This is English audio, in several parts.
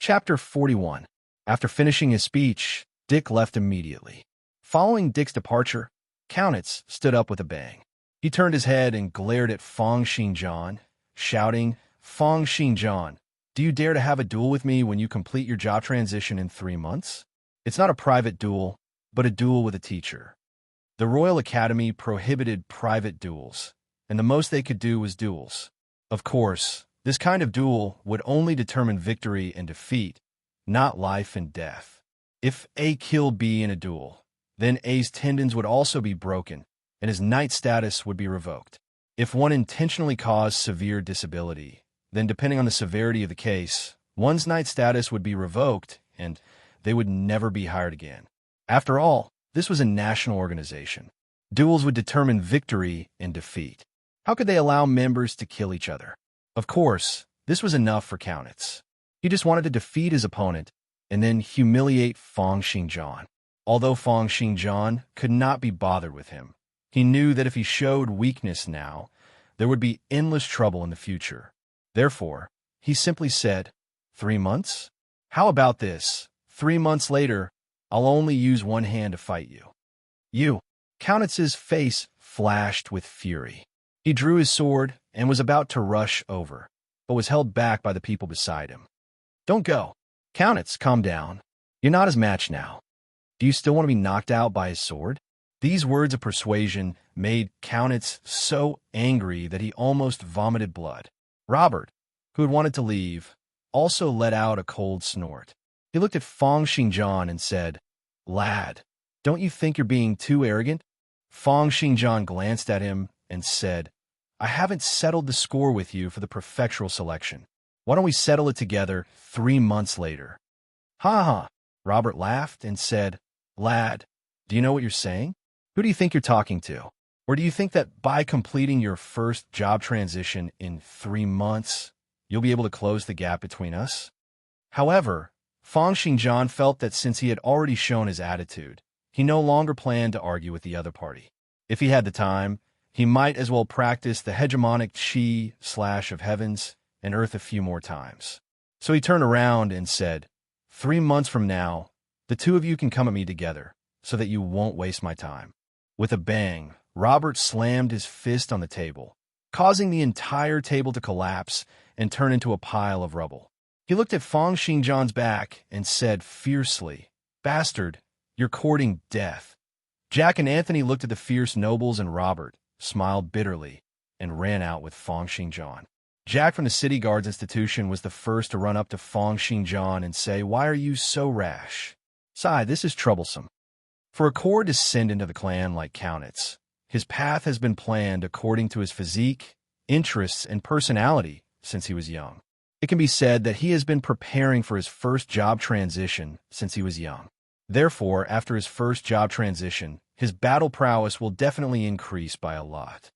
Chapter 41. After finishing his speech, Dick left immediately. Following Dick's departure, Kaunitz stood up with a bang. He turned his head and glared at Feng Xingjian, shouting, "Feng Xingjian, do you dare to have a duel with me when you complete your job transition in 3 months? It's not a private duel, but a duel with a teacher." The Royal Academy prohibited private duels, and the most they could do was duels. Of course, this kind of duel would only determine victory and defeat, not life and death. If A killed B in a duel, then A's tendons would also be broken, and his knight status would be revoked. If one intentionally caused severe disability, then depending on the severity of the case, one's knight status would be revoked, and they would never be hired again. After all, this was a national organization. Duels would determine victory and defeat. How could they allow members to kill each other? Of course, this was enough for Kaunitz. He just wanted to defeat his opponent and then humiliate Feng Xingjian. Although Feng Xingjian could not be bothered with him, he knew that if he showed weakness now, there would be endless trouble in the future. Therefore, he simply said, 3 months? How about this? 3 months later, I'll only use one hand to fight you. You. Kaunitz's face flashed with fury. He drew his sword and was about to rush over, but was held back by the people beside him. Don't go. Kaunitz, calm down. You're not his match now. Do you still want to be knocked out by his sword? These words of persuasion made Kaunitz so angry that he almost vomited blood. Robert, who had wanted to leave, also let out a cold snort. He looked at Feng Xingjian and said, "Lad, don't you think you're being too arrogant?" Feng Xingjian glanced at him and said, "I haven't settled the score with you for the prefectural selection. Why don't we settle it together 3 months later?" "Ha ha!" Robert laughed and said, "Lad, do you know what you're saying? Who do you think you're talking to? Or do you think that by completing your first job transition in 3 months, you'll be able to close the gap between us?" However, Feng Xingjian felt that since he had already shown his attitude, he no longer planned to argue with the other party. If he had the time, he might as well practice the hegemonic chi/ of heavens and earth a few more times. So he turned around and said, 3 months from now, the two of you can come at me together, so that you won't waste my time." With a bang, Robert slammed his fist on the table, causing the entire table to collapse and turn into a pile of rubble. He looked at Feng Xingjian's back and said fiercely, "Bastard, you're courting death." Jack and Anthony looked at the fierce nobles, and Robert smiled bitterly and ran out with Feng Xingjian. Jack from the City Guards Institution was the first to run up to Feng Xingjian and say, "Why are you so rash? Sai, this is troublesome. For a core descendant of the clan like Kaunitz, his path has been planned according to his physique, interests, and personality since he was young. It can be said that he has been preparing for his first job transition since he was young. Therefore, after his first job transition, his battle prowess will definitely increase by a lot.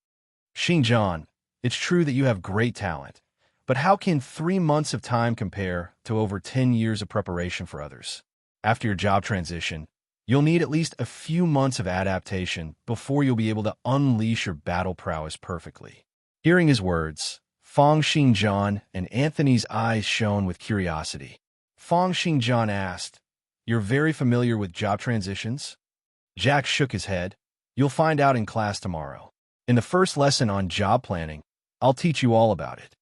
Xingjian, it's true that you have great talent, but how can 3 months of time compare to over 10 years of preparation for others? After your job transition, you'll need at least a few months of adaptation before you'll be able to unleash your battle prowess perfectly." Hearing his words, Feng Xingjian and Anthony's eyes shone with curiosity. Feng Xingjian asked, "You're very familiar with job transitions?" Jack shook his head. "You'll find out in class tomorrow. In the first lesson on job planning, I'll teach you all about it."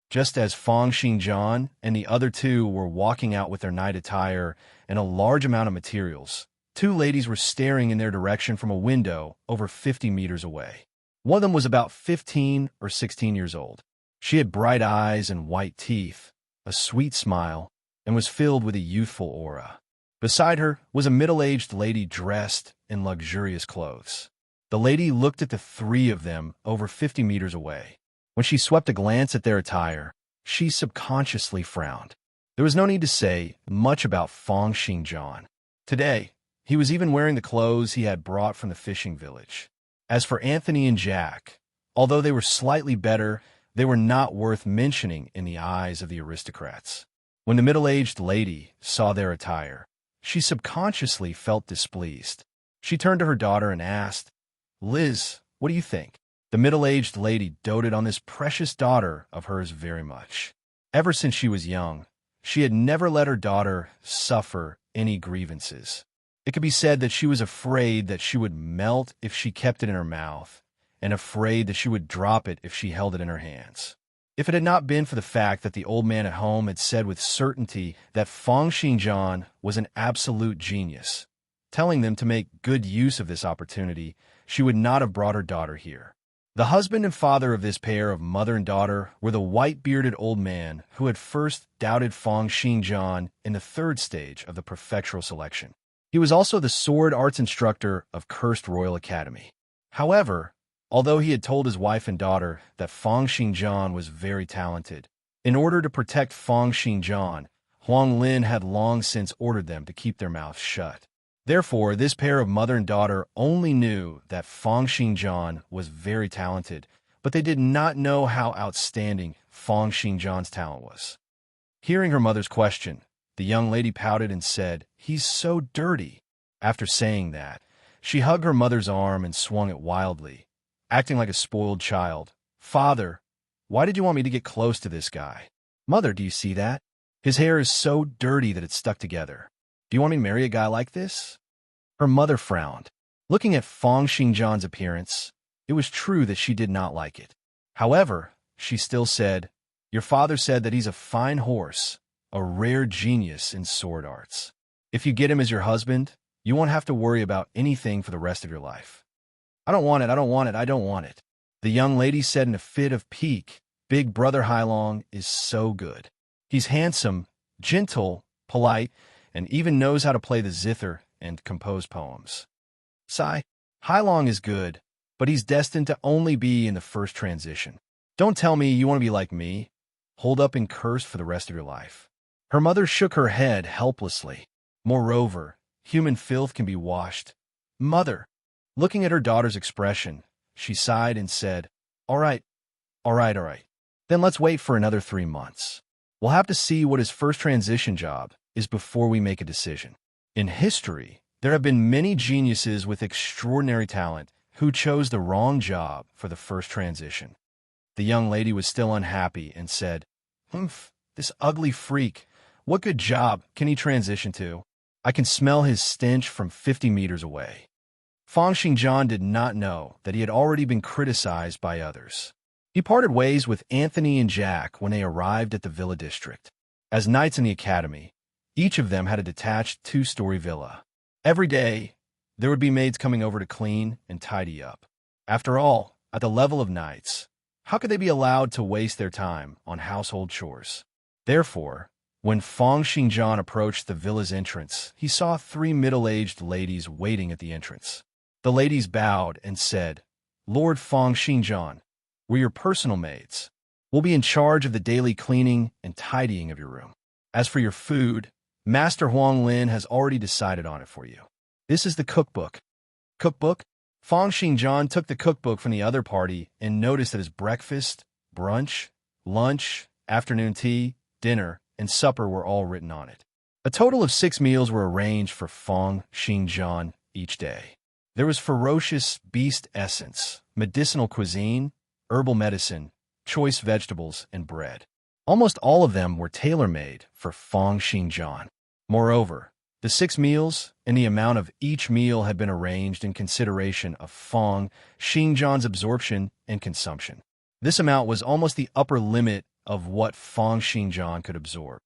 Just as Feng Xingjian and the other two were walking out with their night attire and a large amount of materials, 2 ladies were staring in their direction from a window over 50 meters away. One of them was about 15 or 16 years old. She had bright eyes and white teeth, a sweet smile, and was filled with a youthful aura. Beside her was a middle-aged lady dressed in luxurious clothes. The lady looked at the 3 of them over 50 meters away. When she swept a glance at their attire, she subconsciously frowned. There was no need to say much about Feng Xingjian. Today, he was even wearing the clothes he had brought from the fishing village. As for Anthony and Jack, although they were slightly better, they were not worth mentioning in the eyes of the aristocrats. When the middle-aged lady saw their attire, she subconsciously felt displeased. She turned to her daughter and asked, "Liz, what do you think?" The middle-aged lady doted on this precious daughter of hers very much. Ever since she was young, she had never let her daughter suffer any grievances. It could be said that she was afraid that she would melt if she kept it in her mouth, and afraid that she would drop it if she held it in her hands. If it had not been for the fact that the old man at home had said with certainty that Feng Xingjian was an absolute genius, telling them to make good use of this opportunity, she would not have brought her daughter here. The husband and father of this pair of mother and daughter were the white-bearded old man who had first doubted Feng Xingjian in the third stage of the prefectural selection. He was also the sword arts instructor of Cursed Royal Academy. However, although he had told his wife and daughter that Feng Xingjian was very talented, in order to protect Feng Xingjian, Huang Lin had long since ordered them to keep their mouths shut. Therefore, this pair of mother and daughter only knew that Feng Xingjian was very talented, but they did not know how outstanding Feng Xingjian's talent was. Hearing her mother's question, the young lady pouted and said, "He's so dirty." After saying that, she hugged her mother's arm and swung it wildly, acting like a spoiled child. "Father, why did you want me to get close to this guy? Mother, do you see that? His hair is so dirty that it's stuck together. Do you want me to marry a guy like this?" Her mother frowned. Looking at Feng Xingjian's appearance, it was true that she did not like it. However, she still said, "Your father said that he's a fine horse, a rare genius in sword arts. If you get him as your husband, you won't have to worry about anything for the rest of your life." "I don't want it, I don't want it, I don't want it," the young lady said in a fit of pique. "Big brother Hailong is so good. He's handsome, gentle, polite, and even knows how to play the zither and compose poems. Sigh, Hailong is good, but he's destined to only be in the first transition. Don't tell me you want to be like me, holed up and cursed for the rest of your life." Her mother shook her head helplessly. "Moreover, human filth can be washed." "Mother," looking at her daughter's expression, she sighed and said, all right. Then let's wait for another 3 months. We'll have to see what his first transition job is before we make a decision. In history, there have been many geniuses with extraordinary talent who chose the wrong job for the first transition." The young lady was still unhappy and said, "Humph, this ugly freak. What good job can he transition to? I can smell his stench from 50 meters away." Feng Xingjian did not know that he had already been criticized by others. He parted ways with Anthony and Jack when they arrived at the villa district. As knights in the academy, each of them had a detached 2-story villa. Every day, there would be maids coming over to clean and tidy up. After all, at the level of knights, how could they be allowed to waste their time on household chores? Therefore, when Feng Xingjian approached the villa's entrance, he saw 3 middle-aged ladies waiting at the entrance. The ladies bowed and said, "Lord Feng Xingjian, we're your personal maids. We'll be in charge of the daily cleaning and tidying of your room. As for your food, Master Huang Lin has already decided on it for you. This is the cookbook." "Cookbook?" Feng Xingjian took the cookbook from the other party and noticed that his breakfast, brunch, lunch, afternoon tea, dinner, and supper were all written on it. A total of 6 meals were arranged for Feng Xingjian each day. There was ferocious beast essence, medicinal cuisine, herbal medicine, choice vegetables, and bread. Almost all of them were tailor-made for Feng Xingjian. Moreover, the 6 meals and the amount of each meal had been arranged in consideration of Feng Xingjian's absorption and consumption. This amount was almost the upper limit of what Feng Xingjian could absorb.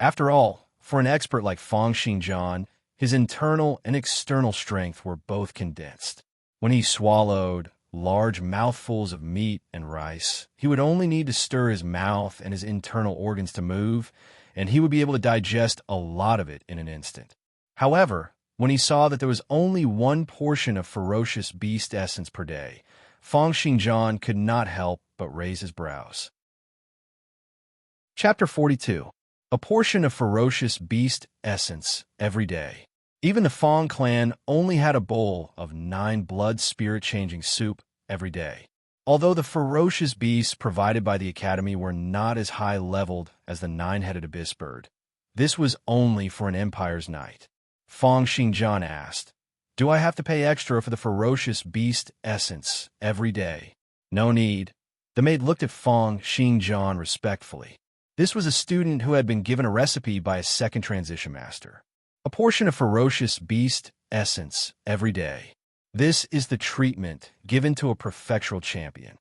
After all, for an expert like Feng Xingjian, his internal and external strength were both condensed. When he swallowed large mouthfuls of meat and rice, he would only need to stir his mouth and his internal organs to move, and he would be able to digest a lot of it in an instant. However, when he saw that there was only 1 portion of ferocious beast essence per day, Feng Xingjian could not help but raise his brows. Chapter 42. A portion of ferocious beast essence every day. Even the Feng clan only had a bowl of 9 blood spirit-changing soup every day. Although the ferocious beasts provided by the academy were not as high-leveled as the 9-headed abyss bird, this was only for an empire's night. Feng Xingjian asked, "Do I have to pay extra for the ferocious beast essence every day?" "No need." The maid looked at Feng Xingjian respectfully. This was a student who had been given a recipe by a second transition master. A portion of ferocious beast essence every day. This is the treatment given to a perfectural champion.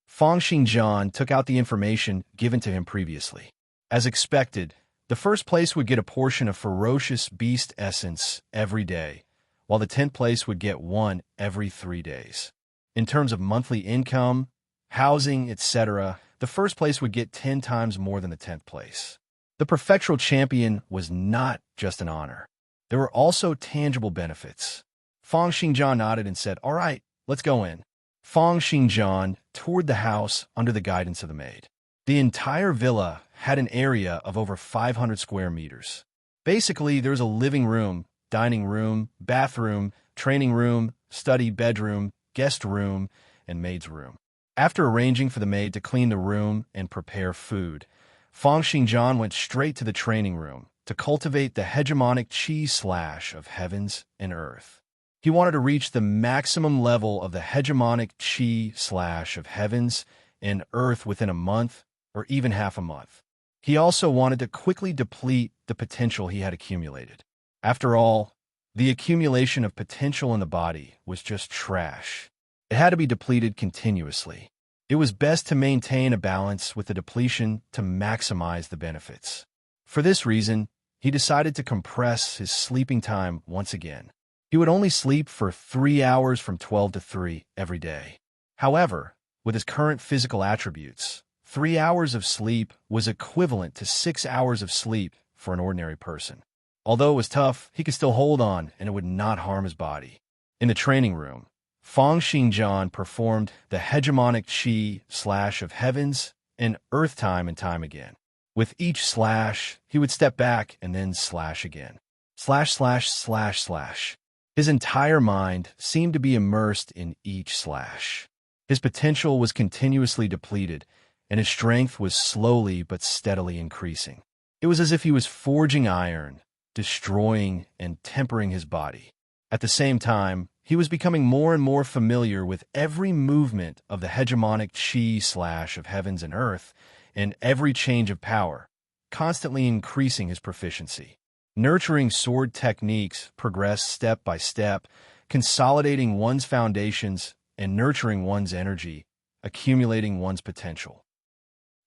Fang Xingjian took out the information given to him previously. As expected, the first place would get a portion of ferocious beast essence every day, while the 10th place would get one every 3 days. In terms of monthly income, housing, etc., the first place would get 10 times more than the 10th place. The perfectural champion was not just an honor. There were also tangible benefits. Fang Xingjian nodded and said, "All right, let's go in." Fang Xingjian toured the house under the guidance of the maid. The entire villa had an area of over 500 square meters. Basically, there was a living room, dining room, bathroom, training room, study bedroom, guest room, and maid's room. After arranging for the maid to clean the room and prepare food, Fang Xingjian went straight to the training room to cultivate the hegemonic chi/ of heavens and earth. He wanted to reach the maximum level of the hegemonic chi/ of heavens and earth within a month or even half a month. He also wanted to quickly deplete the potential he had accumulated. After all, the accumulation of potential in the body was just trash. It had to be depleted continuously. It was best to maintain a balance with the depletion to maximize the benefits. For this reason, he decided to compress his sleeping time once again. He would only sleep for 3 hours from 12 to 3 every day. However, with his current physical attributes, 3 hours of sleep was equivalent to 6 hours of sleep for an ordinary person. Although it was tough, he could still hold on and it would not harm his body. In the training room, Fang Xingjian performed the hegemonic chi/ of heavens and earth time and time again. With each slash, he would step back and then slash again. Slash, slash, slash, slash. His entire mind seemed to be immersed in each slash. His potential was continuously depleted, and his strength was slowly but steadily increasing. It was as if he was forging iron, destroying and tempering his body. At the same time, he was becoming more and more familiar with every movement of the hegemonic chi/ of heavens and earth, and every change of power, constantly increasing his proficiency. Nurturing sword techniques progressed step by step, consolidating one's foundations and nurturing one's energy, accumulating one's potential.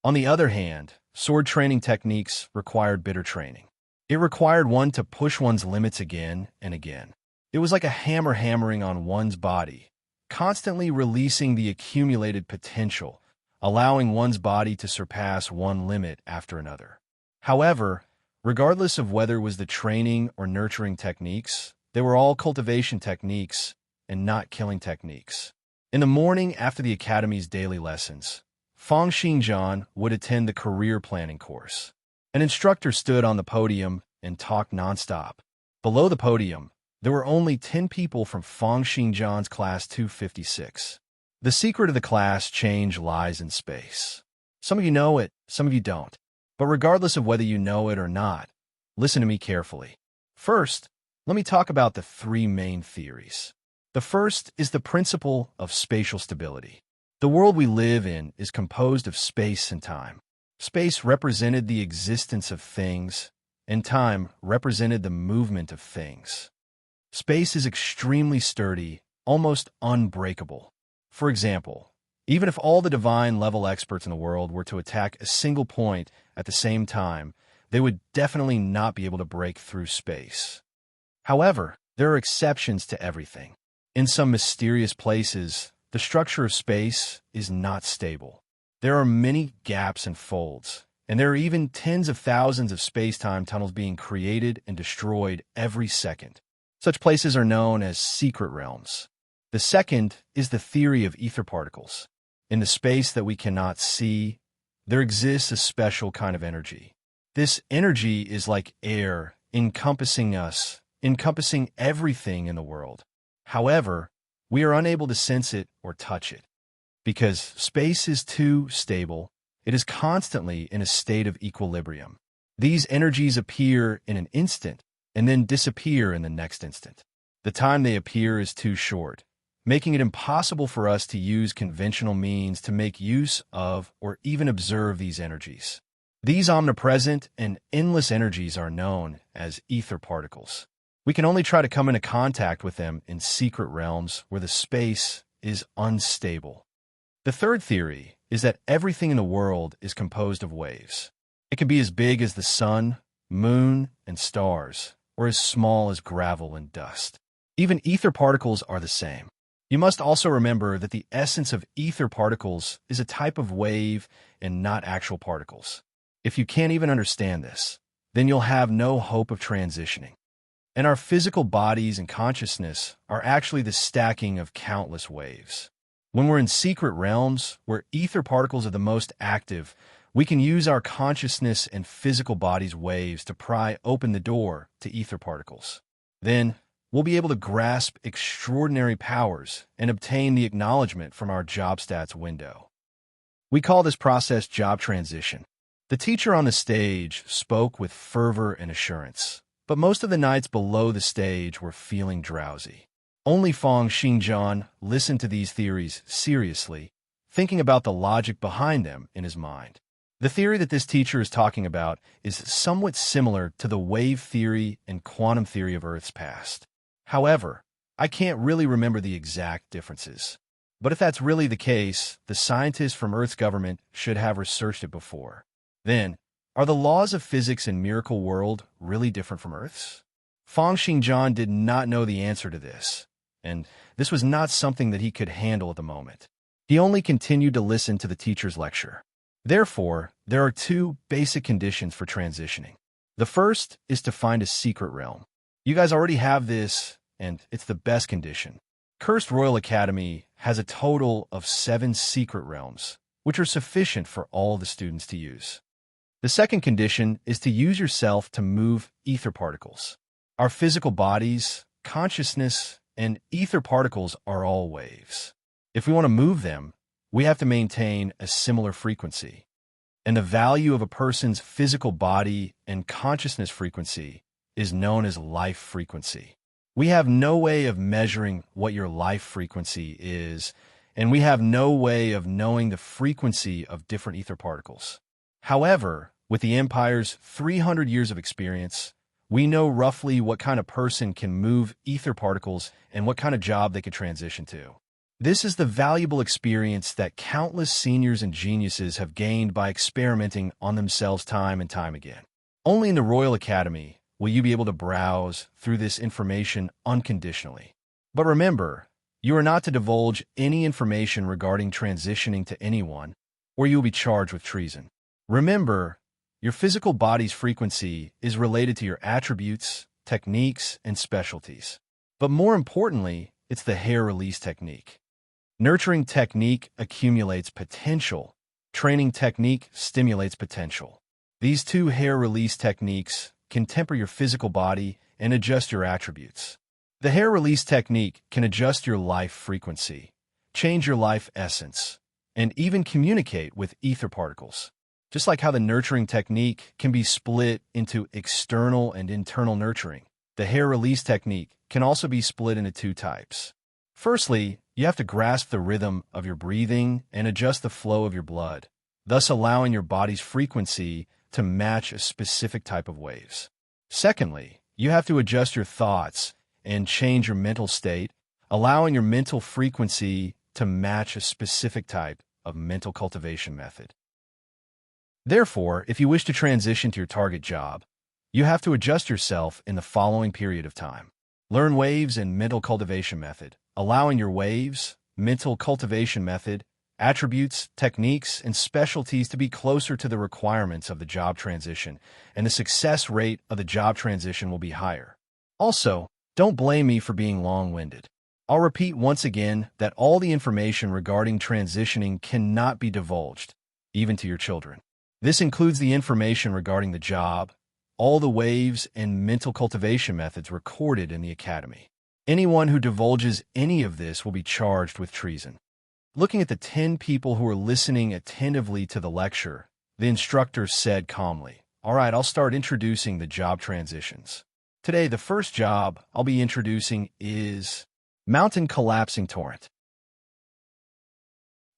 On the other hand, sword training techniques required bitter training. It required one to push one's limits again and again. It was like a hammer hammering on one's body, constantly releasing the accumulated potential, allowing one's body to surpass one limit after another. However, regardless of whether it was the training or nurturing techniques, they were all cultivation techniques and not killing techniques. In the morning after the academy's daily lessons, Fang Xingjian would attend the career planning course. An instructor stood on the podium and talked nonstop. Below the podium, there were only 10 people from Fang Xingjian's class 256. The secret of the class change lies in space. Some of you know it, some of you don't. But regardless of whether you know it or not, listen to me carefully. First, let me talk about the 3 main theories. The first is the principle of spatial stability. The world we live in is composed of space and time. Space represented the existence of things, and time represented the movement of things. Space is extremely sturdy, almost unbreakable. For example, even if all the divine level experts in the world were to attack a single point at the same time, they would definitely not be able to break through space. However, there are exceptions to everything. In some mysterious places, the structure of space is not stable. There are many gaps and folds, and there are even tens of thousands of space-time tunnels being created and destroyed every second. Such places are known as secret realms. The second is the theory of ether particles. In the space that we cannot see, there exists a special kind of energy. This energy is like air, encompassing us, encompassing everything in the world. However, we are unable to sense it or touch it. Because space is too stable, it is constantly in a state of equilibrium. These energies appear in an instant and then disappear in the next instant. The time they appear is too short, making it impossible for us to use conventional means to make use of or even observe these energies. These omnipresent and endless energies are known as ether particles. We can only try to come into contact with them in secret realms where the space is unstable. The third theory is that everything in the world is composed of waves. It can be as big as the sun, moon, and stars, or as small as gravel and dust. Even ether particles are the same. You must also remember that the essence of ether particles is a type of wave and not actual particles. If you can't even understand this, then you'll have no hope of transitioning. And our physical bodies and consciousness are actually the stacking of countless waves. When we're in secret realms, where ether particles are the most active, we can use our consciousness and physical body's waves to pry open the door to ether particles. Then, we'll be able to grasp extraordinary powers and obtain the acknowledgement from our job stats window. We call this process job transition. The teacher on the stage spoke with fervor and assurance, but most of the knights below the stage were feeling drowsy. Only Fang Xingjian listened to these theories seriously, thinking about the logic behind them in his mind. The theory that this teacher is talking about is somewhat similar to the wave theory and quantum theory of Earth's past. However, I can't really remember the exact differences. But if that's really the case, the scientists from Earth's government should have researched it before. Then, are the laws of physics in Miracle World really different from Earth's? Fang Xingjian did not know the answer to this, and this was not something that he could handle at the moment. He only continued to listen to the teacher's lecture. Therefore, there are two basic conditions for transitioning. The first is to find a secret realm. You guys already have this, and it's the best condition. Cursed Royal Academy has a total of 7 secret realms, which are sufficient for all the students to use. The second condition is to use yourself to move ether particles. Our physical bodies, consciousness, and ether particles are all waves. If we want to move them, we have to maintain a similar frequency. And the value of a person's physical body and consciousness frequency is known as life frequency. We have no way of measuring what your life frequency is, and we have no way of knowing the frequency of different ether particles. However, with the Empire's 300 years of experience, we know roughly what kind of person can move ether particles and what kind of job they could transition to. This is the valuable experience that countless seniors and geniuses have gained by experimenting on themselves time and time again. Only in the Royal Academy will you be able to browse through this information unconditionally. But remember, you are not to divulge any information regarding transitioning to anyone, or you will be charged with treason. Remember, your physical body's frequency is related to your attributes, techniques, and specialties. But more importantly, it's the hair release technique. Nurturing technique accumulates potential. Training technique stimulates potential. These two hair release techniques can temper your physical body and adjust your attributes. The hair release technique can adjust your life frequency, change your life essence, and even communicate with ether particles. Just like how the nurturing technique can be split into external and internal nurturing, the hair release technique can also be split into 2 types. Firstly, you have to grasp the rhythm of your breathing and adjust the flow of your blood, thus allowing your body's frequency to match a specific type of waves. Secondly, you have to adjust your thoughts and change your mental state, allowing your mental frequency to match a specific type of mental cultivation method. Therefore, if you wish to transition to your target job, you have to adjust yourself in the following period of time. Learn waves and mental cultivation method, allowing your waves, mental cultivation method, attributes, techniques, and specialties to be closer to the requirements of the job transition, and the success rate of the job transition will be higher. Also, don't blame me for being long-winded. I'll repeat once again that all the information regarding transitioning cannot be divulged, even to your children. This includes the information regarding the job, all the waves and mental cultivation methods recorded in the Academy. Anyone who divulges any of this will be charged with treason. Looking at the 10 people who were listening attentively to the lecture, the instructor said calmly, "All right, I'll start introducing the job transitions. Today, the first job I'll be introducing is Mountain Collapsing Torrent."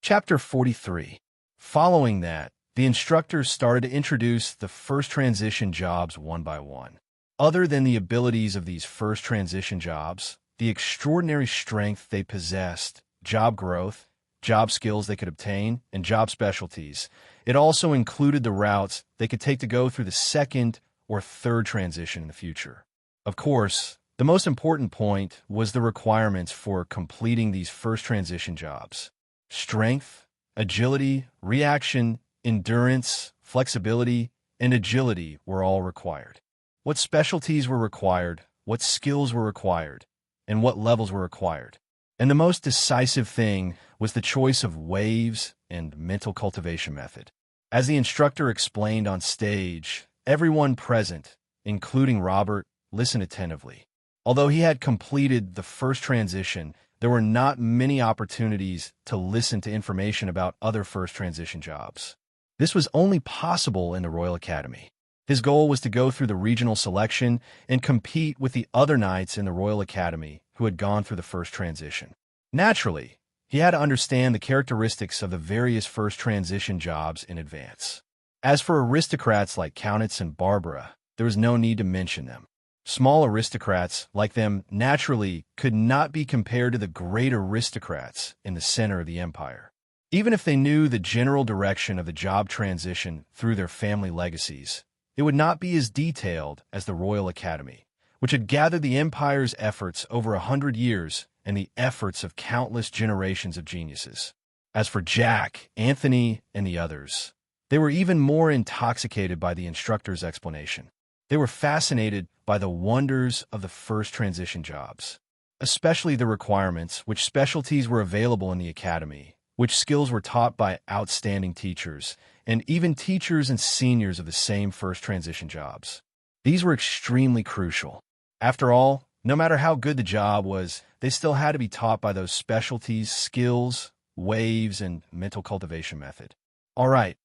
Chapter 43. Following that, the instructors started to introduce the first transition jobs one by one. Other than the abilities of these first transition jobs, the extraordinary strength they possessed, job growth, job skills they could obtain, and job specialties, it also included the routes they could take to go through the second or third transition in the future. Of course, the most important point was the requirements for completing these first transition jobs. Strength, agility, reaction, endurance, flexibility, and agility were all required. What specialties were required, what skills were required, and what levels were required. And the most decisive thing was the choice of waves and mental cultivation method. As the instructor explained on stage, everyone present, including Robert, listened attentively. Although he had completed the first transition, there were not many opportunities to listen to information about other first transition jobs. This was only possible in the Royal Academy. His goal was to go through the regional selection and compete with the other knights in the Royal Academy who had gone through the first transition. Naturally, he had to understand the characteristics of the various first transition jobs in advance. As for aristocrats like Countess and Barbara, there was no need to mention them. Small aristocrats like them naturally could not be compared to the great aristocrats in the center of the empire. Even if they knew the general direction of the job transition through their family legacies, it would not be as detailed as the Royal Academy, which had gathered the empire's efforts over 100 years and the efforts of countless generations of geniuses. As for Jack, Anthony, and the others, they were even more intoxicated by the instructor's explanation. They were fascinated by the wonders of the first transition jobs, especially the requirements, which specialties were available in the academy, which skills were taught by outstanding teachers, and even teachers and seniors of the same first transition jobs. These were extremely crucial. After all, no matter how good the job was, they still had to be taught by those specialties, skills, waves, and mental cultivation method. All right,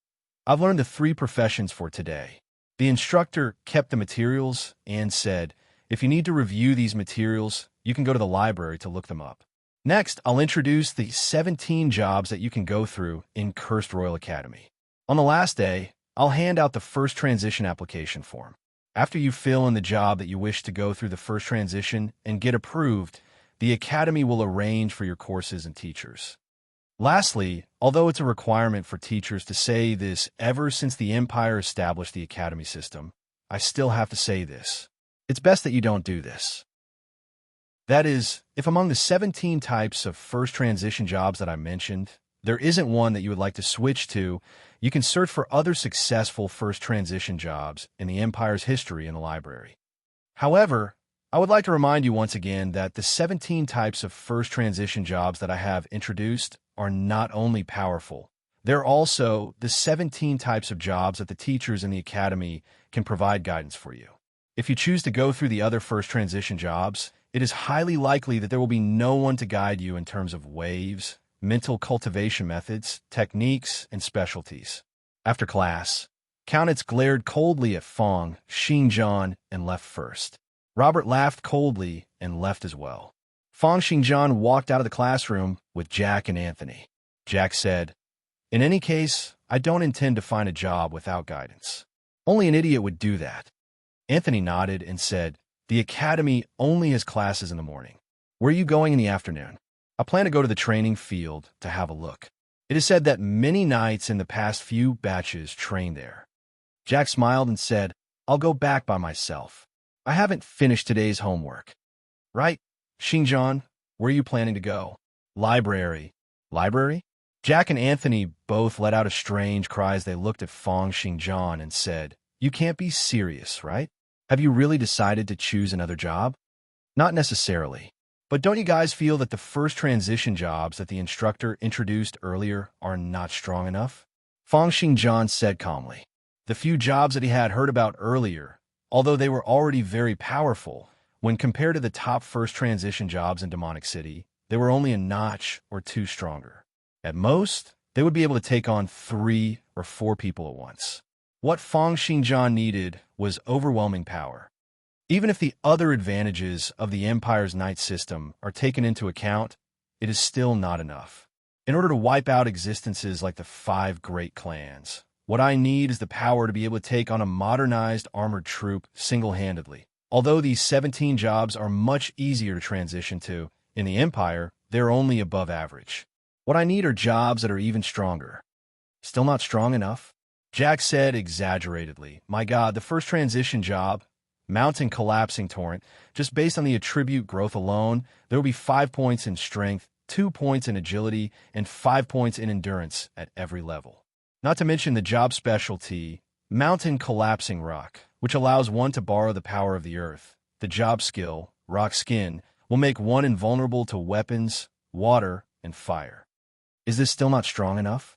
I've learned the 3 professions for today. The instructor kept the materials and said, if you need to review these materials, you can go to the library to look them up. Next, I'll introduce the 17 jobs that you can go through in Cursed Royal Academy. On the last day, I'll hand out the first transition application form. After you fill in the job that you wish to go through the first transition and get approved, the Academy will arrange for your courses and teachers. Lastly, although it's a requirement for teachers to say this ever since the Empire established the Academy system, I still have to say this. It's best that you don't do this. That is, if among the 17 types of first transition jobs that I mentioned, there isn't one that you would like to switch to, you can search for other successful first transition jobs in the Empire's history in the library. However, I would like to remind you once again that the 17 types of first transition jobs that I have introduced are not only powerful, they're also the 17 types of jobs that the teachers in the Academy can provide guidance for you. If you choose to go through the other first transition jobs, it is highly likely that there will be no one to guide you in terms of waves, mental cultivation methods, techniques, and specialties. After class, Countess glared coldly at Fong, Xinjiang, and left first. Robert laughed coldly and left as well. Fong Xinjiang walked out of the classroom with Jack and Anthony. Jack said, "In any case, I don't intend to find a job without guidance. Only an idiot would do that." Anthony nodded and said, "The Academy only has classes in the morning. Where are you going in the afternoon?" "I plan to go to the training field to have a look. It is said that many knights in the past few batches train there." Jack smiled and said, "I'll go back by myself. I haven't finished today's homework." "Right. Xinjiang, where are you planning to go?" "Library." "Library?" Jack and Anthony both let out a strange cry as they looked at Fong Xinjiang and said, "You can't be serious, right? Have you really decided to choose another job?" "Not necessarily. But don't you guys feel that the first transition jobs that the instructor introduced earlier are not strong enough?" Fong Xinjiang said calmly. The few jobs that he had heard about earlier, although they were already very powerful, when compared to the top first transition jobs in Demonic City, they were only a notch or 2 stronger. At most, they would be able to take on 3 or 4 people at once. What Fong Xinjiang needed was overwhelming power. Even if the other advantages of the Empire's knight system are taken into account, it is still not enough. In order to wipe out existences like the 5 great clans, What I need is the power to be able to take on a modernized armored troop single-handedly. Although these 17 jobs are much easier to transition to, in the Empire, they're only above average. What I need are jobs that are even stronger. Still not strong enough? Jack said exaggeratedly. My God, the first transition job, mountain collapsing torrent, just based on the attribute growth alone, there will be 5 points in strength, 2 points in agility, and 5 points in endurance at every level. Not to mention the job specialty, mountain collapsing rock, which allows one to borrow the power of the earth. The job skill, rock skin, will make one invulnerable to weapons, water, and fire. Is this still not strong enough?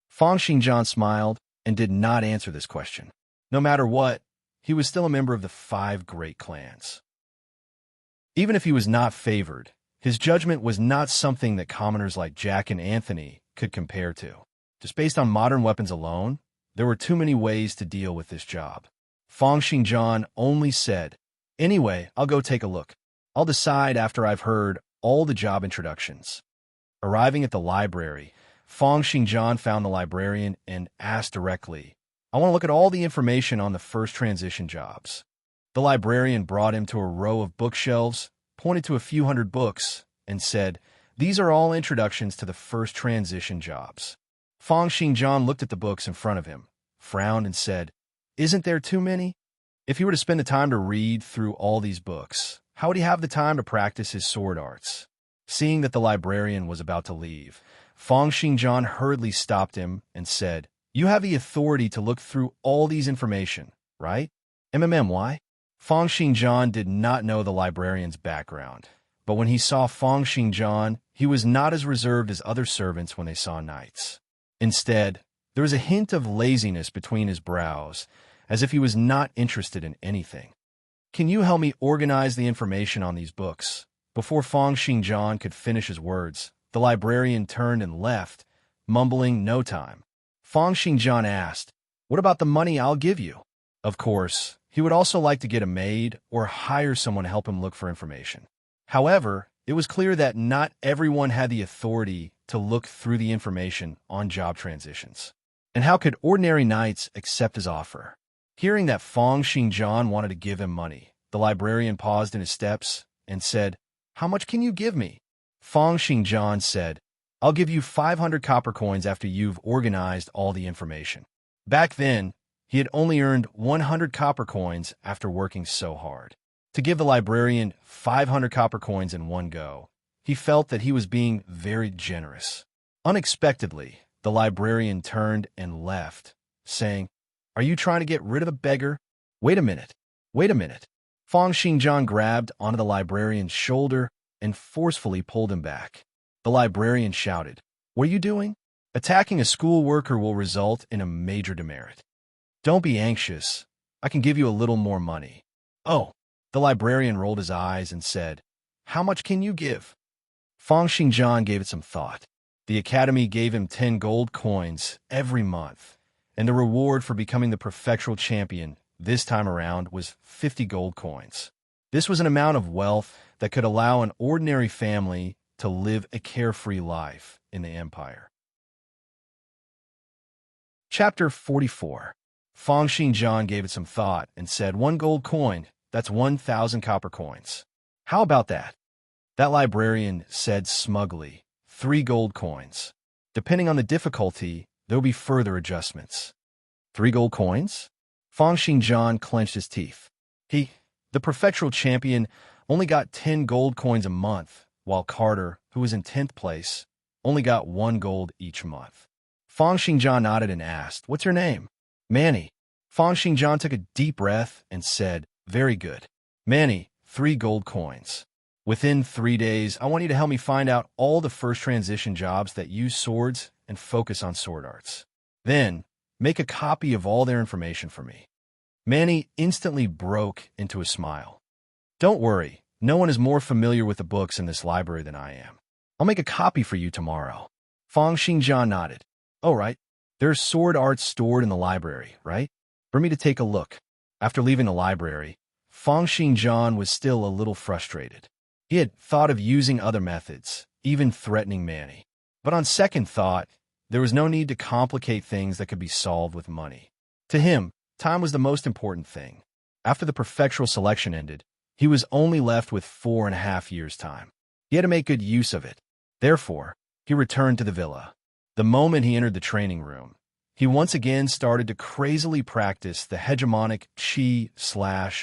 Fang Xingjian smiled and did not answer this question. No matter what, he was still a member of the 5 great clans. Even if he was not favored, his judgment was not something that commoners like Jack and Anthony could compare to. Just based on modern weapons alone, there were too many ways to deal with this job. Fang Xingjian only said, "Anyway, I'll go take a look. I'll decide after I've heard all the job introductions." Arriving at the library, Fang Xingjian found the librarian and asked directly, "I want to look at all the information on the first transition jobs." The librarian brought him to a row of bookshelves, pointed to a few hundred books, and said, "These are all introductions to the first transition jobs." Fang Xingjian looked at the books in front of him, frowned, and said, "Isn't there too many?" If he were to spend the time to read through all these books, how would he have the time to practice his sword arts? Seeing that the librarian was about to leave, Fang Xingjian hurriedly stopped him and said, "You have the authority to look through all these information, right?" Why? Fang Xingjian did not know the librarian's background, but when he saw Fang Xingjian, he was not as reserved as other servants when they saw knights. Instead, there was a hint of laziness between his brows, as if he was not interested in anything. "Can you help me organize the information on these books?" Before Fang Xingjian could finish his words, the librarian turned and left, mumbling, "No time." Fang Xingjian asked, "What about the money I'll give you?" Of course, he would also like to get a maid or hire someone to help him look for information. However, it was clear that not everyone had the authority to look through the information on job transitions. And how could ordinary knights accept his offer? Hearing that Fang Xingjian wanted to give him money, the librarian paused in his steps and said, "How much can you give me?" Fang Xingjian said, "I'll give you 500 copper coins after you've organized all the information." Back then, he had only earned 100 copper coins after working so hard. To give the librarian 500 copper coins in one go, he felt that he was being very generous. Unexpectedly, the librarian turned and left, saying, "Are you trying to get rid of the beggar?" Wait a minute. Fang Xingjian grabbed onto the librarian's shoulder and forcefully pulled him back. The librarian shouted, "What are you doing? Attacking a school worker will result in a major demerit. Don't be anxious. I can give you a little more money." "Oh." The librarian rolled his eyes and said, "How much can you give?" Fang Xingjian gave it some thought. The academy gave him 10 gold coins every month, and the reward for becoming the prefectural champion this time around was 50 gold coins. This was an amount of wealth that could allow an ordinary family to live a carefree life in the Empire. Chapter 44. Fang Xingjian gave it some thought and said, 1 gold coin, that's 1,000 copper coins. How about that? That librarian said smugly, 3 gold coins. Depending on the difficulty, there will be further adjustments. 3 gold coins? Fang Xingjian clenched his teeth. The prefectural champion, only got 10 gold coins a month, while Carter, who was in 10th place, only got 1 gold each month. Fang Xingjian nodded and asked, "What's your name?" "Manny." Fang Xingjian took a deep breath and said, "Very good. Manny, 3 gold coins. Within 3 days, I want you to help me find out all the first transition jobs that use swords and focus on sword arts. Then, make a copy of all their information for me." Manny instantly broke into a smile. "Don't worry, no one is more familiar with the books in this library than I am. I'll make a copy for you tomorrow." Fang Xingjian nodded. "Oh, right. There's sword arts stored in the library, right? For me to take a look." After leaving the library, Fang Xingjian was still a little frustrated. He had thought of using other methods, even threatening Manny. But on second thought, There was no need to complicate things that could be solved with money. To him, time was the most important thing. After the prefectural selection ended, he was only left with 4.5 years' time. He had to make good use of it. Therefore, he returned to the villa. The moment he entered the training room, he once again started to crazily practice the hegemonic chi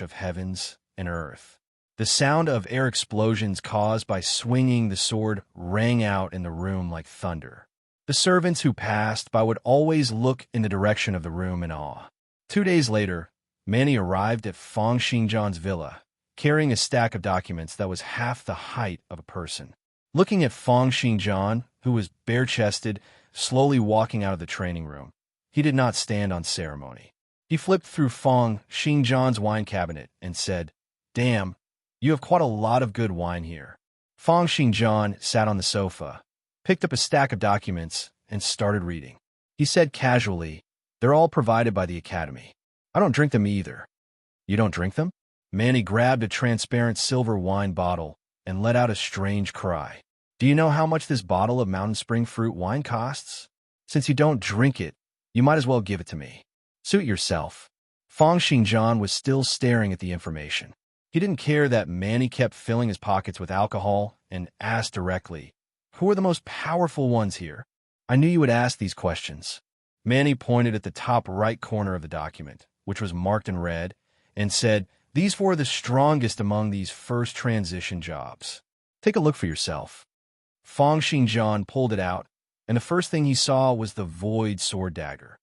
of heavens and earth. The sound of air explosions caused by swinging the sword rang out in the room like thunder. The servants who passed by would always look in the direction of the room in awe. 2 days later, Manny arrived at Fang Xingjian's villa, carrying a stack of documents that was half the height of a person. Looking at Fang Xingjian, who was bare-chested, slowly walking out of the training room, he did not stand on ceremony. He flipped through Fang Xingjian's wine cabinet and said, "Damn, you have quite a lot of good wine here." Fang Xingjian sat on the sofa, picked up a stack of documents, and started reading. He said casually, "They're all provided by the academy. I don't drink them either." "You don't drink them?" Manny grabbed a transparent silver wine bottle and let out a strange cry. "Do you know how much this bottle of Mountain Spring fruit wine costs? Since you don't drink it, you might as well give it to me. Suit yourself." Fang Xingjian was still staring at the information. He didn't care that Manny kept filling his pockets with alcohol and asked directly, "Who are the most powerful ones here?" "I knew you would ask these questions." Manny pointed at the top right corner of the document, which was marked in red, and said, "These 4 are the strongest among these first transition jobs. Take a look for yourself." Fang Xingjian pulled it out, and the first thing he saw was the Void Sword Dagger.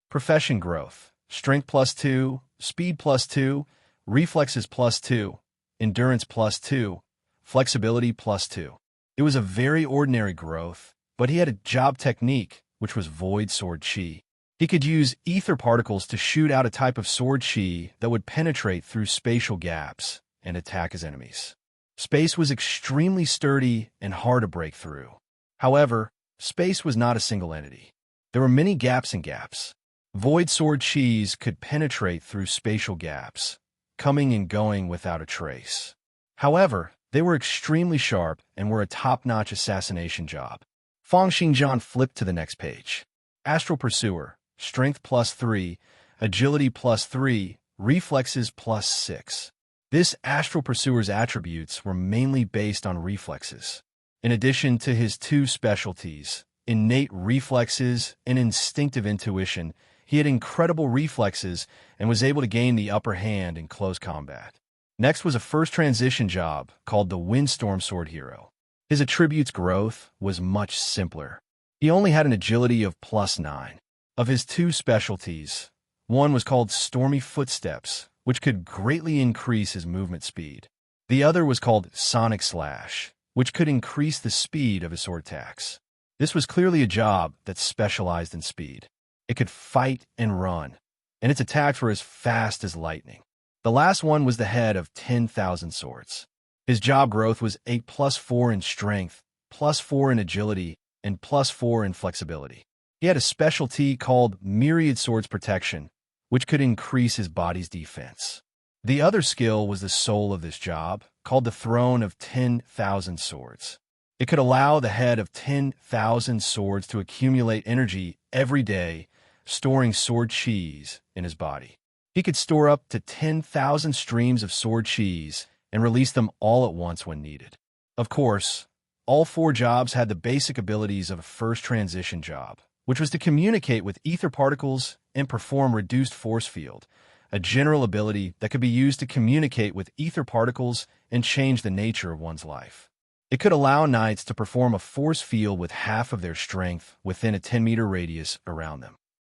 Profession growth: strength +2, speed +2, reflexes +2, endurance +2, flexibility +2. It was a very ordinary growth, but he had a job technique, which was Void Sword Chi. He could use ether particles to shoot out a type of sword chi that would penetrate through spatial gaps and attack his enemies. Space was extremely sturdy and hard to break through. However, space was not a single entity. There were many gaps and gaps. Void sword chis could penetrate through spatial gaps, coming and going without a trace. However, they were extremely sharp and were a top-notch assassination job. Fang Xingjian flipped to the next page. Astral Pursuer, strength +3, agility +3, reflexes +6. This Astral Pursuer's attributes were mainly based on reflexes. In addition to his 2 specialties, innate reflexes and instinctive intuition, he had incredible reflexes and was able to gain the upper hand in close combat. Next was a first transition job called the Windstorm Sword Hero. His attributes growth was much simpler. He only had an agility of +9. Of his 2 specialties, one was called Stormy Footsteps, which could greatly increase his movement speed. The other was called Sonic Slash, which could increase the speed of his sword attacks. This was clearly a job that specialized in speed. It could fight and run, and its attacks were as fast as lightning. The last one was the head of 10,000 swords. His job growth was 8 +4 in strength, +4 in agility, and +4 in flexibility. He had a specialty called Myriad Swords Protection, which could increase his body's defense. The other skill was the soul of this job, called the Throne of 10,000 Swords. It could allow the head of 10,000 swords to accumulate energy every day, storing sword chis in his body. He could store up to 10,000 streams of sword chis and release them all at once when needed. Of course, all 4 jobs had the basic abilities of a first transition job, which was to communicate with ether particles and perform reduced force field, a general ability that could be used to communicate with ether particles and change the nature of one's life. It could allow knights to perform a force field with half of their strength within a 10-meter radius around them.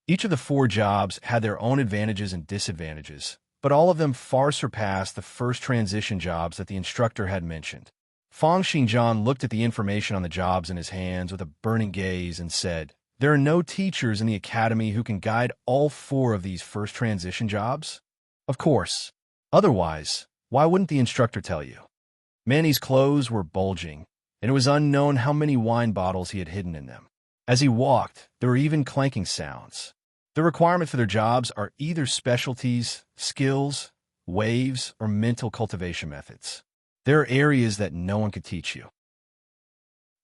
Each of the 4 jobs had their own advantages and disadvantages, but all of them far surpassed the first transition jobs that the instructor had mentioned. Fang Xingjian looked at the information on the jobs in his hands with a burning gaze and said, "There are no teachers in the academy who can guide all 4 of these first transition jobs?" "Of course. Otherwise, why wouldn't the instructor tell you?" Manny's clothes were bulging, and it was unknown how many wine bottles he had hidden in them. As he walked, there were even clanking sounds. The requirement for their jobs are either specialties, skills, waves, or mental cultivation methods. There are areas that no one could teach you.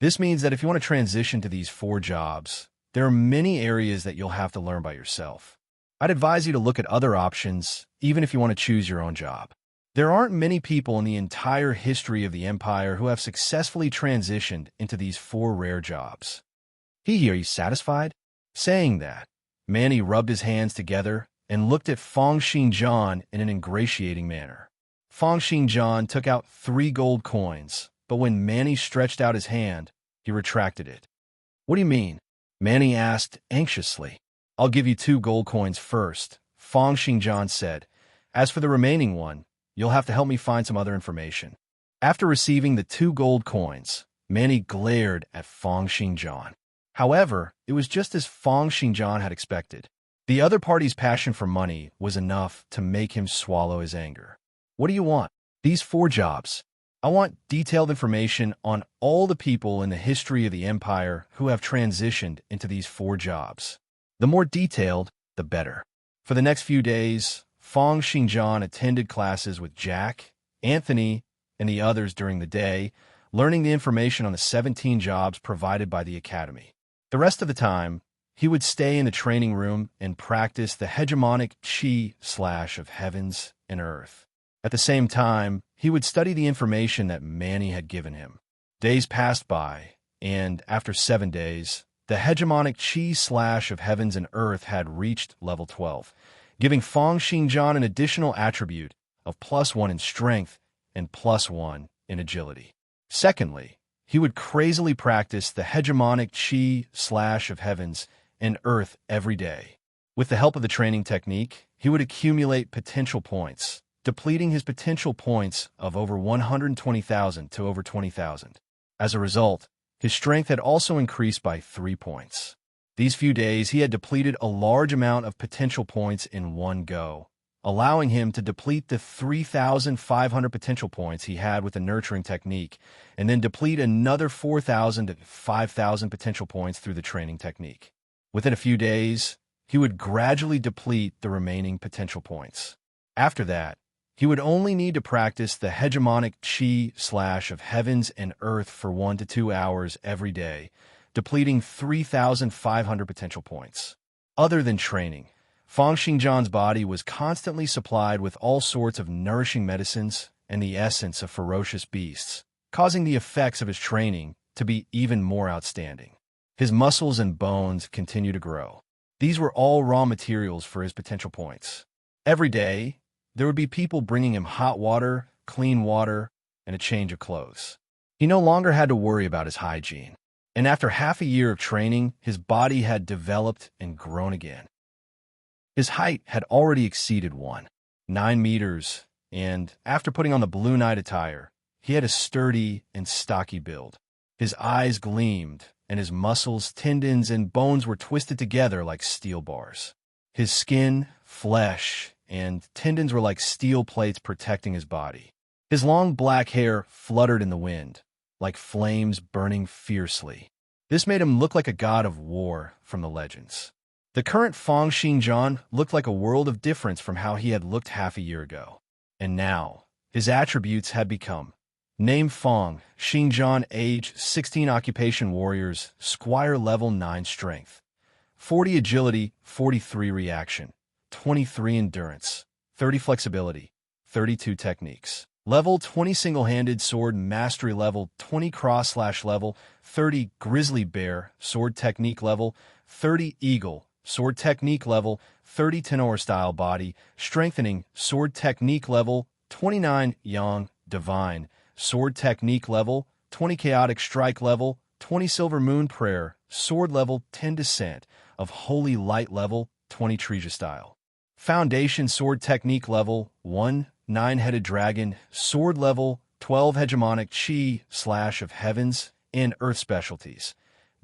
This means that if you want to transition to these 4 jobs, there are many areas that you'll have to learn by yourself. I'd advise you to look at other options, even if you want to choose your own job. There aren't many people in the entire history of the Empire who have successfully transitioned into these 4 rare jobs. Are you satisfied? Saying that, Manny rubbed his hands together and looked at Feng Xinjian in an ingratiating manner. Feng Xinjian took out 3 gold coins, but when Manny stretched out his hand, he retracted it. What do you mean? Manny asked anxiously. I'll give you 2 gold coins first, Feng Xinjian said. As for the remaining one, you'll have to help me find some other information. After receiving the 2 gold coins, Manny glared at Feng Xinjian. However, it was just as Feng Xinjian had expected. The other party's passion for money was enough to make him swallow his anger. What do you want? These 4 jobs. I want detailed information on all the people in the history of the Empire who have transitioned into these 4 jobs. The more detailed, the better. For the next few days, Feng Xinjian attended classes with Jack, Anthony, and the others during the day, learning the information on the 17 jobs provided by the Academy. The rest of the time, he would stay in the training room and practice the hegemonic chi/ of heavens and earth. At the same time, he would study the information that Manny had given him. Days passed by, and after 7 days, the hegemonic chi/ of heavens and earth had reached level 12, giving Feng Xinjian an additional attribute of +1 in strength and +1 in agility. Secondly, he would crazily practice the hegemonic chi/ of heavens and earth every day. With the help of the training technique, he would accumulate potential points, depleting his potential points of over 120,000 to over 20,000. As a result, his strength had also increased by 3 points. These few days, he had depleted a large amount of potential points in one go, allowing him to deplete the 3,500 potential points he had with the nurturing technique, and then deplete another 4,000 to 5,000 potential points through the training technique. Within a few days, he would gradually deplete the remaining potential points. After that, he would only need to practice the hegemonic chi/ of heavens and earth for 1 to 2 hours every day, depleting 3,500 potential points. Other than training, Feng Xinjian's body was constantly supplied with all sorts of nourishing medicines and the essence of ferocious beasts, causing the effects of his training to be even more outstanding. His muscles and bones continue to grow. These were all raw materials for his potential points. Every day, there would be people bringing him hot water, clean water, and a change of clothes. He no longer had to worry about his hygiene. And after half a year of training, his body had developed and grown again. His height had already exceeded 9 meters, and after putting on the blue night attire, he had a sturdy and stocky build. His eyes gleamed, and his muscles, tendons, and bones were twisted together like steel bars. His skin, flesh, and tendons were like steel plates protecting his body. His long black hair fluttered in the wind, like flames burning fiercely. This made him look like a god of war from the legends. The current Feng Xinjian looked like a world of difference from how he had looked half a year ago. And now, his attributes had become: name Feng Xinjian, age 16, occupation warriors, squire, level 9 strength, 40 agility, 43 reaction, 23 endurance, 30 flexibility, 32 techniques. Level 20 single-handed sword mastery, level 20 cross/level, 30 grizzly bear sword technique level, 30 eagle sword technique level, 30 tenor style body strengthening sword technique level, 29 yang divine sword technique level, 20 chaotic strike level, 20 silver moon prayer sword level, 10 descent of holy light level, 20 treasure style foundation sword technique level 1, 9-headed dragon sword level 12, hegemonic chi/ of heavens and earth specialties,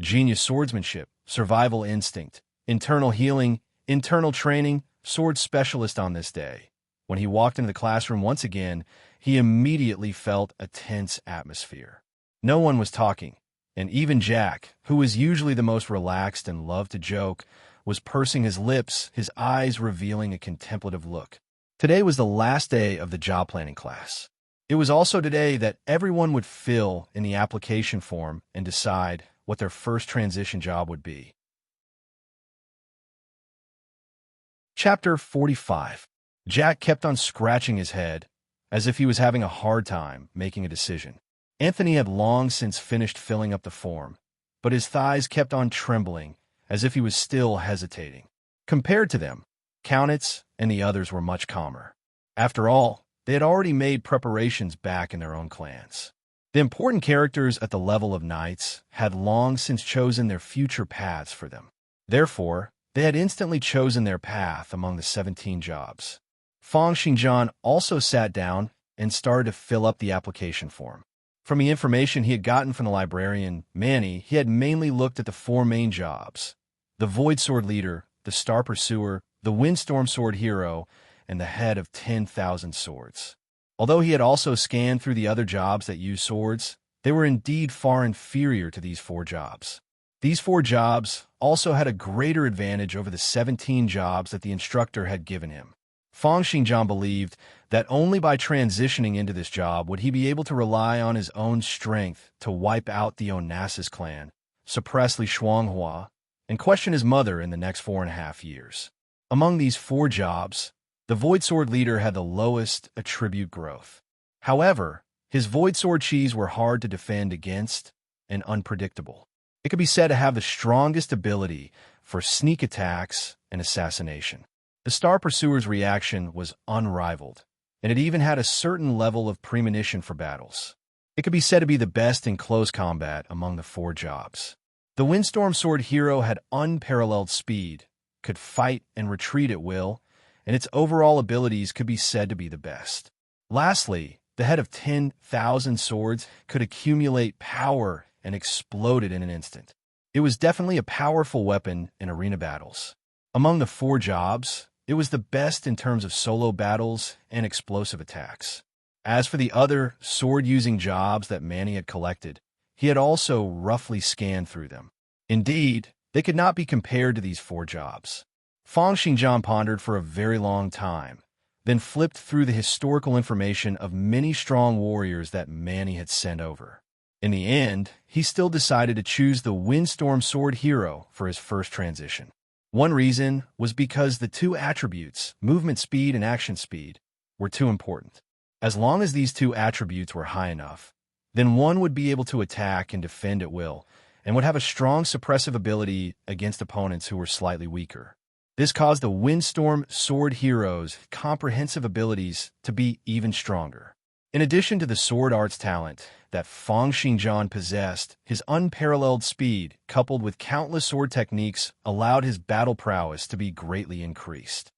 genius swordsmanship, survival instinct, internal healing, internal training, sword specialist. On this day, when he walked into the classroom once again, he immediately felt a tense atmosphere. No one was talking, and even Jack, who was usually the most relaxed and loved to joke, was pursing his lips, his eyes revealing a contemplative look. Today was the last day of the job planning class. It was also today that everyone would fill in the application form and decide what their first transition job would be. Chapter 45. Jack kept on scratching his head, as if he was having a hard time making a decision. Anthony had long since finished filling up the form, but his thighs kept on trembling, as if he was still hesitating. Compared to them, Countess and the others were much calmer. After all, they had already made preparations back in their own clans. The important characters at the level of knights had long since chosen their future paths for them. Therefore, they had instantly chosen their path among the 17 jobs. Fang Xingjian also sat down and started to fill up the application form. From the information he had gotten from the librarian, Manny, he had mainly looked at the 4 main jobs: the Void Sword Leader, the Star Pursuer, the Windstorm Sword Hero, and the Head of 10,000 Swords. Although he had also scanned through the other jobs that used swords, they were indeed far inferior to these 4 jobs. These 4 jobs also had a greater advantage over the 17 jobs that the instructor had given him. Fang Xingjian believed that only by transitioning into this job would he be able to rely on his own strength to wipe out the Onassis clan, suppress Li Shuanghua, and question his mother in the next 4.5 years. Among these 4 jobs, the Void Sword Leader had the lowest attribute growth. However, his Void Sword Chis were hard to defend against and unpredictable. It could be said to have the strongest ability for sneak attacks and assassination. The Star Pursuer's reaction was unrivaled, and it even had a certain level of premonition for battles. It could be said to be the best in close combat among the 4 jobs. The Windstorm Sword Hero had unparalleled speed, could fight and retreat at will, and its overall abilities could be said to be the best. Lastly, the Head of 10,000 Swords could accumulate power and exploded in an instant. It was definitely a powerful weapon in arena battles. Among the 4 jobs, it was the best in terms of solo battles and explosive attacks. As for the other sword-using jobs that Manny had collected, he had also roughly scanned through them. Indeed, they could not be compared to these 4 jobs. Fang Xingjian pondered for a very long time, then flipped through the historical information of many strong warriors that Manny had sent over. In the end, he still decided to choose the Windstorm Sword Hero for his first transition. One reason was because the 2 attributes, movement speed and action speed, were too important. As long as these 2 attributes were high enough, then one would be able to attack and defend at will, and would have a strong suppressive ability against opponents who were slightly weaker. This caused the Windstorm Sword Hero's comprehensive abilities to be even stronger. In addition to the sword arts talent that Fang Xingjian possessed, his unparalleled speed, coupled with countless sword techniques, allowed his battle prowess to be greatly increased.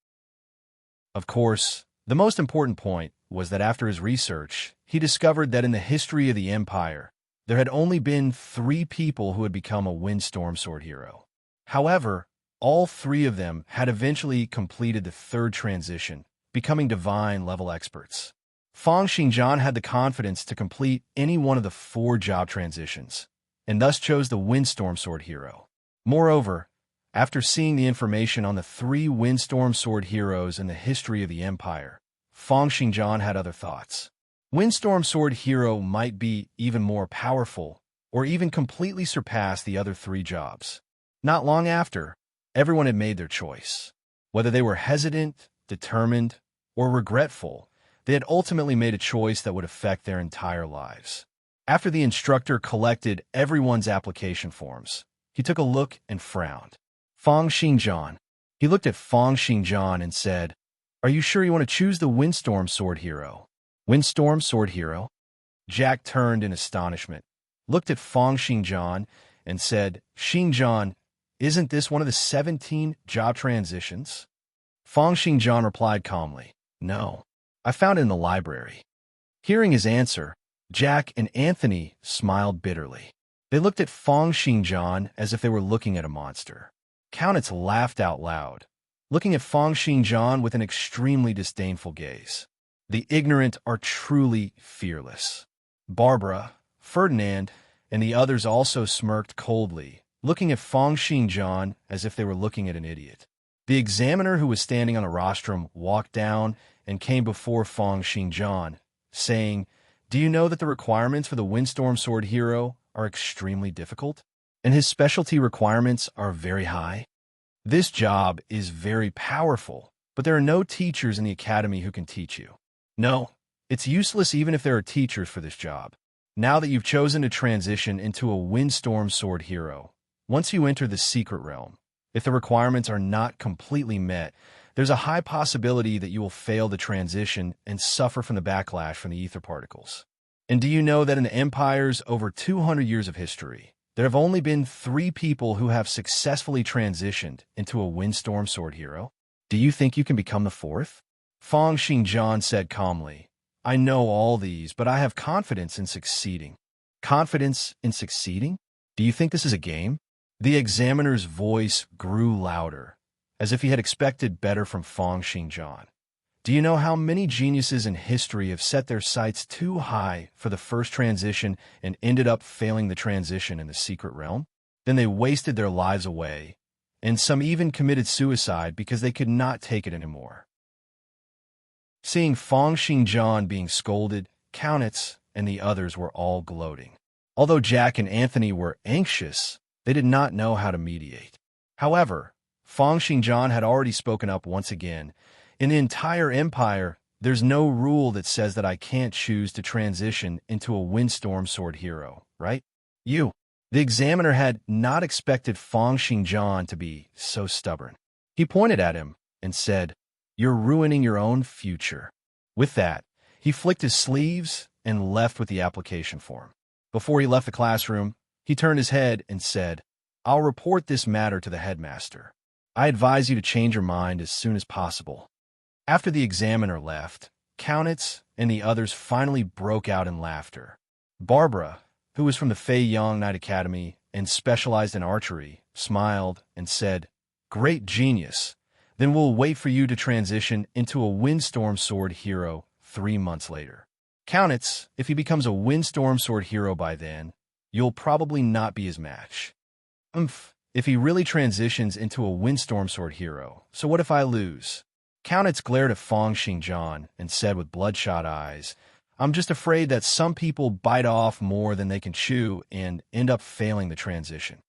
Of course, the most important point was that after his research, he discovered that in the history of the Empire, there had only been 3 people who had become a Windstorm Sword Hero. However, all 3 of them had eventually completed the 3rd transition, becoming divine-level experts. Fang Xingjian had the confidence to complete any one of the 4 job transitions, and thus chose the Windstorm Sword Hero. Moreover, after seeing the information on the 3 Windstorm Sword Heroes in the history of the Empire, Fang Xingjian had other thoughts. Windstorm Sword Hero might be even more powerful, or even completely surpass the other 3 jobs. Not long after, everyone had made their choice. Whether they were hesitant, determined, or regretful, they had ultimately made a choice that would affect their entire lives. After the instructor collected everyone's application forms, he took a look and frowned. Fang Xingjian. He looked at Fang Xingjian and said, "Are you sure you want to choose the Windstorm Sword Hero?" Windstorm Sword Hero? Jack turned in astonishment, looked at Fang Xingjian, and said, "Xingjian, isn't this one of the 17 job transitions?" Fang Xingjian replied calmly, "No. I found it in the library." Hearing his answer, Jack and Anthony smiled bitterly. They looked at Fang Xingjian as if they were looking at a monster. Countess laughed out loud, looking at Fang Xingjian with an extremely disdainful gaze. The ignorant are truly fearless. Barbara, Ferdinand, and the others also smirked coldly, looking at Fang Xingjian as if they were looking at an idiot. The examiner who was standing on the rostrum walked down and came before Fang Xingjian, saying, Do you know that the requirements for the Windstorm Sword hero are extremely difficult? And his specialty requirements are very high? This job is very powerful, but there are no teachers in the academy who can teach you. No, it's useless even if there are teachers for this job. Now that you've chosen to transition into a Windstorm Sword hero, once you enter the secret realm, if the requirements are not completely met, there's a high possibility that you will fail the transition and suffer from the backlash from the ether particles. And do you know that in the Empire's over 200 years of history, there have only been 3 people who have successfully transitioned into a Windstorm Sword hero? Do you think you can become the 4th? Fang Xingjian said calmly, I know all these, but I have confidence in succeeding. Confidence in succeeding? Do you think this is a game? The examiner's voice grew louder, as if he had expected better from Fang Xingjian. Do you know how many geniuses in history have set their sights too high for the first transition and ended up failing the transition in the secret realm? Then they wasted their lives away, and some even committed suicide because they could not take it anymore. Seeing Fang Xingjian being scolded, Countess and the others were all gloating. Although Jack and Anthony were anxious, they did not know how to mediate. However, Fang Xingjian had already spoken up once again. In the entire Empire, there's no rule that says that I can't choose to transition into a Windstorm Sword hero, right? The examiner had not expected Fang Xingjian to be so stubborn. He pointed at him and said, You're ruining your own future. With that, he flicked his sleeves and left with the application form. Before he left the classroom, he turned his head and said, I'll report this matter to the headmaster. I advise you to change your mind as soon as possible. After the examiner left, Countess and the others finally broke out in laughter. Barbara, who was from the Fei Yang Knight Academy and specialized in archery, smiled and said, Great genius. Then we'll wait for you to transition into a Windstorm Sword hero 3 months later. Countess, if he becomes a Windstorm Sword hero by then, you'll probably not be his match. If he really transitions into a Windstorm Sword hero, so what if I lose? Countess glared at Fang Xingjian and said with bloodshot eyes, I'm just afraid that some people bite off more than they can chew and end up failing the transition.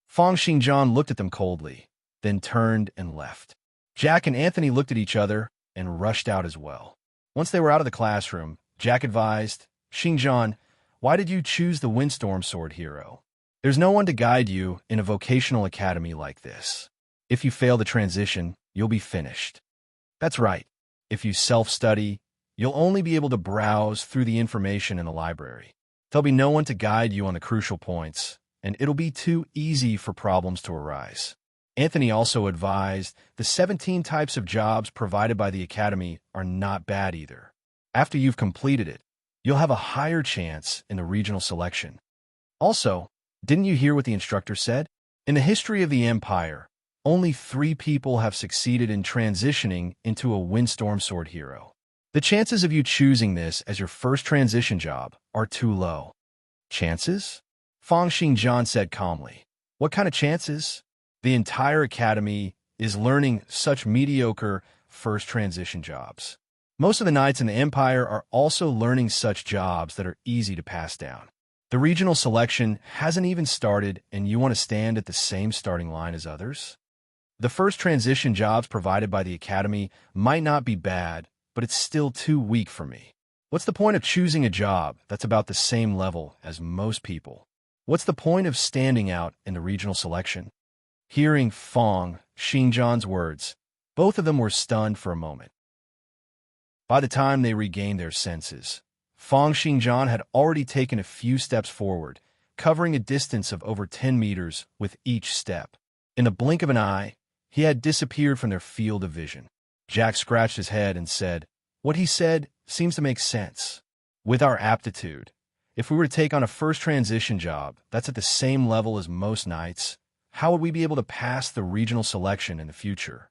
Fang Xingjian looked at them coldly, then turned and left. Jack and Anthony looked at each other and rushed out as well. Once they were out of the classroom, Jack advised, Xingjian, why did you choose the Windstorm Sword hero? There's no one to guide you in a vocational academy like this. If you fail the transition, you'll be finished. That's right. If you self-study, you'll only be able to browse through the information in the library. There'll be no one to guide you on the crucial points, and it'll be too easy for problems to arise. Anthony also advised the 17 types of jobs provided by the academy are not bad either. After you've completed it, you'll have a higher chance in the regional selection. Also, didn't you hear what the instructor said? In the history of the Empire, only 3 people have succeeded in transitioning into a Windstorm Sword hero. The chances of you choosing this as your first transition job are too low. Chances? Fang Xingjian said calmly. What kind of chances? The entire academy is learning such mediocre first transition jobs. Most of the knights in the Empire are also learning such jobs that are easy to pass down. The regional selection hasn't even started, and you want to stand at the same starting line as others? The first transition jobs provided by the academy might not be bad, but it's still too weak for me. What's the point of choosing a job that's about the same level as most people? What's the point of standing out in the regional selection? Hearing Fang Xingjian's words, both of them were stunned for a moment. By the time they regained their senses, Fang Xingjian had already taken a few steps forward, covering a distance of over 10 meters with each step. In the blink of an eye, he had disappeared from their field of vision. Jack scratched his head and said, What he said seems to make sense. With our aptitude, if we were to take on a first transition job that's at the same level as most knights, how would we be able to pass the regional selection in the future?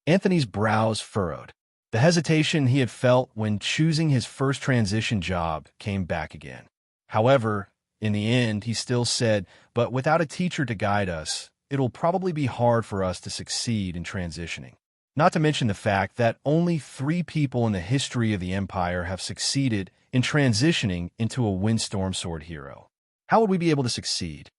Anthony's brows furrowed. The hesitation he had felt when choosing his first transition job came back again. However, in the end, he still said, But without a teacher to guide us, it'll probably be hard for us to succeed in transitioning. Not to mention the fact that only 3 people in the history of the Empire have succeeded in transitioning into a windstorm sword hero. How would we be able to succeed?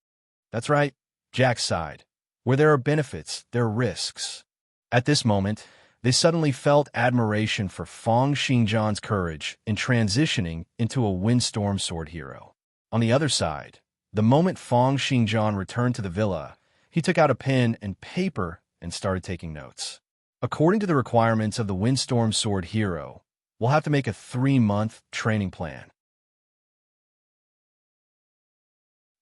That's right, Jack sighed. Where there are benefits, there are risks. At this moment, they suddenly felt admiration for Feng Xingjian's courage in transitioning into a windstorm sword hero. On the other side, the moment Feng Xingjian returned to the villa, he took out a pen and paper and started taking notes. According to the requirements of the windstorm sword hero, we'll have to make a 3-month training plan.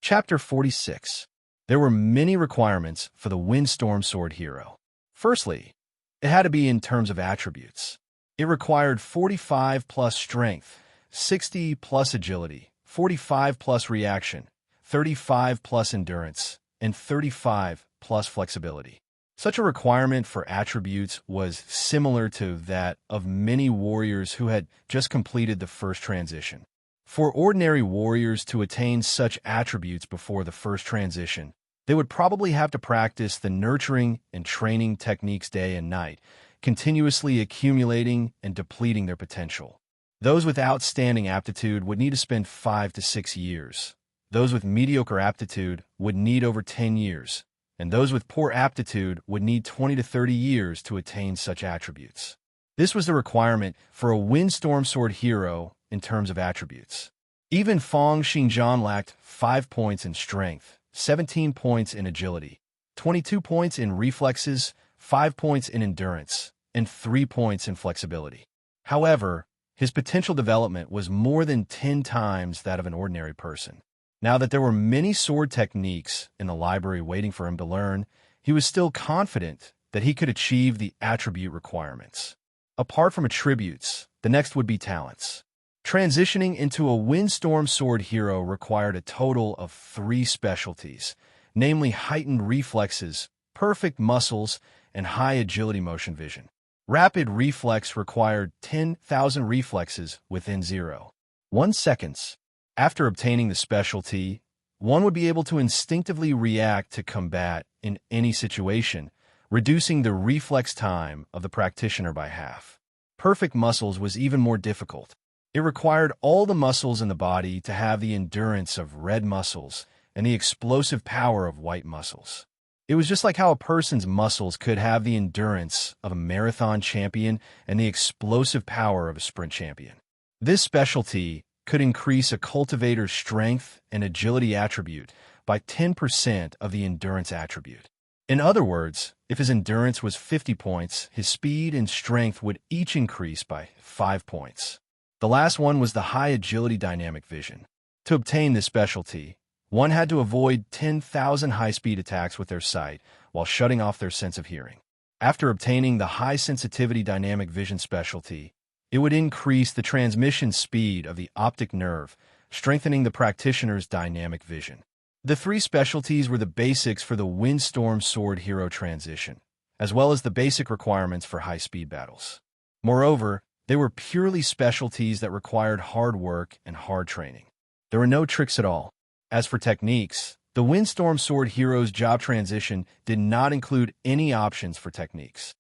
Chapter 46. There were many requirements for the windstorm sword hero. Firstly, it had to be in terms of attributes. It required 45 plus strength, 60 plus agility, 45 plus reaction, 35 plus endurance, and 35 plus flexibility. Such a requirement for attributes was similar to that of many warriors who had just completed the first transition. For ordinary warriors to attain such attributes before the first transition, they would probably have to practice the nurturing and training techniques day and night, continuously accumulating and depleting their potential. Those with outstanding aptitude would need to spend 5 to 6 years. Those with mediocre aptitude would need over 10 years, and those with poor aptitude would need 20 to 30 years to attain such attributes. This was the requirement for a windstorm sword hero in terms of attributes. Even Feng Xingjian lacked 5 points in strength, 17 points in agility, 22 points in reflexes, 5 points in endurance, and 3 points in flexibility. However, his potential development was more than 10 times that of an ordinary person. Now that there were many sword techniques in the library waiting for him to learn, he was still confident that he could achieve the attribute requirements. Apart from attributes, the next would be talents. Transitioning into a windstorm sword hero required a total of 3 specialties, namely heightened reflexes, perfect muscles, and high agility motion vision. Rapid reflex required 10,000 reflexes within 0.1 seconds. After obtaining the specialty, one would be able to instinctively react to combat in any situation, reducing the reflex time of the practitioner by half. Perfect muscles was even more difficult. It required all the muscles in the body to have the endurance of red muscles and the explosive power of white muscles. It was just like how a person's muscles could have the endurance of a marathon champion and the explosive power of a sprint champion. This specialty could increase a cultivator's strength and agility attribute by 10% of the endurance attribute. In other words, if his endurance was 50 points, his speed and strength would each increase by 5 points. The last one was the high agility dynamic vision. To obtain this specialty, one had to avoid 10,000 high-speed attacks with their sight while shutting off their sense of hearing. After obtaining the high sensitivity dynamic vision specialty, it would increase the transmission speed of the optic nerve, strengthening the practitioner's dynamic vision. The 3 specialties were the basics for the windstorm sword hero transition, as well as the basic requirements for high-speed battles. Moreover, they were purely specialties that required hard work and hard training. There were no tricks at all. As for techniques, the windstorm sword hero's job transition did not include any options for techniques.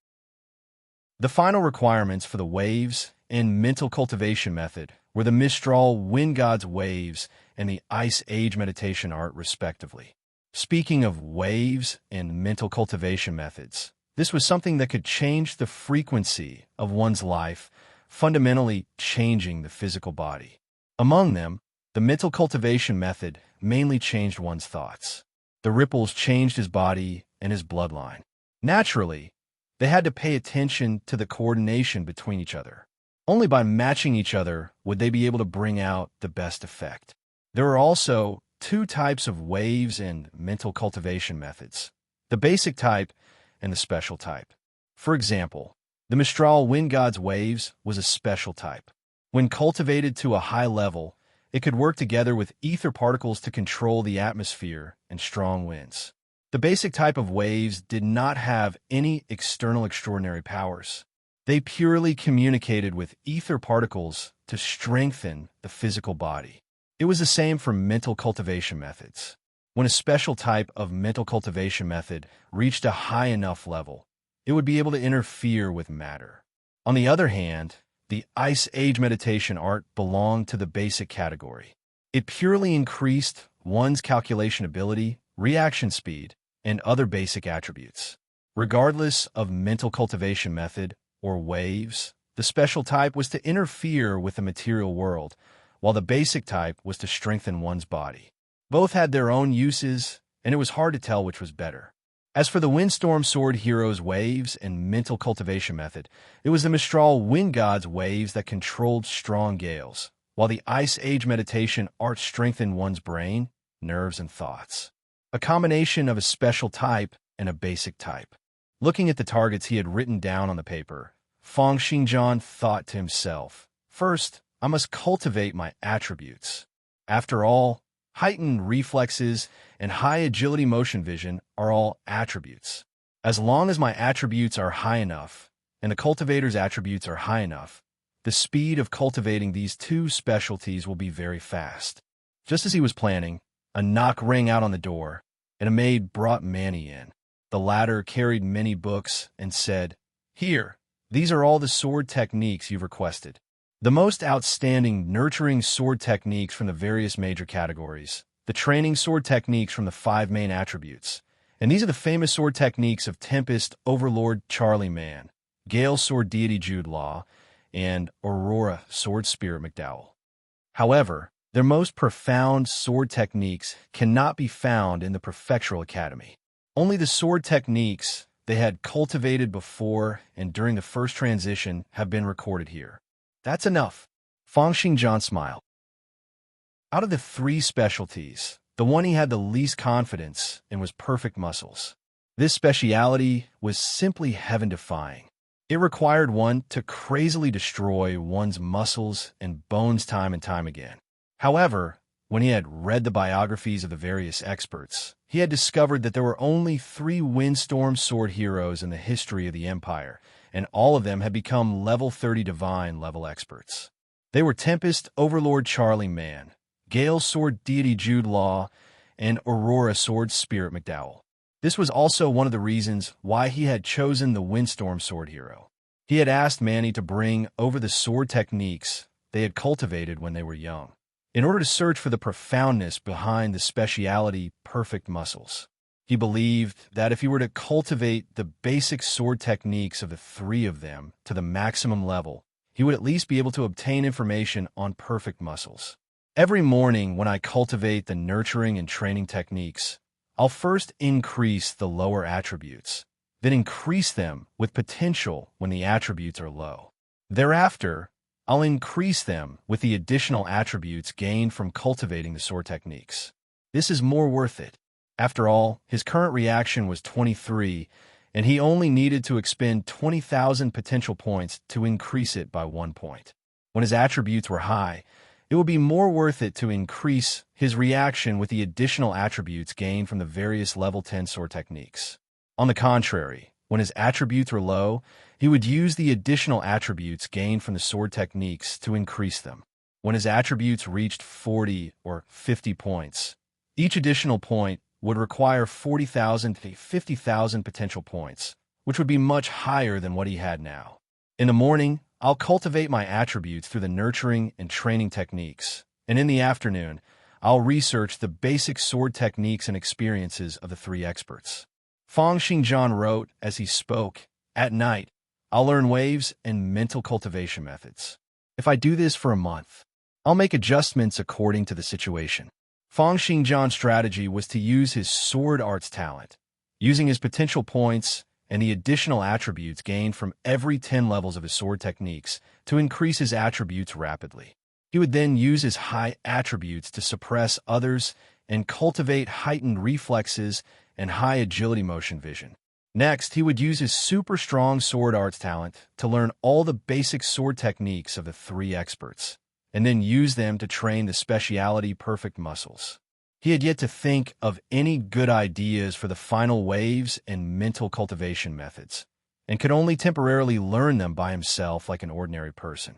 The final requirements for the waves and mental cultivation method were the Mistral Wind God's waves and the Ice Age meditation art, respectively. Speaking of waves and mental cultivation methods, this was something that could change the frequency of one's life, fundamentally changing the physical body. Among them, the mental cultivation method mainly changed one's thoughts. The ripples changed his body and his bloodline. Naturally, they had to pay attention to the coordination between each other. Only by matching each other would they be able to bring out the best effect. There are also 2 types of waves and mental cultivation methods, the basic type and the special type. For example, the Mistral Wind God's waves was a special type. When cultivated to a high level, it could work together with ether particles to control the atmosphere and strong winds. The basic type of waves did not have any external extraordinary powers. They purely communicated with ether particles to strengthen the physical body. It was the same for mental cultivation methods. When a special type of mental cultivation method reached a high enough level, it would be able to interfere with matter. On the other hand, the Ice Age meditation art belonged to the basic category. It purely increased one's calculation ability, reaction speed, and other basic attributes. Regardless of mental cultivation method or waves, the special type was to interfere with the material world, while the basic type was to strengthen one's body. Both had their own uses, and it was hard to tell which was better. As for the Windstorm Sword Hero's waves and mental cultivation method, it was the Mistral Wind God's waves that controlled strong gales, while the Ice Age meditation art strengthened one's brain, nerves, and thoughts. A combination of a special type and a basic type. Looking at the targets he had written down on the paper, Feng Xingjian thought to himself, "First, I must cultivate my attributes. After all, heightened reflexes and high agility motion vision are all attributes. As long as my attributes are high enough, and the cultivator's attributes are high enough, the speed of cultivating these two specialties will be very fast." Just as he was planning, a knock rang out on the door, and a maid brought Manny in. The latter carried many books and said, "Here, these are all the sword techniques you've requested. The most outstanding nurturing sword techniques from the various major categories, the training sword techniques from the 5 main attributes, and these are the famous sword techniques of Tempest Overlord Charlie Mann, Gale Sword Deity Jude Law, and Aurora Sword Spirit McDowell. However, their most profound sword techniques cannot be found in the Prefectural Academy. Only the sword techniques they had cultivated before and during the first transition have been recorded here. That's enough." Feng Xingjian smiled. Out of the 3 specialties, the one he had the least confidence in was perfect muscles. This speciality was simply heaven-defying. It required one to crazily destroy one's muscles and bones time and time again. However, when he had read the biographies of the various experts, he had discovered that there were only 3 Windstorm Sword heroes in the history of the Empire, and all of them had become level 30 divine level experts. They were Tempest Overlord Charlie Mann, Gale Sword Deity Jude Law, and Aurora Sword Spirit McDowell. This was also one of the reasons why he had chosen the Windstorm Sword hero. He had asked Manny to bring over the sword techniques they had cultivated when they were young, in order to search for the profoundness behind the speciality perfect muscles. He believed that if he were to cultivate the basic sword techniques of the 3 of them to the maximum level, he would at least be able to obtain information on perfect muscles. Every morning when I cultivate the nurturing and training techniques, I'll first increase the lower attributes, then increase them with potential when the attributes are low. Thereafter, I'll increase them with the additional attributes gained from cultivating the sword techniques. This is more worth it. After all, his current reaction was 23, and he only needed to expend 20,000 potential points to increase it by 1 point. When his attributes were high, it would be more worth it to increase his reaction with the additional attributes gained from the various level 10 sword techniques. On the contrary, when his attributes were low, he would use the additional attributes gained from the sword techniques to increase them. When his attributes reached 40 or 50 points, each additional point would require 40,000 to 50,000 potential points, which would be much higher than what he had now. In the morning, I'll cultivate my attributes through the nurturing and training techniques, and in the afternoon, I'll research the basic sword techniques and experiences of the 3 experts. Feng Xingjian wrote as he spoke, "At night, I'll learn waves and mental cultivation methods. If I do this for a month, I'll make adjustments according to the situation." Feng Xingjian's strategy was to use his sword arts talent, using his potential points and the additional attributes gained from every 10 levels of his sword techniques to increase his attributes rapidly. He would then use his high attributes to suppress others and cultivate heightened reflexes and high agility motion vision. Next, he would use his super strong sword arts talent to learn all the basic sword techniques of the 3 experts, and then use them to train the speciality perfect muscles. He had yet to think of any good ideas for the final waves and mental cultivation methods, and could only temporarily learn them by himself like an ordinary person.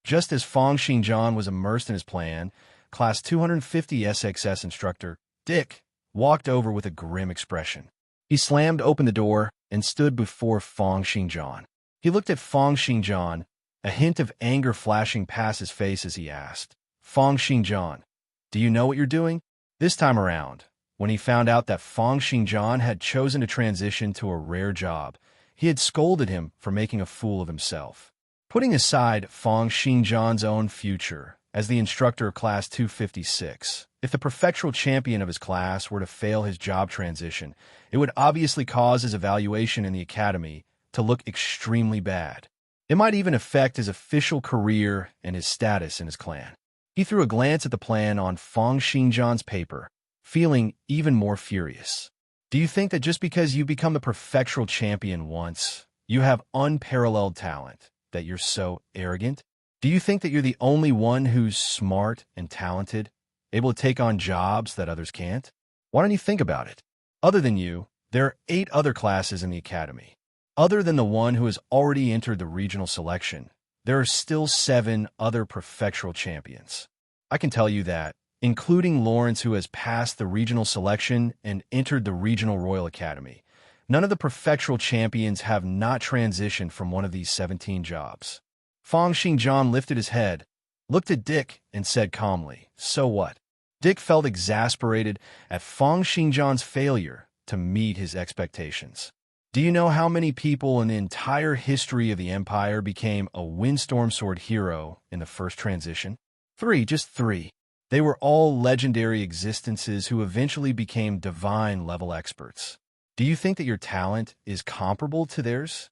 Just as Feng Xingjian was immersed in his plan, Class 250 SXS instructor Dick walked over with a grim expression. He slammed open the door and stood before Feng Xingjian. He looked at Feng Xingjian, a hint of anger flashing past his face as he asked, Feng Xingjian, do you know what you're doing? This time around, when he found out that Feng Xingjian had chosen to transition to a rare job, he had scolded him for making a fool of himself. Putting aside Feng Xingjian's own future as the instructor of Class 256, if the prefectural champion of his class were to fail his job transition, it would obviously cause his evaluation in the academy to look extremely bad. It might even affect his official career and his status in his clan. He threw a glance at the plan on Feng Xingjian's paper, feeling even more furious. Do you think that just because you become the prefectural champion once, you have unparalleled talent, that you're so arrogant? Do you think that you're the only one who's smart and talented, able to take on jobs that others can't? Why don't you think about it? Other than you, there are 8 other classes in the academy. Other than the one who has already entered the regional selection, there are still 7 other prefectural champions. I can tell you that, including Lawrence, who has passed the regional selection and entered the regional Royal Academy, none of the prefectural champions have not transitioned from one of these 17 jobs. Feng Xingjian lifted his head, looked at Dick, and said calmly, so what? Dick felt exasperated at Feng Xingjian's failure to meet his expectations. Do you know how many people in the entire history of the Empire became a Windstorm Sword hero in the first transition? 3, just 3. They were all legendary existences who eventually became divine-level experts. Do you think that your talent is comparable to theirs?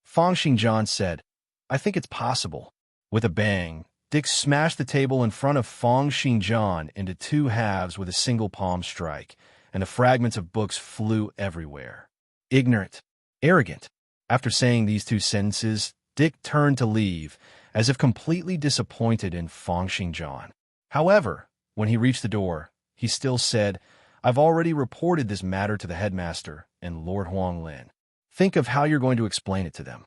Feng Xingjian said, I think it's possible. With a bang, Dick smashed the table in front of Feng Xingjian into 2 halves with a single palm strike, and the fragments of books flew everywhere. Ignorant, arrogant. After saying these 2 sentences, Dick turned to leave, as if completely disappointed in Feng Xingjian. However, when he reached the door, he still said, I've already reported this matter to the headmaster and Lord Huang Lin. Think of how you're going to explain it to them.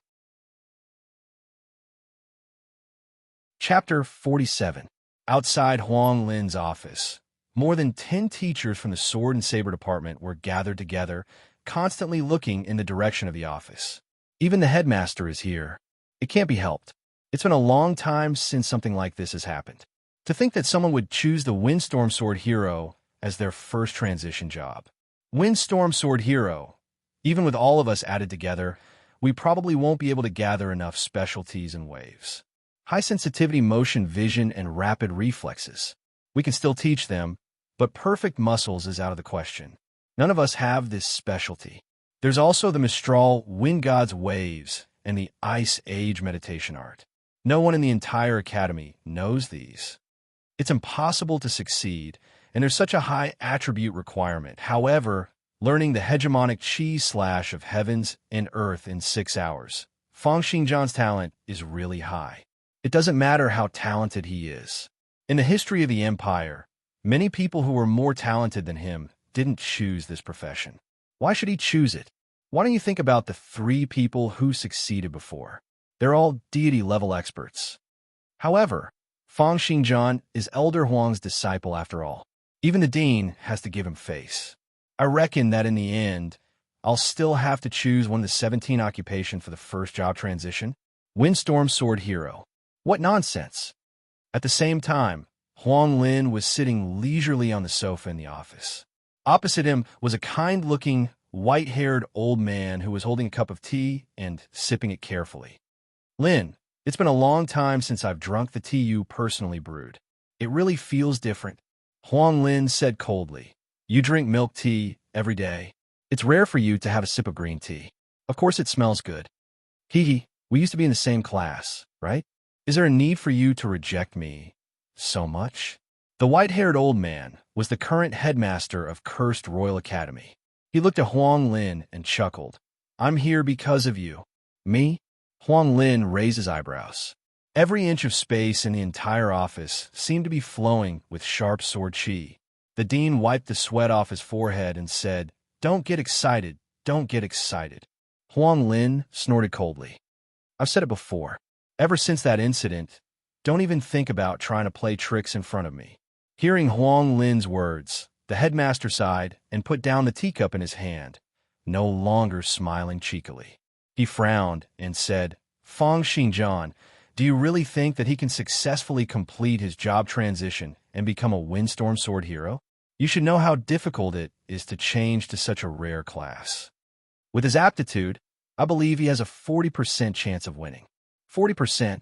Chapter 47. Outside Huang Lin's office, more than 10 teachers from the Sword and Saber Department were gathered together, constantly looking in the direction of the office. Even the headmaster is here. It can't be helped. It's been a long time since something like this has happened. To think that someone would choose the Windstorm Sword hero as their first transition job. Windstorm Sword hero. Even with all of us added together, we probably won't be able to gather enough specialties and waves. High sensitivity motion vision and rapid reflexes. We can still teach them, but perfect muscles is out of the question. None of us have this specialty. There's also the Mistral Wind God's waves and the Ice Age meditation art. No one in the entire academy knows these. It's impossible to succeed, and there's such a high attribute requirement. However, learning the hegemonic chi slash of heavens and earth in 6 hours, Feng Xingjian's talent is really high. It doesn't matter how talented he is. In the history of the Empire, many people who were more talented than him didn't choose this profession. Why should he choose it? Why don't you think about the 3 people who succeeded before? They're all deity-level experts. However, Feng Xingjian is Elder Huang's disciple after all. Even the dean has to give him face. I reckon that in the end, I'll still have to choose one of the 17 occupations for the first job transition. Windstorm Sword hero. What nonsense! At the same time, Huang Lin was sitting leisurely on the sofa in the office. Opposite him was a kind-looking, white-haired old man who was holding a cup of tea and sipping it carefully. Lin, it's been a long time since I've drunk the tea you personally brewed. It really feels different, Huang Lin said coldly. You drink milk tea every day. It's rare for you to have a sip of green tea. Of course it smells good. Hee, we used to be in the same class, right? Is there a need for you to reject me so much? The white-haired old man was the current headmaster of Cursed Royal Academy. He looked at Huang Lin and chuckled. I'm here because of you. Me? Huang Lin raised his eyebrows. Every inch of space in the entire office seemed to be flowing with sharp sword chi. The dean wiped the sweat off his forehead and said, Don't get excited, don't get excited. Huang Lin snorted coldly. I've said it before. Ever since that incident, don't even think about trying to play tricks in front of me. Hearing Huang Lin's words, the headmaster sighed and put down the teacup in his hand, no longer smiling cheekily. He frowned and said, "Fang Xinjian, do you really think that he can successfully complete his job transition and become a windstorm sword hero? You should know how difficult it is to change to such a rare class. With his aptitude, I believe he has a 40% chance of winning." 40%,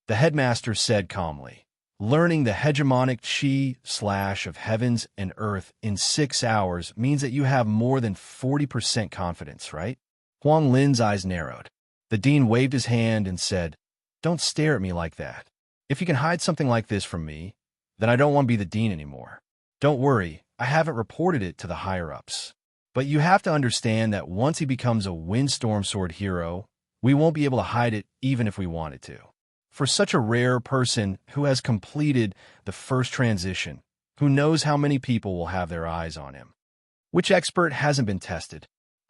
the headmaster said calmly. Learning the hegemonic chi/ of heavens and earth in 6 hours means that you have more than 40% confidence, right? Huang Lin's eyes narrowed. The dean waved his hand and said, "Don't stare at me like that. If you can hide something like this from me, then I don't want to be the dean anymore. Don't worry, I haven't reported it to the higher-ups. But you have to understand that once he becomes a windstorm sword hero, we won't be able to hide it even if we wanted to. For such a rare person who has completed the first transition, who knows how many people will have their eyes on him? Which expert hasn't been tested?"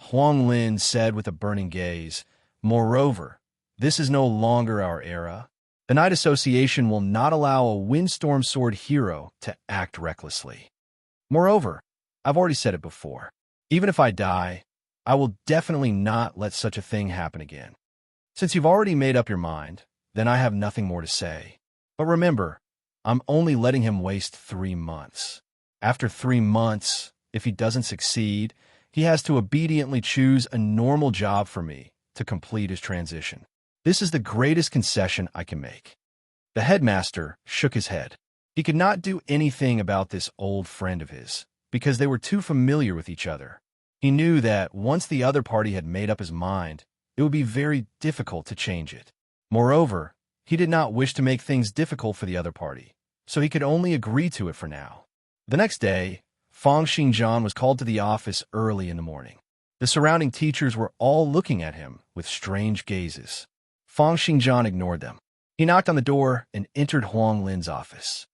Huang Lin said with a burning gaze. "Moreover, this is no longer our era. The Knight Association will not allow a windstorm sword hero to act recklessly. Moreover, I've already said it before. Even if I die, I will definitely not let such a thing happen again. Since you've already made up your mind, then I have nothing more to say. But remember, I'm only letting him waste 3 months. After 3 months, if he doesn't succeed, he has to obediently choose a normal job for me to complete his transition. This is the greatest concession I can make." The headmaster shook his head. He could not do anything about this old friend of his, because they were too familiar with each other. He knew that once the other party had made up his mind, it would be very difficult to change it. Moreover, he did not wish to make things difficult for the other party, so he could only agree to it for now. The next day, Fang Xinjian was called to the office early in the morning. The surrounding teachers were all looking at him with strange gazes. Fang Xinjian ignored them. He knocked on the door and entered Huang Lin's office.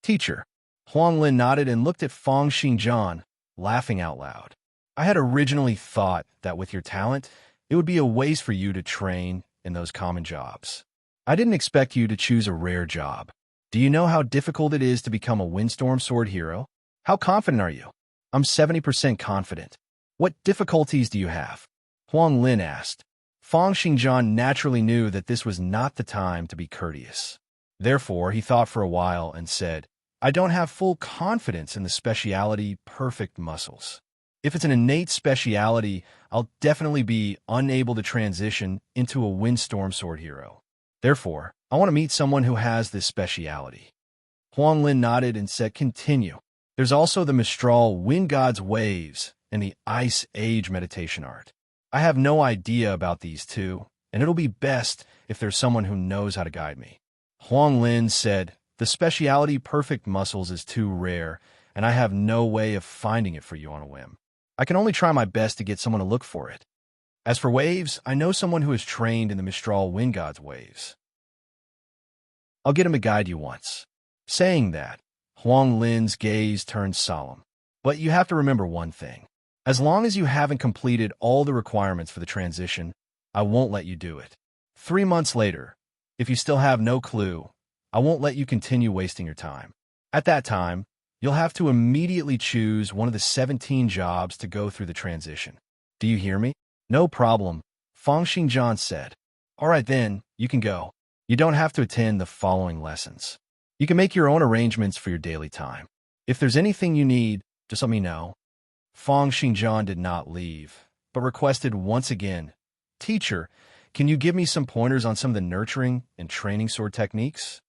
"Teacher." Huang Lin nodded and looked at Fang Xinjian, laughing out loud. "I had originally thought that with your talent, it would be a waste for you to train in those common jobs. I didn't expect you to choose a rare job. Do you know how difficult it is to become a windstorm sword hero? How confident are you?" "I'm 70% confident." "What difficulties do you have?" Huang Lin asked. Fang Xinjian naturally knew that this was not the time to be courteous. Therefore, he thought for a while and said, "I don't have full confidence in the speciality perfect muscles. If it's an innate speciality, I'll definitely be unable to transition into a windstorm sword hero. Therefore, I want to meet someone who has this speciality." Huang Lin nodded and said, "Continue. There's also the Mistral Wind God's Waves and the Ice Age meditation art. I have no idea about these two, and it'll be best if there's someone who knows how to guide me." Huang Lin said, "The speciality perfect muscles is too rare, and I have no way of finding it for you on a whim. I can only try my best to get someone to look for it. As for waves, I know someone who is trained in the Mistral Wind God's Waves. I'll get him to guide you once." Saying that, Huang Lin's gaze turned solemn. "But you have to remember one thing. As long as you haven't completed all the requirements for the transition, I won't let you do it. 3 months later, if you still have no clue, I won't let you continue wasting your time. At that time, you'll have to immediately choose one of the 17 jobs to go through the transition. Do you hear me?" "No problem," Fang Xinjian said. "All right then, you can go. You don't have to attend the following lessons. You can make your own arrangements for your daily time. If there's anything you need, just let me know." Fang Xinjian did not leave, but requested once again, "Teacher, can you give me some pointers on some of the nurturing and training sword techniques?"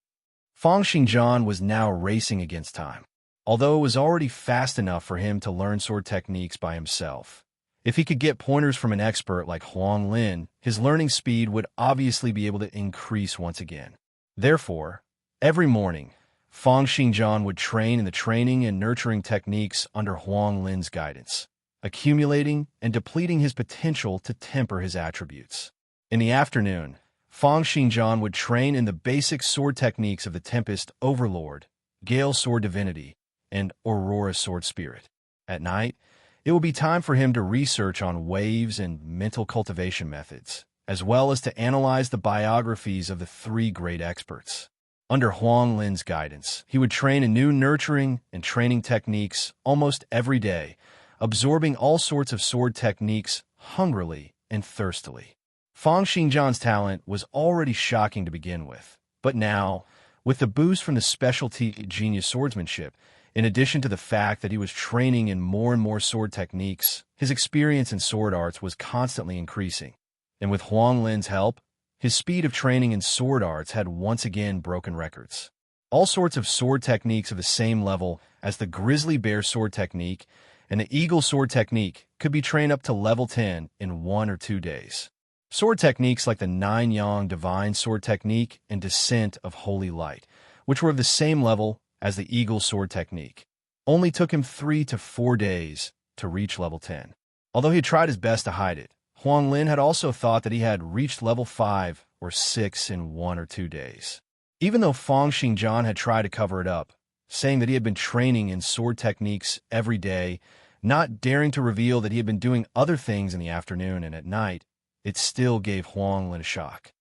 Fang Xinjian was now racing against time, although it was already fast enough for him to learn sword techniques by himself. If he could get pointers from an expert like Huang Lin, his learning speed would obviously be able to increase once again. Therefore, every morning, Fang Xinjian would train in the training and nurturing techniques under Huang Lin's guidance, accumulating and depleting his potential to temper his attributes. In the afternoon, Fang Xinjian would train in the basic sword techniques of the Tempest Overlord, Gale Sword Divinity, and Aurora Sword Spirit. At night, it would be time for him to research on waves and mental cultivation methods, as well as to analyze the biographies of the 3 great experts. Under Huang Lin's guidance, he would train in new nurturing and training techniques almost every day absorbing all sorts of sword techniques hungrily and thirstily. Fang Xingjian's talent was already shocking to begin with, but now, with the boost from the specialty genius swordsmanship, in addition to the fact that he was training in more and more sword techniques, his experience in sword arts was constantly increasing. And with Huang Lin's help, his speed of training in sword arts had once again broken records. All sorts of sword techniques of the same level as the grizzly bear sword technique and the eagle sword technique could be trained up to level 10 in 1 or 2 days. Sword techniques like the Nine Yang divine sword technique and descent of holy light, which were of the same level as the eagle sword technique, only took him 3 to 4 days to reach level 10. Although he had tried his best to hide it, Huang Lin had also thought that he had reached level 5 or 6 in 1 or 2 days. Even though Fang Xingjian had tried to cover it up, saying that he had been training in sword techniques every day, not daring to reveal that he had been doing other things in the afternoon and at night, it still gave Huang Lin a shock.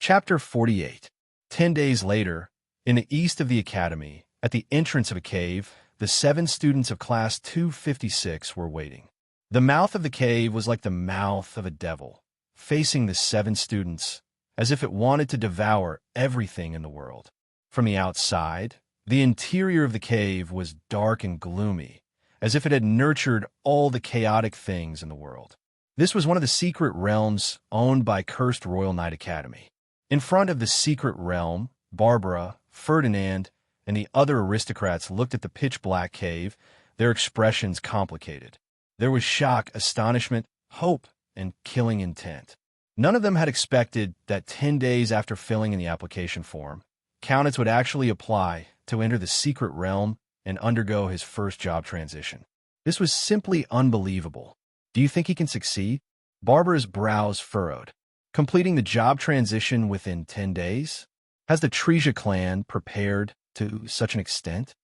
Chapter 48. 10 days later, in the east of the academy, at the entrance of a cave, the 7 students of class 256 were waiting. The mouth of the cave was like the mouth of a devil, facing the 7 students, as if it wanted to devour everything in the world. From the outside, the interior of the cave was dark and gloomy, as if it had nurtured all the chaotic things in the world. This was one of the secret realms owned by Cursed Royal Knight Academy. In front of the secret realm, Barbara, Ferdinand, and the other aristocrats looked at the pitch-black cave, their expressions complicated. There was shock, astonishment, hope, and killing intent. None of them had expected that 10 days after filling in the application form, Countess would actually apply to enter the secret realm and undergo his first job transition. This was simply unbelievable. Do you think he can succeed? Barbara's brows furrowed. Completing the job transition within 10 days? Has the Treja clan prepared to such an extent?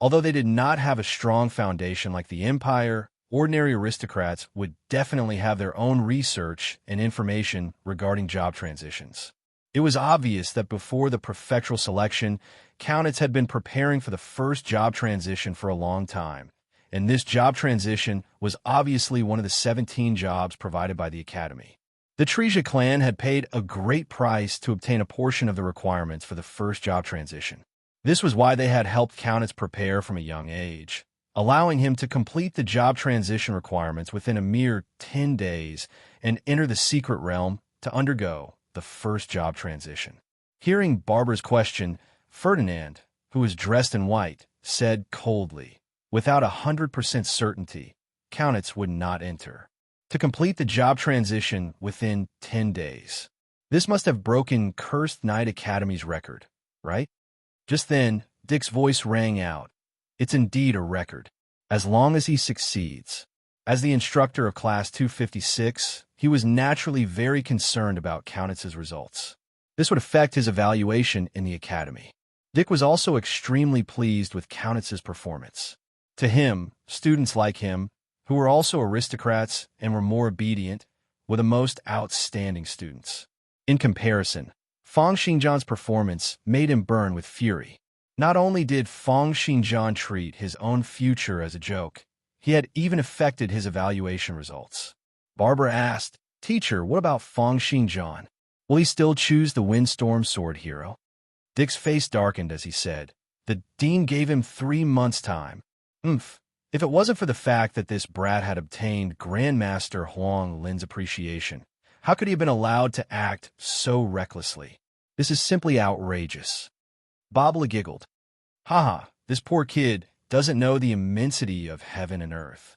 Although they did not have a strong foundation like the Empire, ordinary aristocrats would definitely have their own research and information regarding job transitions. It was obvious that before the prefectural selection, Countess had been preparing for the first job transition for a long time, and this job transition was obviously one of the 17 jobs provided by the Academy. The Treja clan had paid a great price to obtain a portion of the requirements for the first job transition. This was why they had helped Countess prepare from a young age, allowing him to complete the job transition requirements within a mere 10 days and enter the secret realm to undergo the first job transition. Hearing Barbara's question, Ferdinand, who was dressed in white, said coldly, without 100% certainty, Countess would not enter. To complete the job transition within 10 days. This must have broken Cursed Knight Academy's record, right? Just then, Dick's voice rang out. It's indeed a record, as long as he succeeds. As the instructor of Class 256, he was naturally very concerned about Countess's results. This would affect his evaluation in the academy. Dick was also extremely pleased with Countess's performance. To him, students like him, who were also aristocrats and were more obedient, were the most outstanding students. In comparison, Fang Xingjian's performance made him burn with fury. Not only did Fang Xingjian treat his own future as a joke, he had even affected his evaluation results. Barbara asked, "Teacher, what about Fang Xingjian? Will he still choose the Windstorm Sword hero?" Dick's face darkened as he said, "The dean gave him 3 months' time. If it wasn't for the fact that this brat had obtained Grandmaster Huang Lin's appreciation, how could he have been allowed to act so recklessly? This is simply outrageous." Babla giggled. "Haha, this poor kid doesn't know the immensity of heaven and earth."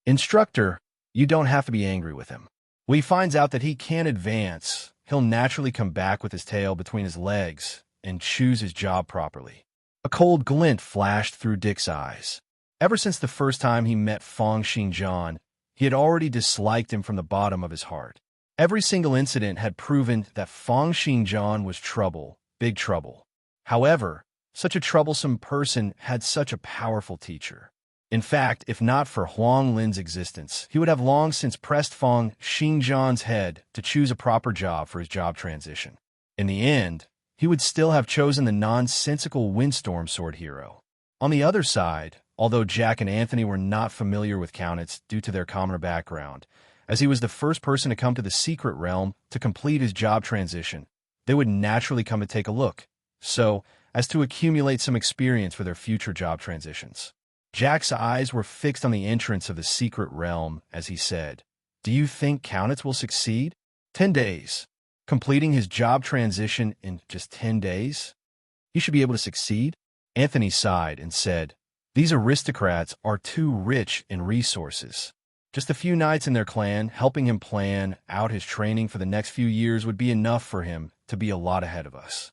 Instructor, you don't have to be angry with him. When he finds out that he can't advance, he'll naturally come back with his tail between his legs and choose his job properly. A cold glint flashed through Dick's eyes. Ever since the first time he met Fang Xingjian, he had already disliked him from the bottom of his heart. Every single incident had proven that Fang Xingjian was trouble, big trouble. However, such a troublesome person had such a powerful teacher. In fact, if not for Huang Lin's existence, he would have long since pressed Fang Xingjian's head to choose a proper job for his job transition. In the end, he would still have chosen the nonsensical windstorm sword hero. On the other side, although Jack and Anthony were not familiar with Kaunitz due to their commoner background, as he was the first person to come to the secret realm to complete his job transition, they would naturally come to take a look, so as to accumulate some experience for their future job transitions. Jack's eyes were fixed on the entrance of the secret realm as he said, "Do you think Kaunitz will succeed? 10 days. Completing his job transition in just 10 days? He should be able to succeed?" Anthony sighed and said, "These aristocrats are too rich in resources. Just a few nights in their clan helping him plan out his training for the next few years would be enough for him to be a lot ahead of us."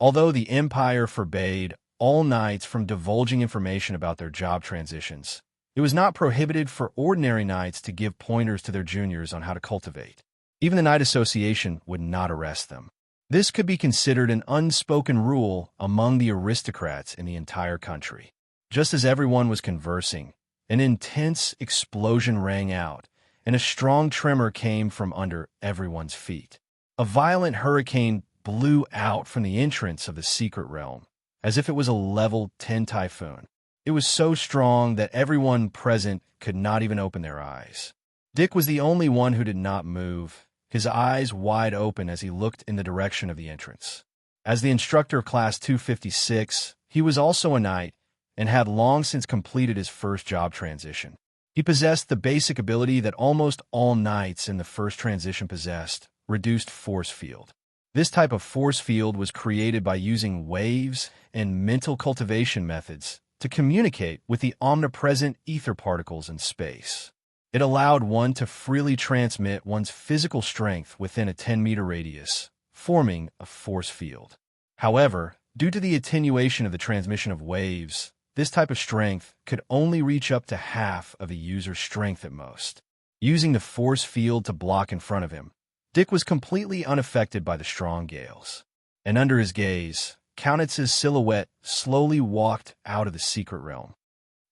Although the Empire forbade all knights from divulging information about their job transitions, it was not prohibited for ordinary knights to give pointers to their juniors on how to cultivate. Even the Knight Association would not arrest them. This could be considered an unspoken rule among the aristocrats in the entire country. Just as everyone was conversing, an intense explosion rang out, and a strong tremor came from under everyone's feet. A violent hurricane blew out from the entrance of the secret realm, as if it was a level 10 typhoon. It was so strong that everyone present could not even open their eyes. Dick was the only one who did not move, his eyes wide open as he looked in the direction of the entrance. As the instructor of Class 256, he was also a knight and had long since completed his first job transition. He possessed the basic ability that almost all knights in the first transition possessed, reduced force field. This type of force field was created by using waves and mental cultivation methods to communicate with the omnipresent ether particles in space. It allowed one to freely transmit one's physical strength within a 10-meter radius, forming a force field. However, due to the attenuation of the transmission of waves, this type of strength could only reach up to half of a user's strength at most. Using the force field to block in front of him, Dick was completely unaffected by the strong gales. And under his gaze, Kaunitz's silhouette slowly walked out of the secret realm.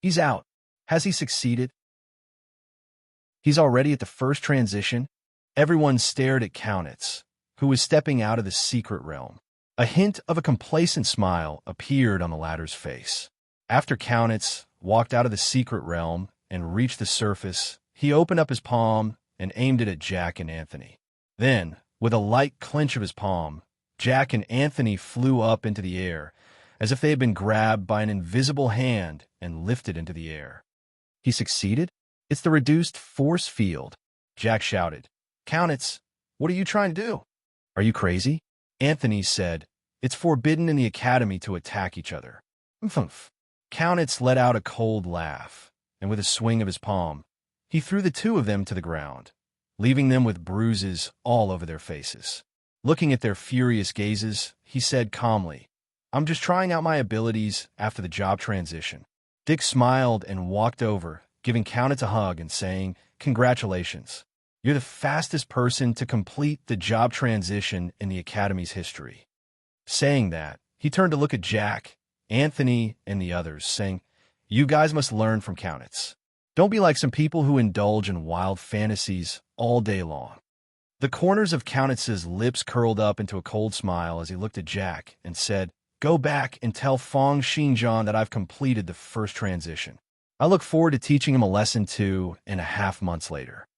He's out. Has he succeeded? He's already at the first transition? Everyone stared at Kaunitz, who was stepping out of the secret realm. A hint of a complacent smile appeared on the latter's face. After Kaunitz walked out of the secret realm and reached the surface, he opened up his palm and aimed it at Jack and Anthony. Then, with a light clench of his palm, Jack and Anthony flew up into the air, as if they had been grabbed by an invisible hand and lifted into the air. He succeeded? It's the reduced force field, Jack shouted. Kaunitz, what are you trying to do? Are you crazy? Anthony said, it's forbidden in the academy to attack each other. Mph. Kaunitz let out a cold laugh, and with a swing of his palm, he threw the two of them to the ground, leaving them with bruises all over their faces. Looking at their furious gazes, he said calmly, I'm just trying out my abilities after the job transition. Dick smiled and walked over, giving Kaunitz a hug and saying, Congratulations. You're the fastest person to complete the job transition in the Academy's history. Saying that, he turned to look at Jack, Anthony, and the others, saying, You guys must learn from Kaunitz. Don't be like some people who indulge in wild fantasies all day long. The corners of Kaunitz's lips curled up into a cold smile as he looked at Jack and said, Go back and tell Feng Xinjiang that I've completed the first transition. I look forward to teaching him a lesson 2.5 months later.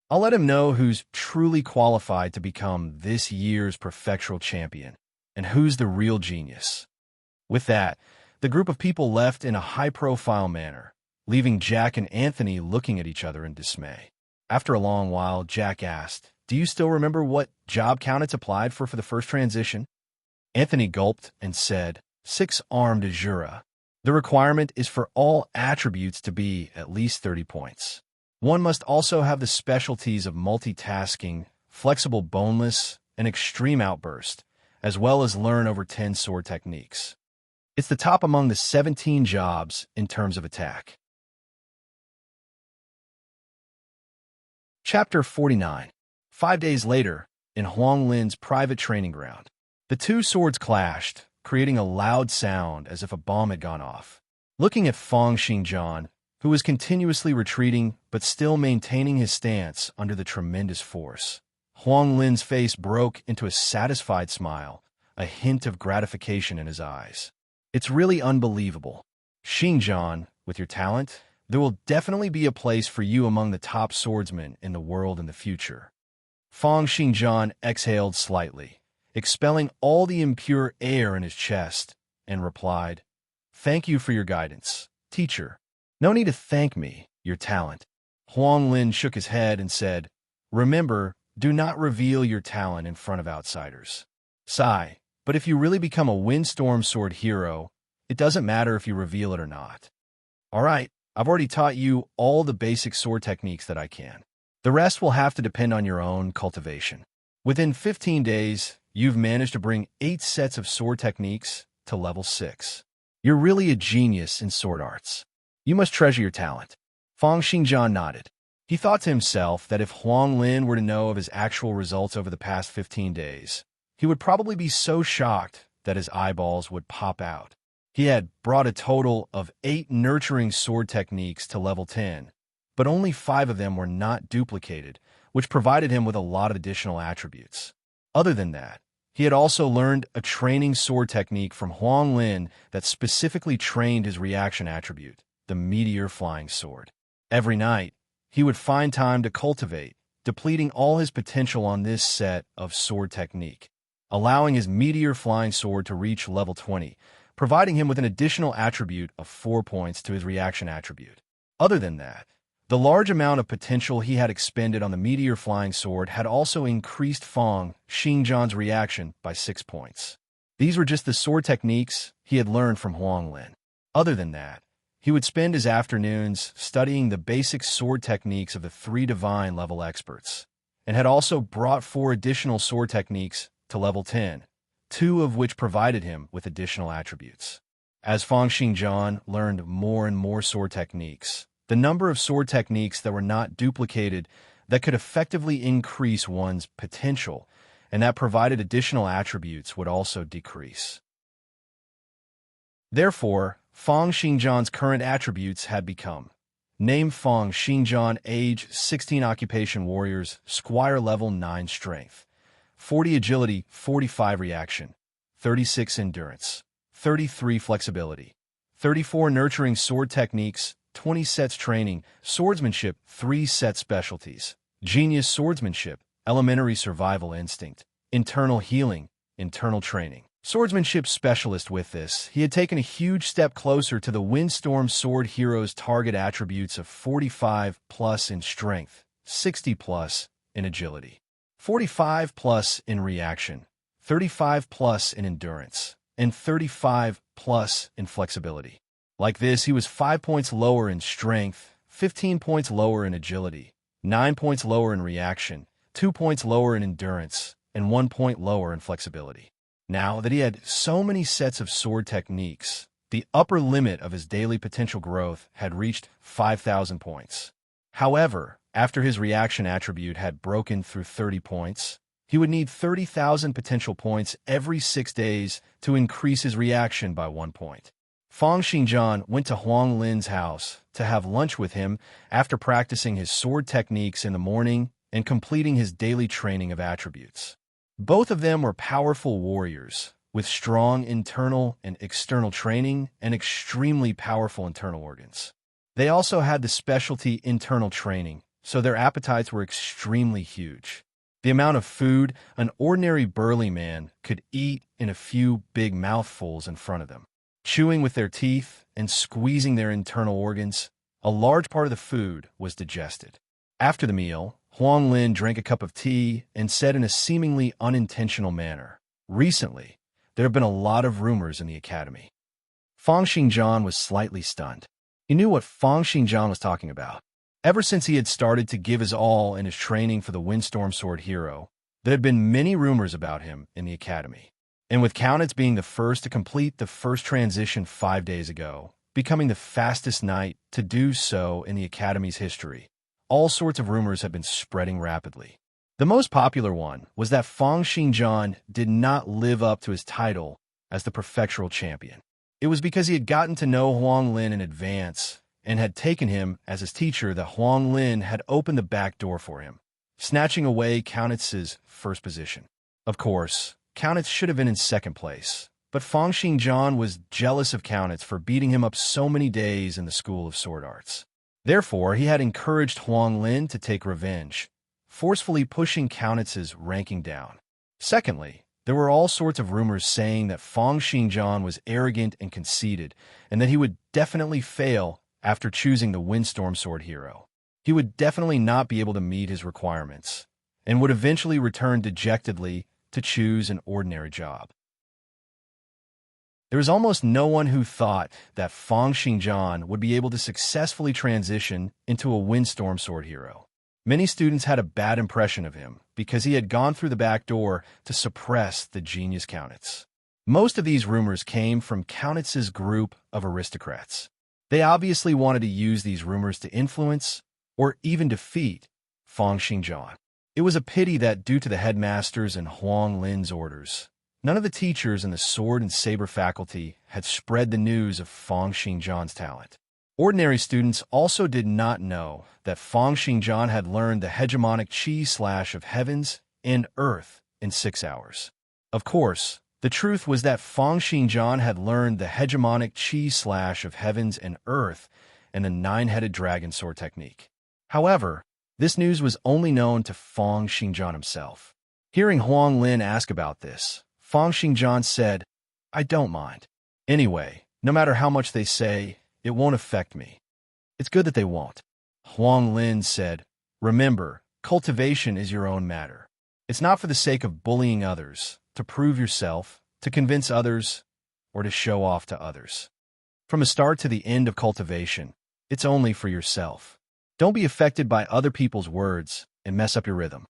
I'll let him know who's truly qualified to become this year's Prefectural Champion and who's the real genius. With that, the group of people left in a high-profile manner, leaving Jack and Anthony looking at each other in dismay. After a long while, Jack asked, Do you still remember what job Kaunitz applied for the first transition? Anthony gulped and said, 6-armed Azura. The requirement is for all attributes to be at least 30 points. One must also have the specialties of multitasking, flexible boneless, and extreme outburst, as well as learn over 10 sword techniques. It's the top among the 17 jobs in terms of attack. Chapter 49. 5 days later, in Huang Lin's private training ground, the two swords clashed, creating a loud sound as if a bomb had gone off. Looking at Feng Xinjiang, who was continuously retreating but still maintaining his stance under the tremendous force, Huang Lin's face broke into a satisfied smile, a hint of gratification in his eyes. It's really unbelievable. Xinjiang, with your talent, there will definitely be a place for you among the top swordsmen in the world in the future. Fang Xinjiang exhaled slightly, expelling all the impure air in his chest, and replied, "Thank you for your guidance, teacher. No need to thank me, your talent." Huang Lin shook his head and said, "Remember, do not reveal your talent in front of outsiders. Sigh, but if you really become a windstorm sword hero, it doesn't matter if you reveal it or not. All right, I've already taught you all the basic sword techniques that I can. The rest will have to depend on your own cultivation. Within 15 days, you've managed to bring 8 sets of sword techniques to level 6. You're really a genius in sword arts. You must treasure your talent." Fang Xinjiang nodded. He thought to himself that if Huang Lin were to know of his actual results over the past 15 days, he would probably be so shocked that his eyeballs would pop out. He had brought a total of 8 nurturing sword techniques to level 10, but only 5 of them were not duplicated, which provided him with a lot of additional attributes. Other than that, he had also learned a training sword technique from Huang Lin that specifically trained his reaction attribute, the meteor flying sword. Every night, he would find time to cultivate, depleting all his potential on this set of sword technique, allowing his meteor flying sword to reach level 20, providing him with an additional attribute of 4 points to his reaction attribute. Other than that, the large amount of potential he had expended on the meteor flying sword had also increased Fang Xinjiang's reaction by 6 points. These were just the sword techniques he had learned from Huang Lin. Other than that, he would spend his afternoons studying the basic sword techniques of the 3 divine level experts, and had also brought 4 additional sword techniques to level 10, 2 of which provided him with additional attributes. As Fang Xinjiang learned more and more sword techniques, the number of sword techniques that were not duplicated that could effectively increase one's potential and that provided additional attributes would also decrease. Therefore, Fang Xinjiang's current attributes had become: name Fang Xinjiang, age 16, occupation warriors, squire, level 9 strength, 40 agility, 45 reaction, 36 endurance, 33 flexibility, 34 nurturing sword techniques, 20 sets training, swordsmanship, 3 set specialties, genius swordsmanship, elementary survival instinct, internal healing, internal training. Swordsmanship specialist. With this, he had taken a huge step closer to the Windstorm Sword Hero's target attributes of 45 plus in strength, 60 plus in agility, 45 plus in reaction, 35 plus in endurance, and 35 plus in flexibility. Like this, he was 5 points lower in strength, 15 points lower in agility, 9 points lower in reaction, 2 points lower in endurance, and 1 point lower in flexibility. Now that he had so many sets of sword techniques, the upper limit of his daily potential growth had reached 5,000 points. However, after his reaction attribute had broken through 30 points, he would need 30,000 potential points every 6 days to increase his reaction by 1 point. Fang Xinjiang went to Huang Lin's house to have lunch with him after practicing his sword techniques in the morning and completing his daily training of attributes. Both of them were powerful warriors, with strong internal and external training and extremely powerful internal organs. They also had the specialty internal training, so their appetites were extremely huge. The amount of food an ordinary burly man could eat in a few big mouthfuls in front of them. Chewing with their teeth and squeezing their internal organs, a large part of the food was digested. After the meal, Huang Lin drank a cup of tea and said in a seemingly unintentional manner, "Recently, there have been a lot of rumors in the academy." Fang Xinjiang was slightly stunned. He knew what Fang Xinjiang was talking about. Ever since he had started to give his all in his training for the Windstorm Sword Hero, there had been many rumors about him in the academy. And with Kaunitz being the first to complete the first transition 5 days ago, becoming the fastest knight to do so in the academy's history, all sorts of rumors had been spreading rapidly. The most popular one was that Fang Xinjiang did not live up to his title as the prefectural champion. It was because he had gotten to know Huang Lin in advance and had taken him as his teacher that Huang Lin had opened the back door for him, snatching away Kaunitz's first position. Of course, Kaunitz should have been in second place, but Fang Xingjian was jealous of Kaunitz for beating him up so many days in the School of Sword Arts. Therefore, he had encouraged Huang Lin to take revenge, forcefully pushing Kaunitz's ranking down. Secondly, there were all sorts of rumors saying that Fang Xingjian was arrogant and conceited, and that he would definitely fail after choosing the Windstorm Sword hero. He would definitely not be able to meet his requirements, and would eventually return dejectedly to choose an ordinary job. There was almost no one who thought that Fang Xingjian would be able to successfully transition into a Windstorm Sword hero. Many students had a bad impression of him because he had gone through the back door to suppress the genius Kaunitz. Most of these rumors came from Kaunitz's group of aristocrats. They obviously wanted to use these rumors to influence or even defeat Fang Xingjian. It was a pity that due to the headmasters and Huang Lin's orders, none of the teachers in the sword and saber faculty had spread the news of Fang Xingjian's talent. Ordinary students also did not know that Fang Xingjian had learned the hegemonic chi slash of heavens and earth in 6 hours. Of course, the truth was that Fang Xingjian had learned the hegemonic chi slash of heavens and earth and the nine-headed dragon sword technique. However, this news was only known to Fang Xingjian himself. Hearing Huang Lin ask about this, Fang Xingjian said, "I don't mind. Anyway, no matter how much they say, it won't affect me. It's good that they won't." Huang Lin said, "Remember, cultivation is your own matter. It's not for the sake of bullying others, to prove yourself, to convince others, or to show off to others. From the start to the end of cultivation, it's only for yourself. Don't be affected by other people's words and mess up your rhythm."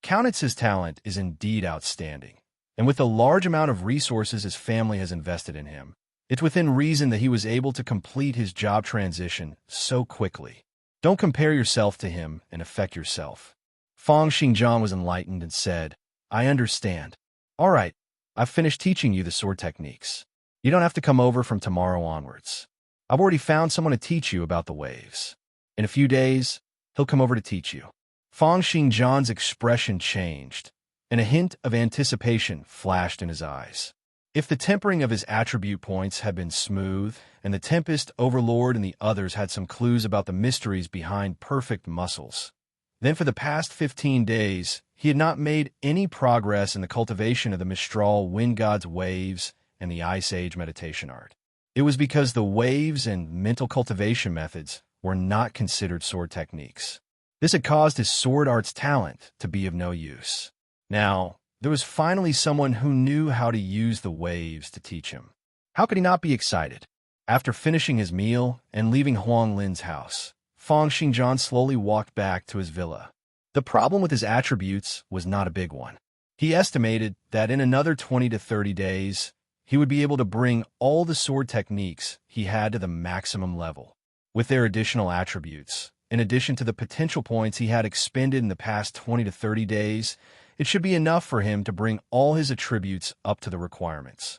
Kaunitz's talent is indeed outstanding, and with the large amount of resources his family has invested in him, it's within reason that he was able to complete his job transition so quickly. Don't compare yourself to him and affect yourself. Fang Xingjian was enlightened and said, "I understand. All right, I've finished teaching you the sword techniques. You don't have to come over from tomorrow onwards. I've already found someone to teach you about the waves. In a few days, he'll come over to teach you." Fang Xingjian's expression changed, and a hint of anticipation flashed in his eyes. If the tempering of his attribute points had been smooth, and the Tempest, Overlord, and the others had some clues about the mysteries behind perfect muscles, then for the past 15 days, he had not made any progress in the cultivation of the Mistral Wind God's waves and the Ice Age meditation art. It was because the waves and mental cultivation methods were not considered sword techniques. This had caused his sword arts talent to be of no use. Now, there was finally someone who knew how to use the waves to teach him. How could he not be excited? After finishing his meal and leaving Huang Lin's house, Fang Xingjian slowly walked back to his villa. The problem with his attributes was not a big one. He estimated that in another 20 to 30 days, he would be able to bring all the sword techniques he had to the maximum level. With their additional attributes, in addition to the potential points he had expended in the past 20 to 30 days, it should be enough for him to bring all his attributes up to the requirements.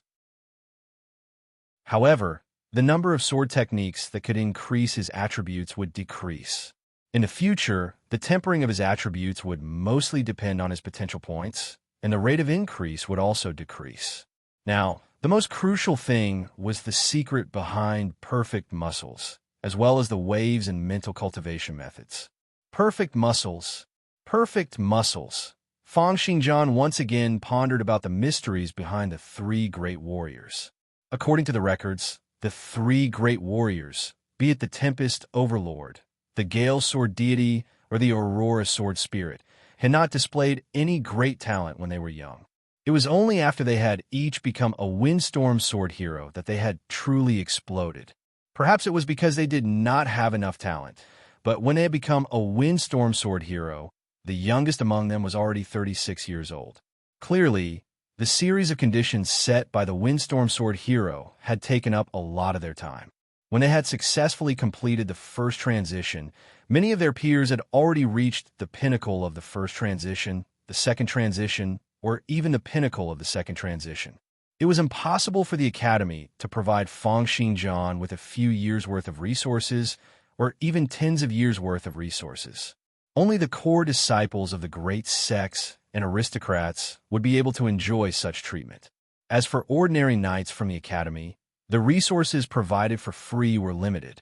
However, the number of sword techniques that could increase his attributes would decrease. In the future, the tempering of his attributes would mostly depend on his potential points, and the rate of increase would also decrease. Now, the most crucial thing was the secret behind perfect muscles, as well as the waves and mental cultivation methods. Perfect muscles. Perfect muscles. Fang Xingjian once again pondered about the mysteries behind the three great warriors. According to the records, the three great warriors, be it the Tempest Overlord, the Gale Sword Deity, or the Aurora Sword Spirit, had not displayed any great talent when they were young. It was only after they had each become a Windstorm Sword hero that they had truly exploded. Perhaps it was because they did not have enough talent, but when they had become a Windstorm Sword hero, the youngest among them was already 36 years old. Clearly, the series of conditions set by the Windstorm Sword hero had taken up a lot of their time. When they had successfully completed the first transition, many of their peers had already reached the pinnacle of the first transition, the second transition, or even the pinnacle of the second transition. It was impossible for the Academy to provide Fang Xingjian with a few years' worth of resources, or even tens of years' worth of resources. Only the core disciples of the great sects and aristocrats would be able to enjoy such treatment. As for ordinary knights from the academy, the resources provided for free were limited.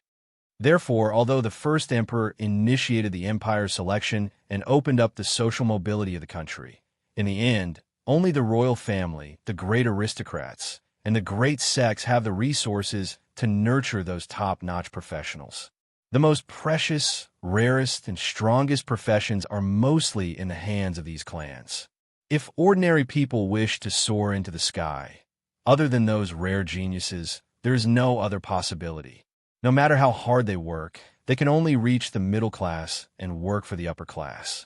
Therefore, although the first emperor initiated the empire's selection and opened up the social mobility of the country, in the end, only the royal family, the great aristocrats, and the great sects have the resources to nurture those top-notch professionals. The most precious, rarest, and strongest professions are mostly in the hands of these clans. If ordinary people wish to soar into the sky, other than those rare geniuses, there is no other possibility. No matter how hard they work, they can only reach the middle class and work for the upper class.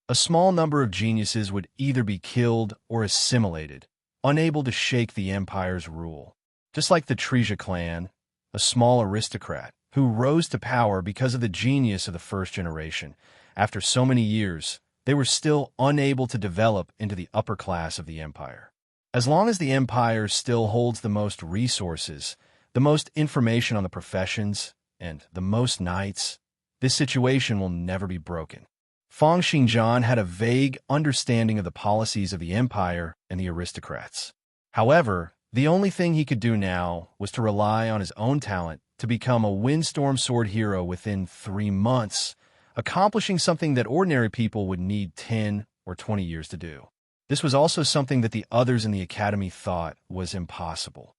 A small number of geniuses would either be killed or assimilated, unable to shake the empire's rule. Just like the Treja clan, a small aristocrat who rose to power because of the genius of the first generation, after so many years, they were still unable to develop into the upper class of the empire. As long as the empire still holds the most resources, the most information on the professions, and the most knights, this situation will never be broken. Feng Xingjian had a vague understanding of the policies of the empire and the aristocrats. However, the only thing he could do now was to rely on his own talent to become a windstorm sword hero within 3 months, accomplishing something that ordinary people would need 10 or 20 years to do. This was also something that the others in the academy thought was impossible.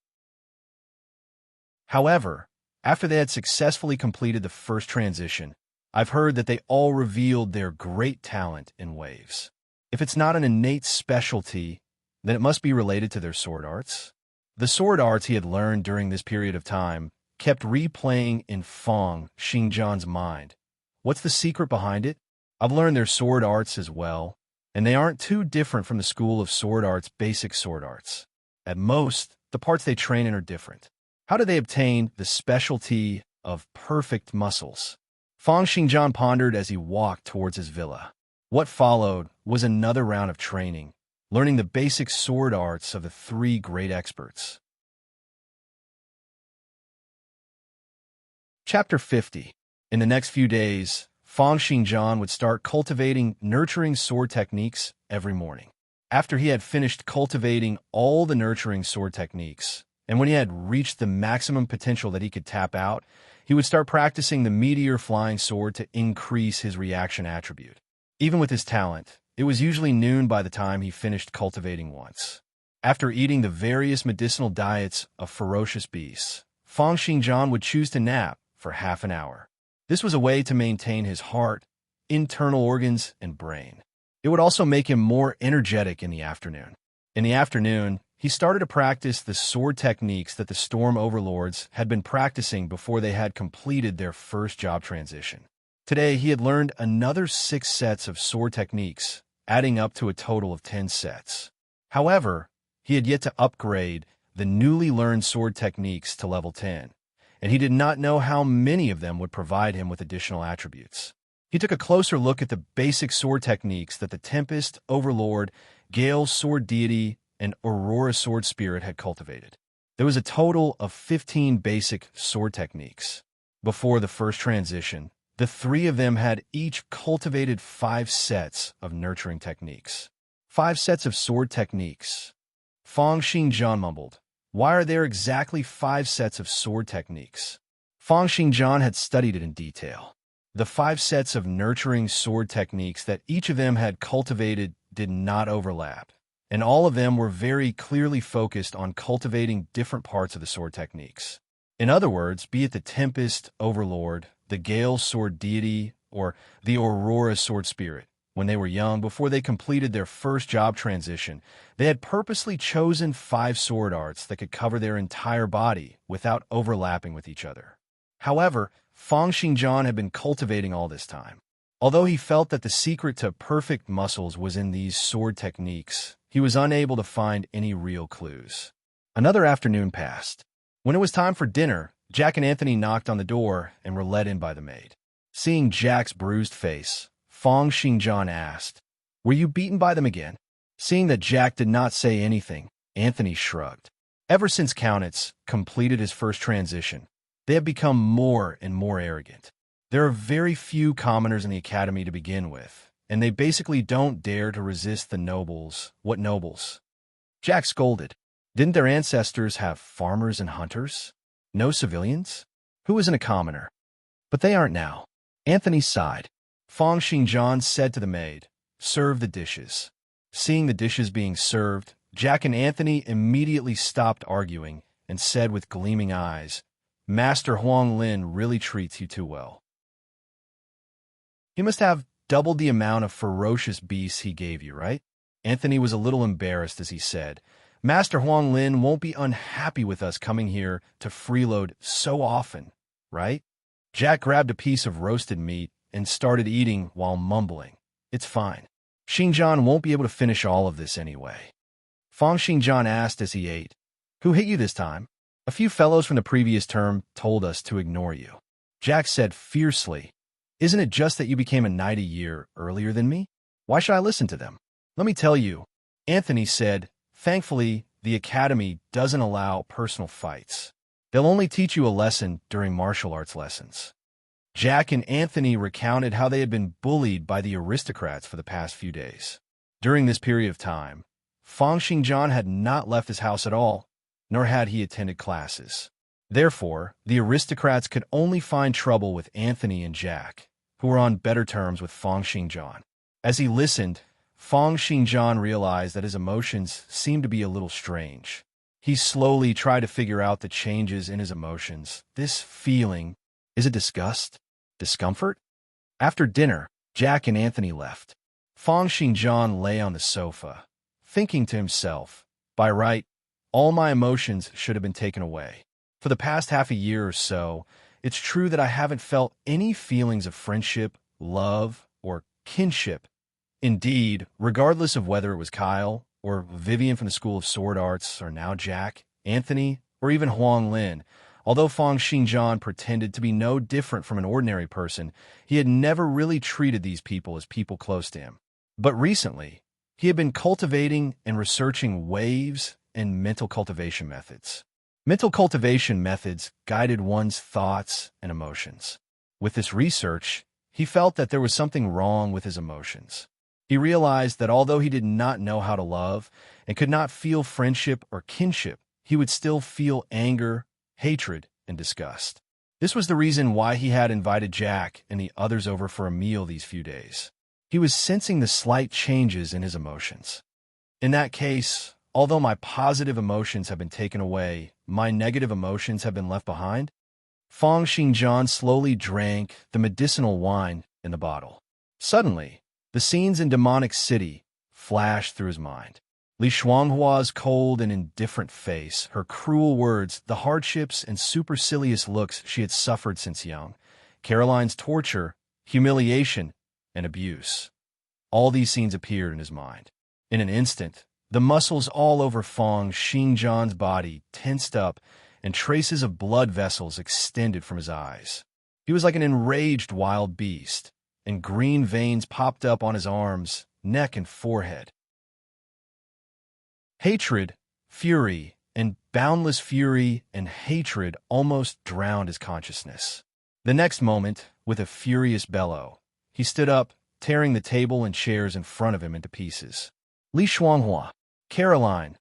However, after they had successfully completed the first transition, I've heard that they all revealed their great talent in waves. If it's not an innate specialty, then it must be related to their sword arts. The sword arts he had learned during this period of time kept replaying in Feng Xingjian's mind. What's the secret behind it? I've learned their sword arts as well, and they aren't too different from the school of sword arts' basic sword arts. At most, the parts they train in are different. How do they obtain the specialty of perfect muscles? Feng Xingjian pondered as he walked towards his villa. What followed was another round of training, learning the basic sword arts of the 3 great experts. Chapter 50. In the next few days, Feng Xingjian would start cultivating nurturing sword techniques every morning. After he had finished cultivating all the nurturing sword techniques, and when he had reached the maximum potential that he could tap out, he would start practicing the meteor flying sword to increase his reaction attribute. Even with his talent, it was usually noon by the time he finished cultivating once. After eating the various medicinal diets of ferocious beasts, Feng Xingjian would choose to nap for half an hour. This was a way to maintain his heart, internal organs, and brain. It would also make him more energetic in the afternoon. In the afternoon, he started to practice the sword techniques that the Storm Overlords had been practicing before they had completed their first job transition. Today, he had learned another 6 sets of sword techniques, adding up to a total of 10 sets. However, he had yet to upgrade the newly learned sword techniques to level 10, and he did not know how many of them would provide him with additional attributes. He took a closer look at the basic sword techniques that the Tempest, Overlord, Gale Sword Deity, and Aurora Sword Spirit had cultivated. There was a total of 15 basic sword techniques. Before the first transition, the 3 of them had each cultivated 5 sets of nurturing techniques. 5 sets of sword techniques. Feng Xingjian mumbled, "Why are there exactly 5 sets of sword techniques?" Feng Xingjian had studied it in detail. The 5 sets of nurturing sword techniques that each of them had cultivated did not overlap, and all of them were very clearly focused on cultivating different parts of the sword techniques. In other words, be it the Tempest Overlord, the Gale Sword Deity, or the Aurora Sword Spirit, when they were young, before they completed their first job transition, they had purposely chosen 5 sword arts that could cover their entire body without overlapping with each other. However, Feng Xingjian had been cultivating all this time. Although he felt that the secret to perfect muscles was in these sword techniques, he was unable to find any real clues. Another afternoon passed. When it was time for dinner, Jack and Anthony knocked on the door and were let in by the maid. Seeing Jack's bruised face, Feng Xingjian asked, "Were you beaten by them again?" Seeing that Jack did not say anything, Anthony shrugged. Ever since Kaunitz completed his first transition, they have become more and more arrogant. There are very few commoners in the academy to begin with, and they basically don't dare to resist the nobles. What nobles? Jack scolded. Didn't their ancestors have farmers and hunters? No civilians? Who isn't a commoner? But they aren't now. Anthony sighed. Fong Xingjian said to the maid, "Serve the dishes." Seeing the dishes being served, Jack and Anthony immediately stopped arguing and said with gleaming eyes, "Master Huang Lin really treats you too well. He must have doubled the amount of ferocious beasts he gave you, right?" Anthony was a little embarrassed as he said, "Master Huang Lin won't be unhappy with us coming here to freeload so often, right?" Jack grabbed a piece of roasted meat and started eating while mumbling, "It's fine. Xingjian won't be able to finish all of this anyway." Fong Xingjian asked as he ate, "Who hit you this time?" "A few fellows from the previous term told us to ignore you." Jack said fiercely, "Isn't it just that you became a knight a year earlier than me? Why should I listen to them?" "Let me tell you," Anthony said, "thankfully, the academy doesn't allow personal fights. They'll only teach you a lesson during martial arts lessons." Jack and Anthony recounted how they had been bullied by the aristocrats for the past few days. During this period of time, Fong Xingjian had not left his house at all, nor had he attended classes. Therefore, the aristocrats could only find trouble with Anthony and Jack, who were on better terms with Fong Xingjian. As he listened, Fong Xingjian realized that his emotions seemed to be a little strange. He slowly tried to figure out the changes in his emotions. This feeling, is it disgust? Discomfort? After dinner, Jack and Anthony left. Fong Xingjian lay on the sofa, thinking to himself, "By right, all my emotions should have been taken away. For the past half a year or so, it's true that I haven't felt any feelings of friendship, love, or kinship. Indeed, regardless of whether it was Kyle, or Vivian from the School of Sword Arts, or now Jack, Anthony, or even Huang Lin, although Fong Xingjian pretended to be no different from an ordinary person, he had never really treated these people as people close to him. But recently, he had been cultivating and researching waves and mental cultivation methods. Mental cultivation methods guided one's thoughts and emotions. With this research, he felt that there was something wrong with his emotions. He realized that although he did not know how to love and could not feel friendship or kinship, he would still feel anger, hatred, and disgust. This was the reason why he had invited Jack and the others over for a meal these few days. He was sensing the slight changes in his emotions. In that case, although my positive emotions have been taken away, my negative emotions have been left behind. Fong Xingjian slowly drank the medicinal wine in the bottle. Suddenly, the scenes in Demonic City flashed through his mind. Li Shuanghua's cold and indifferent face, her cruel words, the hardships and supercilious looks she had suffered since young, Caroline's torture, humiliation, and abuse. All these scenes appeared in his mind. In an instant, the muscles all over Fong Xingjian's body tensed up, and traces of blood vessels extended from his eyes. He was like an enraged wild beast, and green veins popped up on his arms, neck, and forehead. Hatred, fury, and boundless fury and hatred almost drowned his consciousness. The next moment, with a furious bellow, he stood up, tearing the table and chairs in front of him into pieces. Li Shuanghua, Caroline.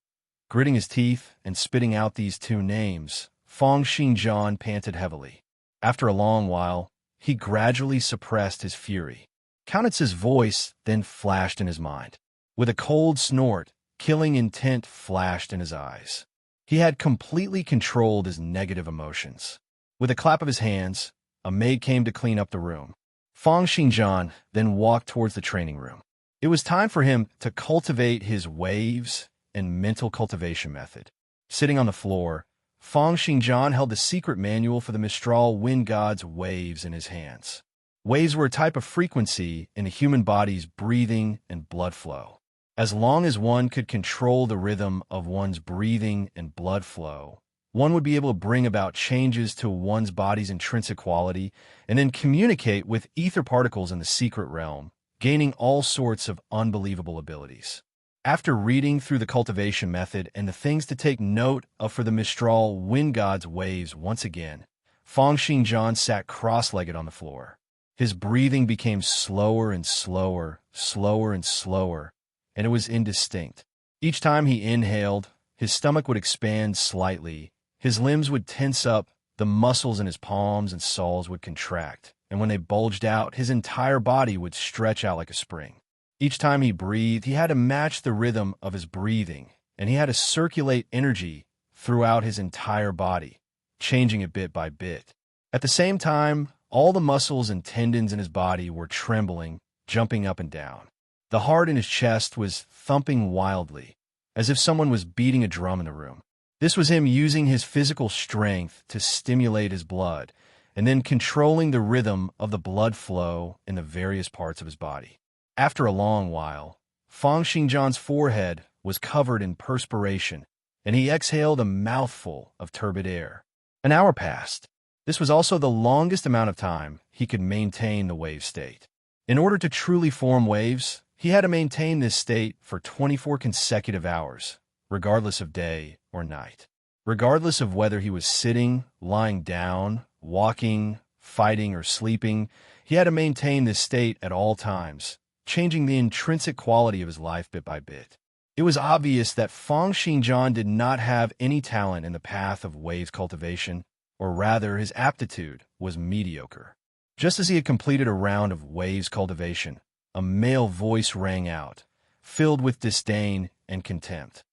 Gritting his teeth and spitting out these two names, Fong Xingjian panted heavily. After a long while, he gradually suppressed his fury. Kaunitz's voice then flashed in his mind. With a cold snort, killing intent flashed in his eyes. He had completely controlled his negative emotions. With a clap of his hands, a maid came to clean up the room. Fong Xingjian then walked towards the training room. It was time for him to cultivate his waves and mental cultivation method. Sitting on the floor, Fong Xingjian held the secret manual for the Mistral wind god's waves in his hands. Waves were a type of frequency in a human body's breathing and blood flow. As long as one could control the rhythm of one's breathing and blood flow, one would be able to bring about changes to one's body's intrinsic quality and then communicate with ether particles in the secret realm, gaining all sorts of unbelievable abilities. After reading through the cultivation method and the things to take note of for the Mistral wind god's waves once again, Fong Xingjian sat cross-legged on the floor. His breathing became slower and slower, slower and slower, and it was indistinct. Each time he inhaled, his stomach would expand slightly, his limbs would tense up, the muscles in his palms and soles would contract, and when they bulged out, his entire body would stretch out like a spring. Each time he breathed, he had to match the rhythm of his breathing, and he had to circulate energy throughout his entire body, changing it bit by bit. At the same time, all the muscles and tendons in his body were trembling, jumping up and down. The heart in his chest was thumping wildly, as if someone was beating a drum in the room. This was him using his physical strength to stimulate his blood, and then controlling the rhythm of the blood flow in the various parts of his body. After a long while, Fang Xingjian's forehead was covered in perspiration, and he exhaled a mouthful of turbid air. An hour passed. This was also the longest amount of time he could maintain the wave state. In order to truly form waves, he had to maintain this state for 24 consecutive hours, regardless of day or night. Regardless of whether he was sitting, lying down, walking, fighting, or sleeping, he had to maintain this state at all times, changing the intrinsic quality of his life bit by bit. It was obvious that Fang Xingjian did not have any talent in the path of waves cultivation, or rather his aptitude was mediocre. Just as he had completed a round of waves cultivation, a male voice rang out, filled with disdain and contempt.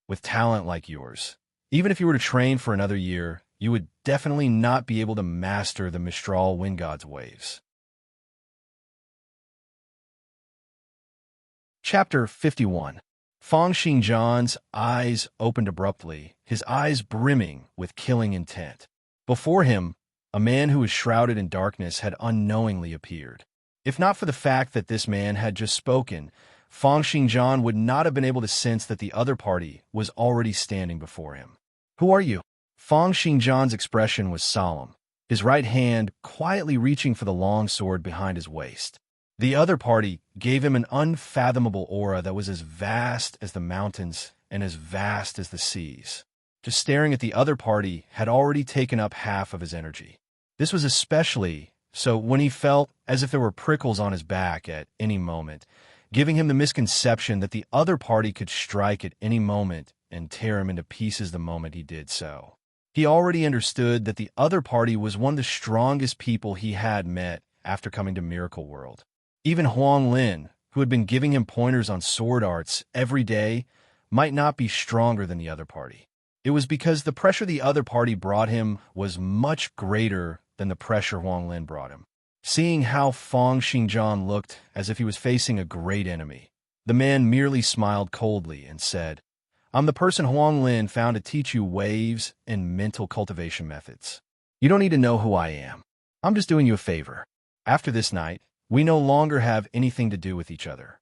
With talent like yours, even if you were to train for another year, you would definitely not be able to master the Mistral Wind God's waves. Chapter 51. Fang Xingjian's eyes opened abruptly, his eyes brimming with killing intent. Before him, a man who was shrouded in darkness had unknowingly appeared. If not for the fact that this man had just spoken, Fang Xingjian would not have been able to sense that the other party was already standing before him. "Who are you?" Fang Xingjian's expression was solemn, his right hand quietly reaching for the long sword behind his waist. The other party gave him an unfathomable aura that was as vast as the mountains and as vast as the seas. Just staring at the other party had already taken up half of his energy. This was especially so when he felt as if there were prickles on his back at any moment, giving him the misconception that the other party could strike at any moment and tear him into pieces the moment he did so. He already understood that the other party was one of the strongest people he had met after coming to Miracle World. Even Huang Lin, who had been giving him pointers on sword arts every day, might not be stronger than the other party. It was because the pressure the other party brought him was much greater than the pressure Huang Lin brought him. Seeing how Fang Xingjian looked as if he was facing a great enemy, the man merely smiled coldly and said, "I'm the person Huang Lin found to teach you waves and mental cultivation methods. You don't need to know who I am. I'm just doing you a favor. After this night, we no longer have anything to do with each other."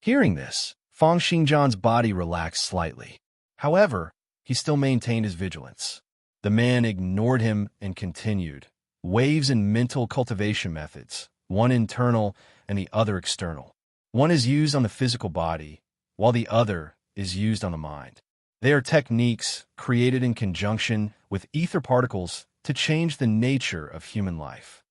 Hearing this, Fang Xingjian's body relaxed slightly. However, he still maintained his vigilance. The man ignored him and continued, "Waves and mental cultivation methods, one internal and the other external. One is used on the physical body, while the other is used on the mind. They are techniques created in conjunction with ether particles to change the nature of human life.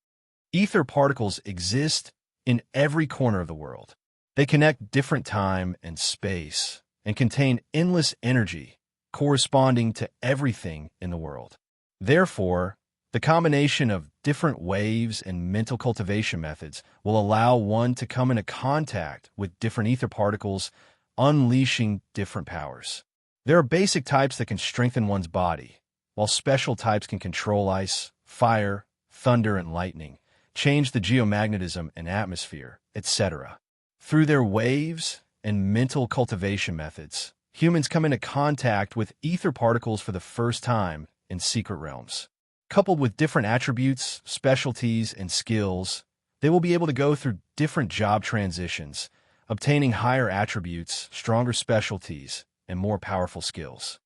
Ether particles exist in every corner of the world. They connect different time and space and contain endless energy corresponding to everything in the world. Therefore, the combination of different waves and mental cultivation methods will allow one to come into contact with different ether particles, unleashing different powers. There are basic types that can strengthen one's body, while special types can control ice, fire, thunder, and lightning, change the geomagnetism and atmosphere, etc. Through their waves and mental cultivation methods, humans come into contact with ether particles for the first time in secret realms. Coupled with different attributes, specialties, and skills, they will be able to go through different job transitions, obtaining higher attributes, stronger specialties, and more powerful skills.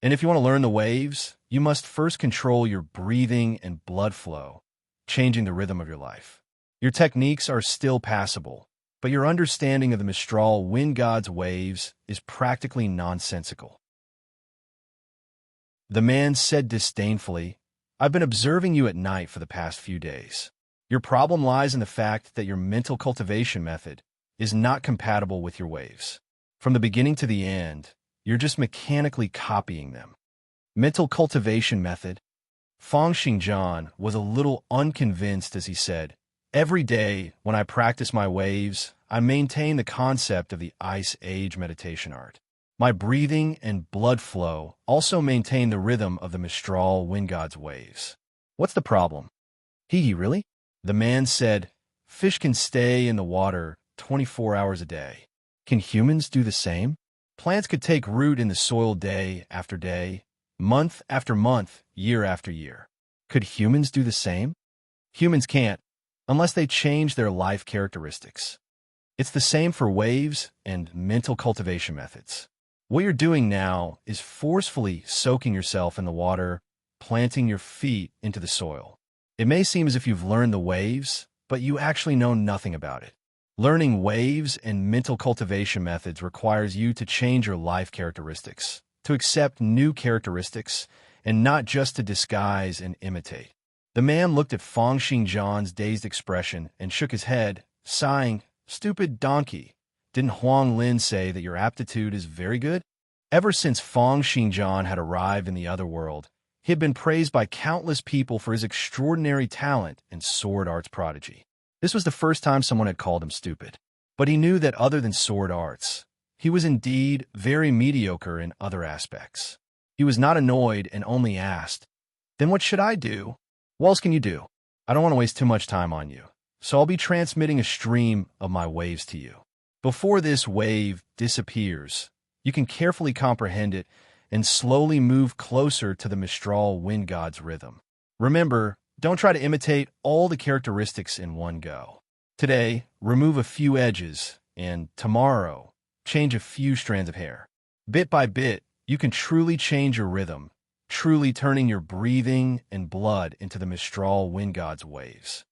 And if you want to learn the waves, you must first control your breathing and blood flow, changing the rhythm of your life. Your techniques are still passable, but your understanding of the Mistral Wind God's waves is practically nonsensical." The man said disdainfully, "I've been observing you at night for the past few days. Your problem lies in the fact that your mental cultivation method is not compatible with your waves. From the beginning to the end, you're just mechanically copying them. Mental cultivation method. Feng Xingjian was a little unconvinced as he said, "Every day, when I practice my waves, I maintain the concept of the Ice Age meditation art. My breathing and blood flow also maintain the rhythm of the Mistral wind god's waves." "What's the problem?" "Hee, really?" The man said, "Fish can stay in the water 24 hours a day. Can humans do the same? Plants could take root in the soil day after day, month after month, year after year. Could humans do the same? Humans can't, unless they change their life characteristics. It's the same for waves and mental cultivation methods. What you're doing now is forcefully soaking yourself in the water, planting your feet into the soil. It may seem as if you've learned the waves, but you actually know nothing about it. Learning waves and mental cultivation methods requires you to change your life characteristics, to accept new characteristics, and not just to disguise and imitate." The man looked at Feng Xingjian's dazed expression and shook his head, sighing, "Stupid donkey. Didn't Huang Lin say that your aptitude is very good?" Ever since Feng Xingjian had arrived in the other world, he had been praised by countless people for his extraordinary talent and sword arts prodigy. This was the first time someone had called him stupid. But he knew that other than sword arts, he was indeed very mediocre in other aspects. He was not annoyed and only asked, "Then what should I do?" "What else can you do? I don't want to waste too much time on you, so I'll be transmitting a stream of my waves to you. Before this wave disappears, you can carefully comprehend it and slowly move closer to the Mistral wind god's rhythm. Remember, don't try to imitate all the characteristics in one go. Today, remove a few edges, and tomorrow, change a few strands of hair. Bit by bit, you can truly change your rhythm, truly turning your breathing and blood into the Mistral wind god's waves."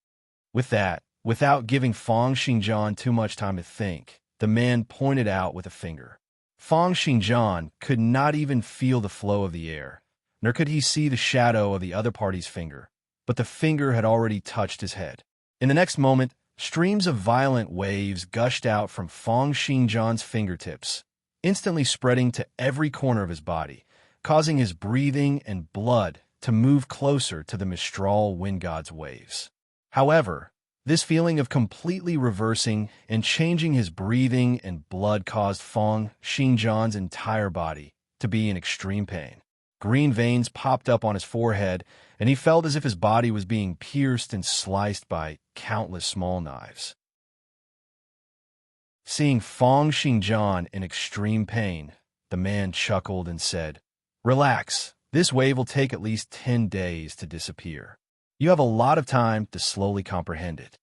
With that, without giving Feng Xingjian too much time to think, the man pointed out with a finger. Feng Xingjian could not even feel the flow of the air, nor could he see the shadow of the other party's finger, but the finger had already touched his head. In the next moment, streams of violent waves gushed out from Feng Xingjian's fingertips, instantly spreading to every corner of his body, causing his breathing and blood to move closer to the Mistral wind god's waves. However, this feeling of completely reversing and changing his breathing and blood caused Feng Xingjian's entire body to be in extreme pain. Green veins popped up on his forehead, and he felt as if his body was being pierced and sliced by countless small knives. Seeing Feng Xingjian in extreme pain, the man chuckled and said, "Relax, this wave will take at least 10 days to disappear. You have a lot of time to slowly comprehend it.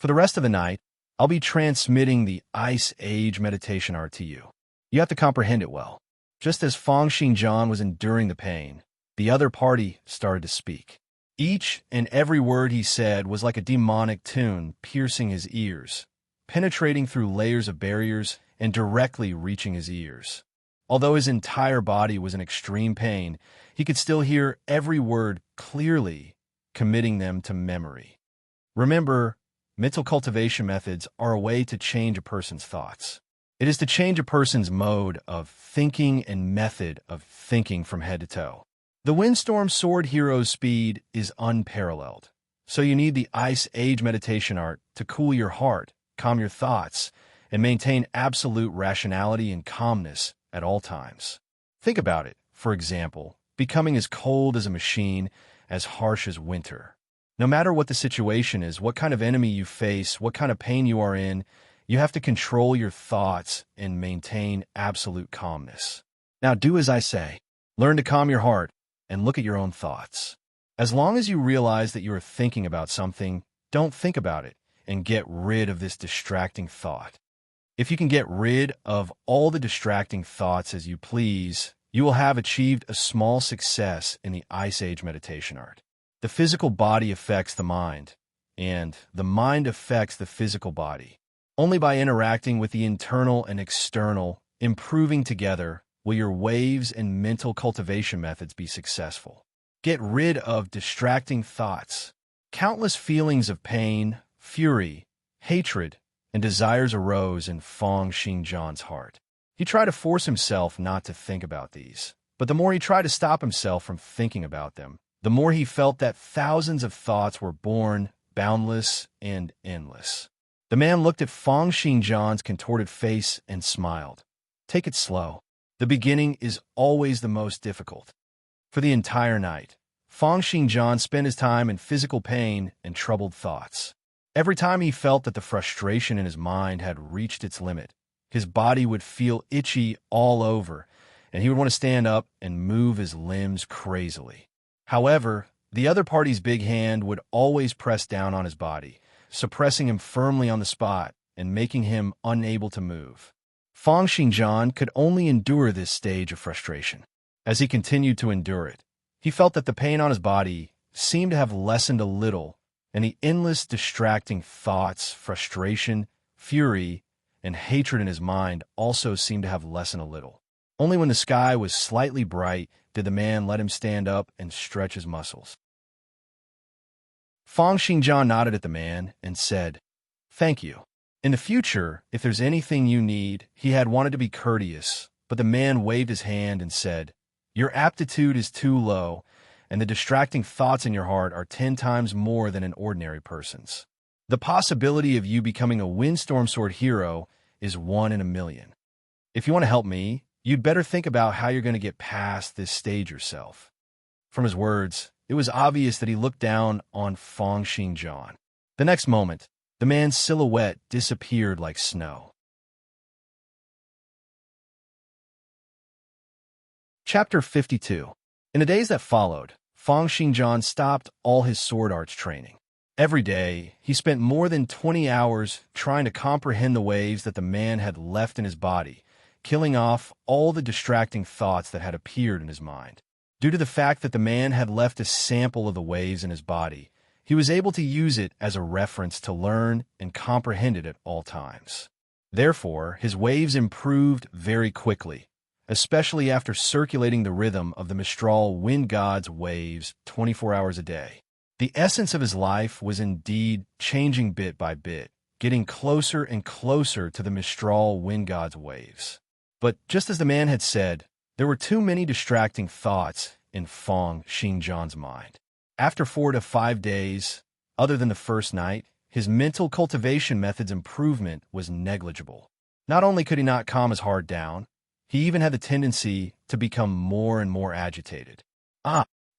For the rest of the night, I'll be transmitting the Ice Age meditation art to you. You have to comprehend it well." Just as Feng Xingjian was enduring the pain, the other party started to speak. Each and every word he said was like a demonic tune piercing his ears, penetrating through layers of barriers and directly reaching his ears. Although his entire body was in extreme pain, he could still hear every word clearly, committing them to memory. Remember, mental cultivation methods are a way to change a person's thoughts. It is to change a person's mode of thinking and method of thinking from head to toe. The Windstorm Sword Hero's speed is unparalleled, so you need the Ice Age meditation art to cool your heart, calm your thoughts, and maintain absolute rationality and calmness at all times. Think about it, for example, becoming as cold as a machine, as harsh as winter. No matter what the situation is, what kind of enemy you face, what kind of pain you are in, you have to control your thoughts and maintain absolute calmness. Now do as I say. Learn to calm your heart and look at your own thoughts. As long as you realize that you are thinking about something, don't think about it and get rid of this distracting thought. If you can get rid of all the distracting thoughts as you please, you will have achieved a small success in the Ice Age meditation art. The physical body affects the mind, and the mind affects the physical body. Only by interacting with the internal and external, improving together, will your waves and mental cultivation methods be successful. Get rid of distracting thoughts. Countless feelings of pain, fury, hatred, and desires arose in Fang Xingjian's heart. He tried to force himself not to think about these, but the more he tried to stop himself from thinking about them, the more he felt that thousands of thoughts were born, boundless and endless. The man looked at Fang Xingjian's contorted face and smiled. Take it slow. The beginning is always the most difficult. For the entire night, Fang Xingjian spent his time in physical pain and troubled thoughts. Every time he felt that the frustration in his mind had reached its limit, his body would feel itchy all over, and he would want to stand up and move his limbs crazily. However, the other party's big hand would always press down on his body, suppressing him firmly on the spot and making him unable to move. Fang Xingjian could only endure this stage of frustration. As he continued to endure it, he felt that the pain on his body seemed to have lessened a little, and the endless distracting thoughts, frustration, fury, and hatred in his mind also seemed to have lessened a little. Only when the sky was slightly bright did the man let him stand up and stretch his muscles. Fang Xingjian nodded at the man and said, "Thank you. In the future, if there's anything you need," he had wanted to be courteous, but the man waved his hand and said, "Your aptitude is too low, and the distracting thoughts in your heart are 10 times more than an ordinary person's. The possibility of you becoming a windstorm sword hero is 1 in a million. If you want to help me, you'd better think about how you're going to get past this stage yourself." From his words, it was obvious that he looked down on Fang Xingjian. The next moment, the man's silhouette disappeared like snow. Chapter 52. In the days that followed, Fang Xingjian stopped all his sword arts training. Every day, he spent more than 20 hours trying to comprehend the waves that the man had left in his body, killing off all the distracting thoughts that had appeared in his mind. Due to the fact that the man had left a sample of the waves in his body, he was able to use it as a reference to learn and comprehend it at all times. Therefore, his waves improved very quickly, especially after circulating the rhythm of the Mistral wind god's waves 24 hours a day. The essence of his life was indeed changing bit by bit, getting closer and closer to the Mistral wind god's waves. But just as the man had said, there were too many distracting thoughts in Fang Xingjian's mind. After 4 to 5 days, other than the first night, his mental cultivation method's improvement was negligible. Not only could he not calm his heart down, he even had the tendency to become more and more agitated.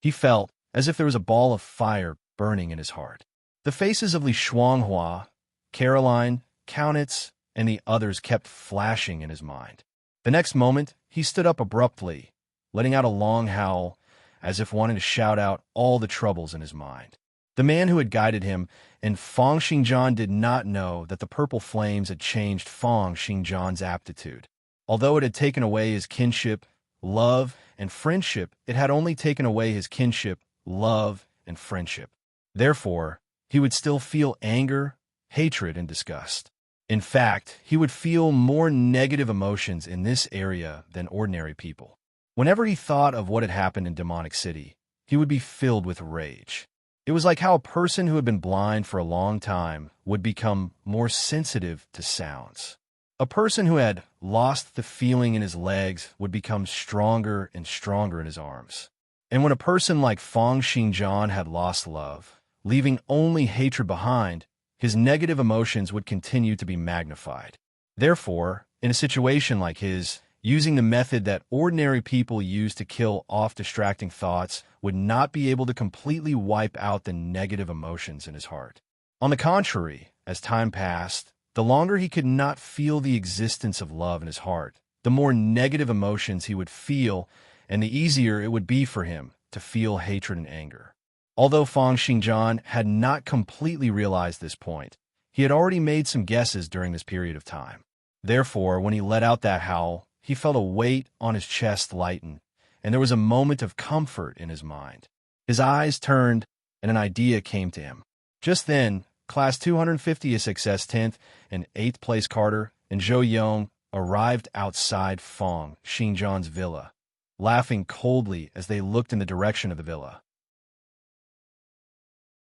He felt as if there was a ball of fire burning in his heart. The faces of Li Shuanghua, Caroline, Countess, and the others kept flashing in his mind. The next moment, he stood up abruptly, letting out a long howl, as if wanting to shout out all the troubles in his mind. The man who had guided him and Fang Xingjian did not know that the purple flames had changed Fang Xingjian's aptitude. Although it had taken away his kinship, love, and friendship, it had only taken away his kinship, love, and friendship. Therefore, he would still feel anger, hatred, and disgust. In fact, he would feel more negative emotions in this area than ordinary people. Whenever he thought of what had happened in Demonic City, he would be filled with rage. It was like how a person who had been blind for a long time would become more sensitive to sounds. A person who had lost the feeling in his legs would become stronger and stronger in his arms. And when a person like Fang Xingjian had lost love, leaving only hatred behind, his negative emotions would continue to be magnified. Therefore, in a situation like his, using the method that ordinary people use to kill off distracting thoughts would not be able to completely wipe out the negative emotions in his heart. On the contrary, as time passed, the longer he could not feel the existence of love in his heart, the more negative emotions he would feel, and the easier it would be for him to feel hatred and anger. Although Fang Xingjian had not completely realized this point, he had already made some guesses during this period of time. Therefore, when he let out that howl, he felt a weight on his chest lighten, and there was a moment of comfort in his mind. His eyes turned, and an idea came to him. Just then, Class 250 Success 10th and 8th Place Carter and Zhou Yong arrived outside Fang Xingjian's villa, laughing coldly as they looked in the direction of the villa.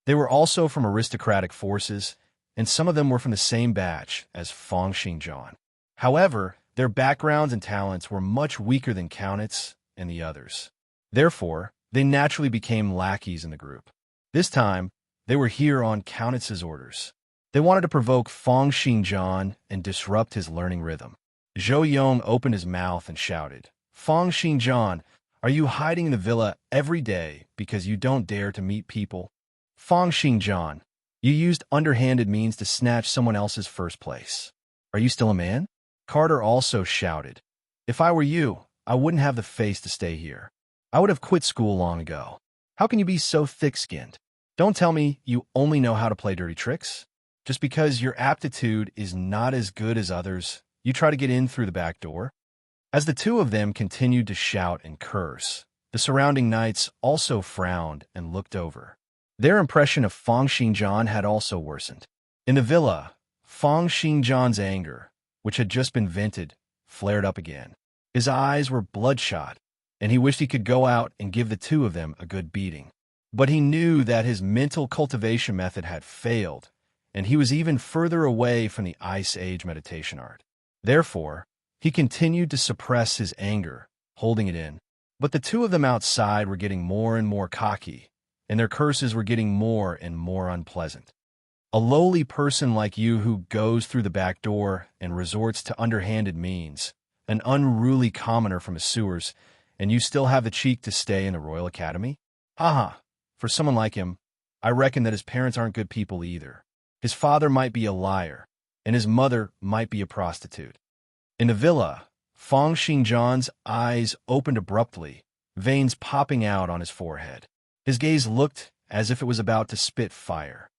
They were also from aristocratic forces, and some of them were from the same batch as Fong Xingjian. However, their backgrounds and talents were much weaker than Kaunitz and the others. Therefore, they naturally became lackeys in the group. This time, they were here on Kaunitz's orders. They wanted to provoke Fong Xingjian and disrupt his learning rhythm. Zhou Yong opened his mouth and shouted, "Fong Xingjian, are you hiding in the villa every day because you don't dare to meet people? Fong Xingjian, you used underhanded means to snatch someone else's first place. Are you still a man?" Carter also shouted, "If I were you, I wouldn't have the face to stay here. I would have quit school long ago. How can you be so thick-skinned? Don't tell me you only know how to play dirty tricks. Just because your aptitude is not as good as others, you try to get in through the back door?" As the two of them continued to shout and curse, the surrounding knights also frowned and looked over. Their impression of Fong Xingjian had also worsened. In the villa, Fong Xingjian's anger, which had just been vented, flared up again. His eyes were bloodshot, and he wished he could go out and give the two of them a good beating. But he knew that his mental cultivation method had failed, and he was even further away from the Ice Age meditation art. Therefore, he continued to suppress his anger, holding it in. But the two of them outside were getting more and more cocky, and their curses were getting more and more unpleasant. A lowly person like you who goes through the back door and resorts to underhanded means, an unruly commoner from the sewers, and you still have the cheek to stay in the Royal Academy? Haha, for someone like him, I reckon that his parents aren't good people either. His father might be a liar, and his mother might be a prostitute. In the villa, Fong Xingjian's eyes opened abruptly, veins popping out on his forehead. His gaze looked as if it was about to spit fire.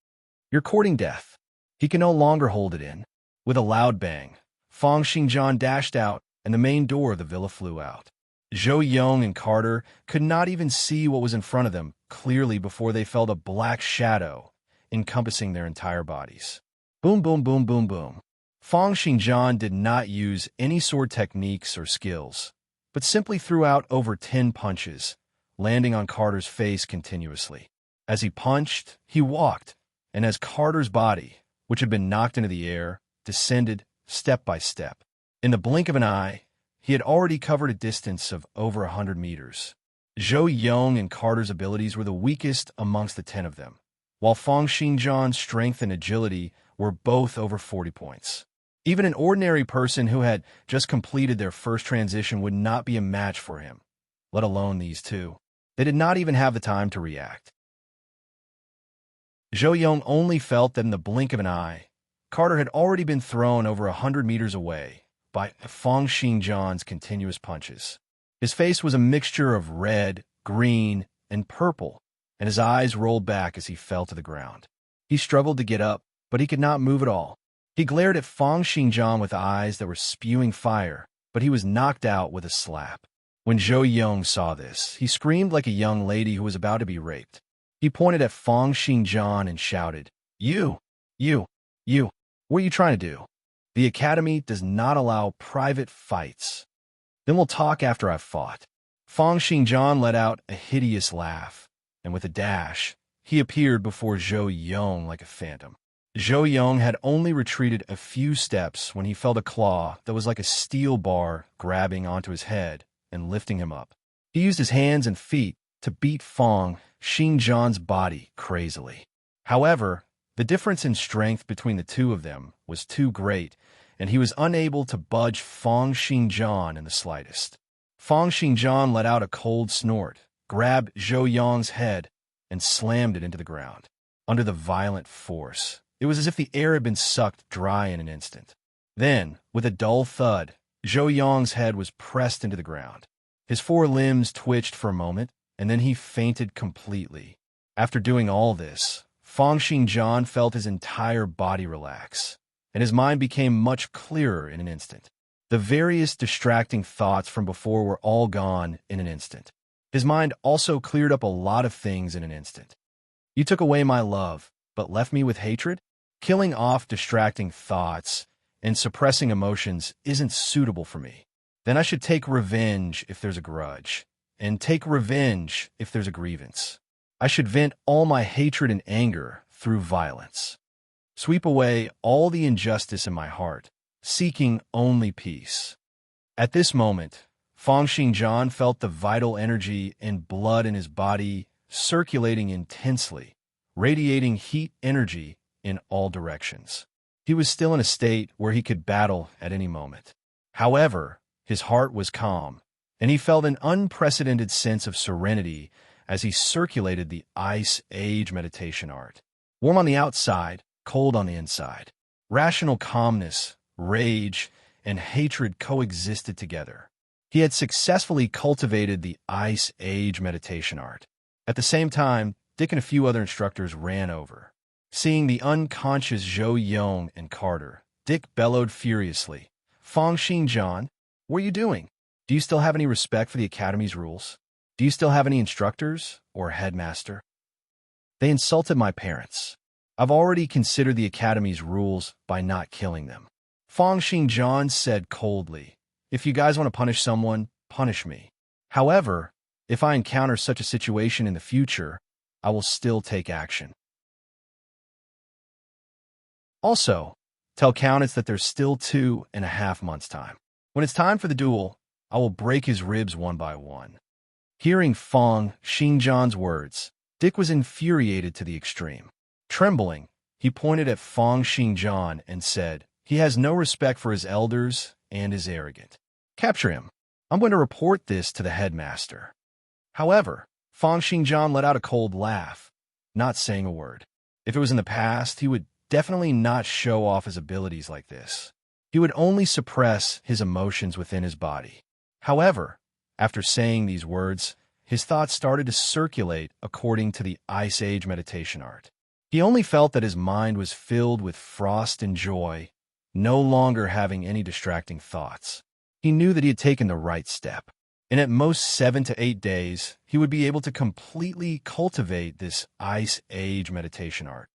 "You're courting death." He can no longer hold it in. With a loud bang, Fong Xingjian dashed out, and the main door of the villa flew out. Zhou Yong and Carter could not even see what was in front of them clearly before they felt a black shadow encompassing their entire bodies. Boom, boom, boom, boom, boom. Fong Xingjian did not use any sword techniques or skills, but simply threw out over 10 punches, landing on Carter's face continuously. As he punched, he walked, and as Carter's body, which had been knocked into the air, descended step by step. In the blink of an eye, he had already covered a distance of over 100 meters. Zhou Yong and Carter's abilities were the weakest amongst the 10 of them, while Fong Xingjian's strength and agility were both over 40 points. Even an ordinary person who had just completed their first transition would not be a match for him, let alone these two. They did not even have the time to react. Zhou Yong only felt that in the blink of an eye, Carter had already been thrown over 100 meters away by Fong Xingjian's continuous punches. His face was a mixture of red, green, and purple, and his eyes rolled back as he fell to the ground. He struggled to get up, but he could not move at all. He glared at Fong Xingjian with eyes that were spewing fire, but he was knocked out with a slap. When Zhou Yong saw this, he screamed like a young lady who was about to be raped. He pointed at Fong Xingjian and shouted, You! What are you trying to do? The Academy does not allow private fights. Then we'll talk after I've fought." Fong Xingjian let out a hideous laugh, and with a dash, he appeared before Zhou Yong like a phantom. Zhou Yong had only retreated a few steps when he felt a claw that was like a steel bar grabbing onto his head and lifting him up. He used his hands and feet to beat Fong Xingjian's body crazily. However, the difference in strength between the two of them was too great, and he was unable to budge Fong Xingjian in the slightest. Fong Xingjian let out a cold snort, grabbed Zhou Yong's head, and slammed it into the ground. Under the violent force, it was as if the air had been sucked dry in an instant. Then, with a dull thud, Zhou Yong's head was pressed into the ground. His 4 limbs twitched for a moment, and then he fainted completely. After doing all this, Fong Xingjian felt his entire body relax, and his mind became much clearer in an instant. The various distracting thoughts from before were all gone in an instant. His mind also cleared up a lot of things in an instant. "You took away my love, but left me with hatred? Killing off distracting thoughts and suppressing emotions isn't suitable for me. Then I should take revenge if there's a grudge, and take revenge if there's a grievance. I should vent all my hatred and anger through violence." Sweep away all the injustice in my heart, seeking only peace. At this moment, Feng Xingjian felt the vital energy and blood in his body circulating intensely, radiating heat energy in all directions. He was still in a state where he could battle at any moment. However, his heart was calm, and he felt an unprecedented sense of serenity as he circulated the Ice Age meditation art. Warm on the outside, cold on the inside. Rational calmness, rage, and hatred coexisted together. He had successfully cultivated the Ice Age meditation art. At the same time, Dick and a few other instructors ran over. Seeing the unconscious Zhou Yong and Carter, Dick bellowed furiously. Feng Xingjian, what are you doing? Do you still have any respect for the Academy's rules? Do you still have any instructors or headmaster? They insulted my parents. I've already considered the Academy's rules by not killing them. Feng Xingjian said coldly, if you guys want to punish someone, punish me. However, if I encounter such a situation in the future, I will still take action. Also, tell Countess that there's still 2.5 months' time. When it's time for the duel, I will break his ribs one by one. Hearing Feng Xingjian's words, Dick was infuriated to the extreme. Trembling, he pointed at Feng Xingjian and said, he has no respect for his elders and is arrogant. Capture him. I'm going to report this to the headmaster. However, Feng Xingjian let out a cold laugh, not saying a word. If it was in the past, he would definitely not show off his abilities like this. He would only suppress his emotions within his body. However, after saying these words, his thoughts started to circulate according to the Ice Age meditation art. He only felt that his mind was filled with frost and joy, no longer having any distracting thoughts. He knew that he had taken the right step, and at most 7 to 8 days, he would be able to completely cultivate this Ice Age meditation art.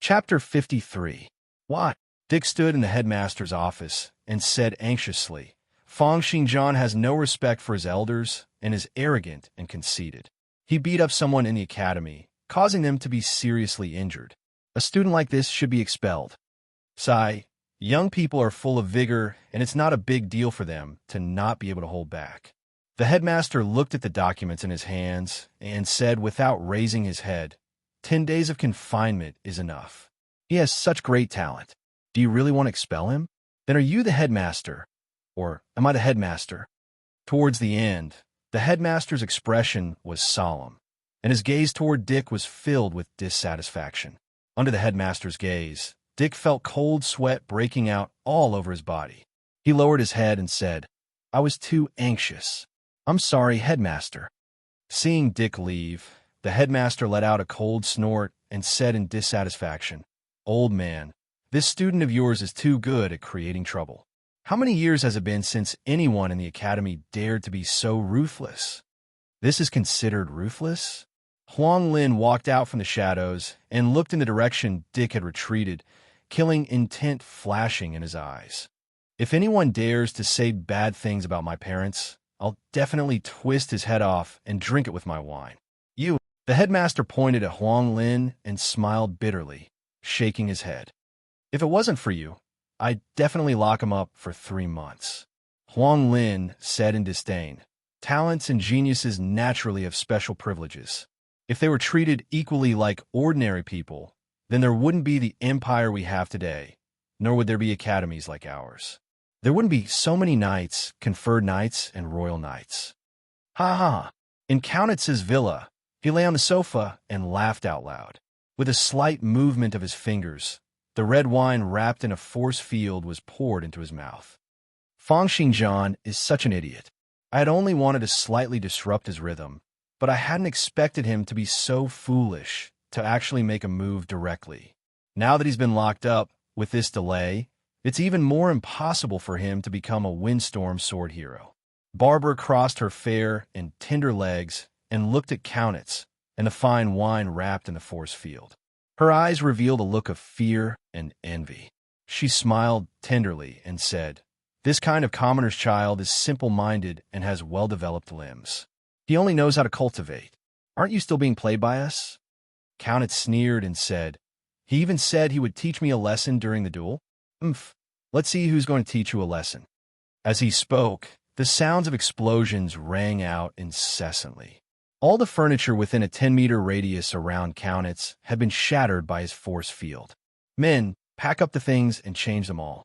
Chapter 53. What? Dick stood in the headmaster's office and said anxiously, Feng Xingjian has no respect for his elders and is arrogant and conceited. He beat up someone in the academy, causing them to be seriously injured. A student like this should be expelled. Sigh, young people are full of vigor, and it's not a big deal for them to not be able to hold back. The headmaster looked at the documents in his hands and said without raising his head, 10 days of confinement is enough. He has such great talent. Do you really want to expel him? Then are you the headmaster? Or am I the headmaster? Towards the end, the headmaster's expression was solemn, and his gaze toward Dick was filled with dissatisfaction. Under the headmaster's gaze, Dick felt cold sweat breaking out all over his body. He lowered his head and said, I was too anxious. I'm sorry, headmaster. Seeing Dick leave, the headmaster let out a cold snort and said in dissatisfaction, Old man, this student of yours is too good at creating trouble. How many years has it been since anyone in the academy dared to be so ruthless? This is considered ruthless? Huang Lin walked out from the shadows and looked in the direction Dick had retreated, killing intent flashing in his eyes. If anyone dares to say bad things about my parents, I'll definitely twist his head off and drink it with my wine. You, the headmaster pointed at Huang Lin and smiled bitterly, shaking his head. If it wasn't for you, I'd definitely lock him up for 3 months. Huang Lin said in disdain, talents and geniuses naturally have special privileges. If they were treated equally like ordinary people, then there wouldn't be the empire we have today, nor would there be academies like ours. There wouldn't be so many knights, conferred knights, and royal knights. Ha ha! In Countess's villa, he lay on the sofa and laughed out loud. With a slight movement of his fingers, the red wine wrapped in a force field was poured into his mouth. Feng Xingjian is such an idiot. I had only wanted to slightly disrupt his rhythm, but I hadn't expected him to be so foolish to actually make a move directly. Now that he's been locked up, with this delay, it's even more impossible for him to become a windstorm sword hero. Barbara crossed her fair and tender legs and looked at Countess and the fine wine wrapped in the force field. Her eyes revealed a look of fear and envy. She smiled tenderly and said, This kind of commoner's child is simple-minded and has well-developed limbs. He only knows how to cultivate. Aren't you still being played by us? Countess sneered and said, he even said he would teach me a lesson during the duel. Umph. Let's see who's going to teach you a lesson. As he spoke, the sounds of explosions rang out incessantly. All the furniture within a 10-meter radius around Countess had been shattered by his force field. Men, pack up the things and change them all.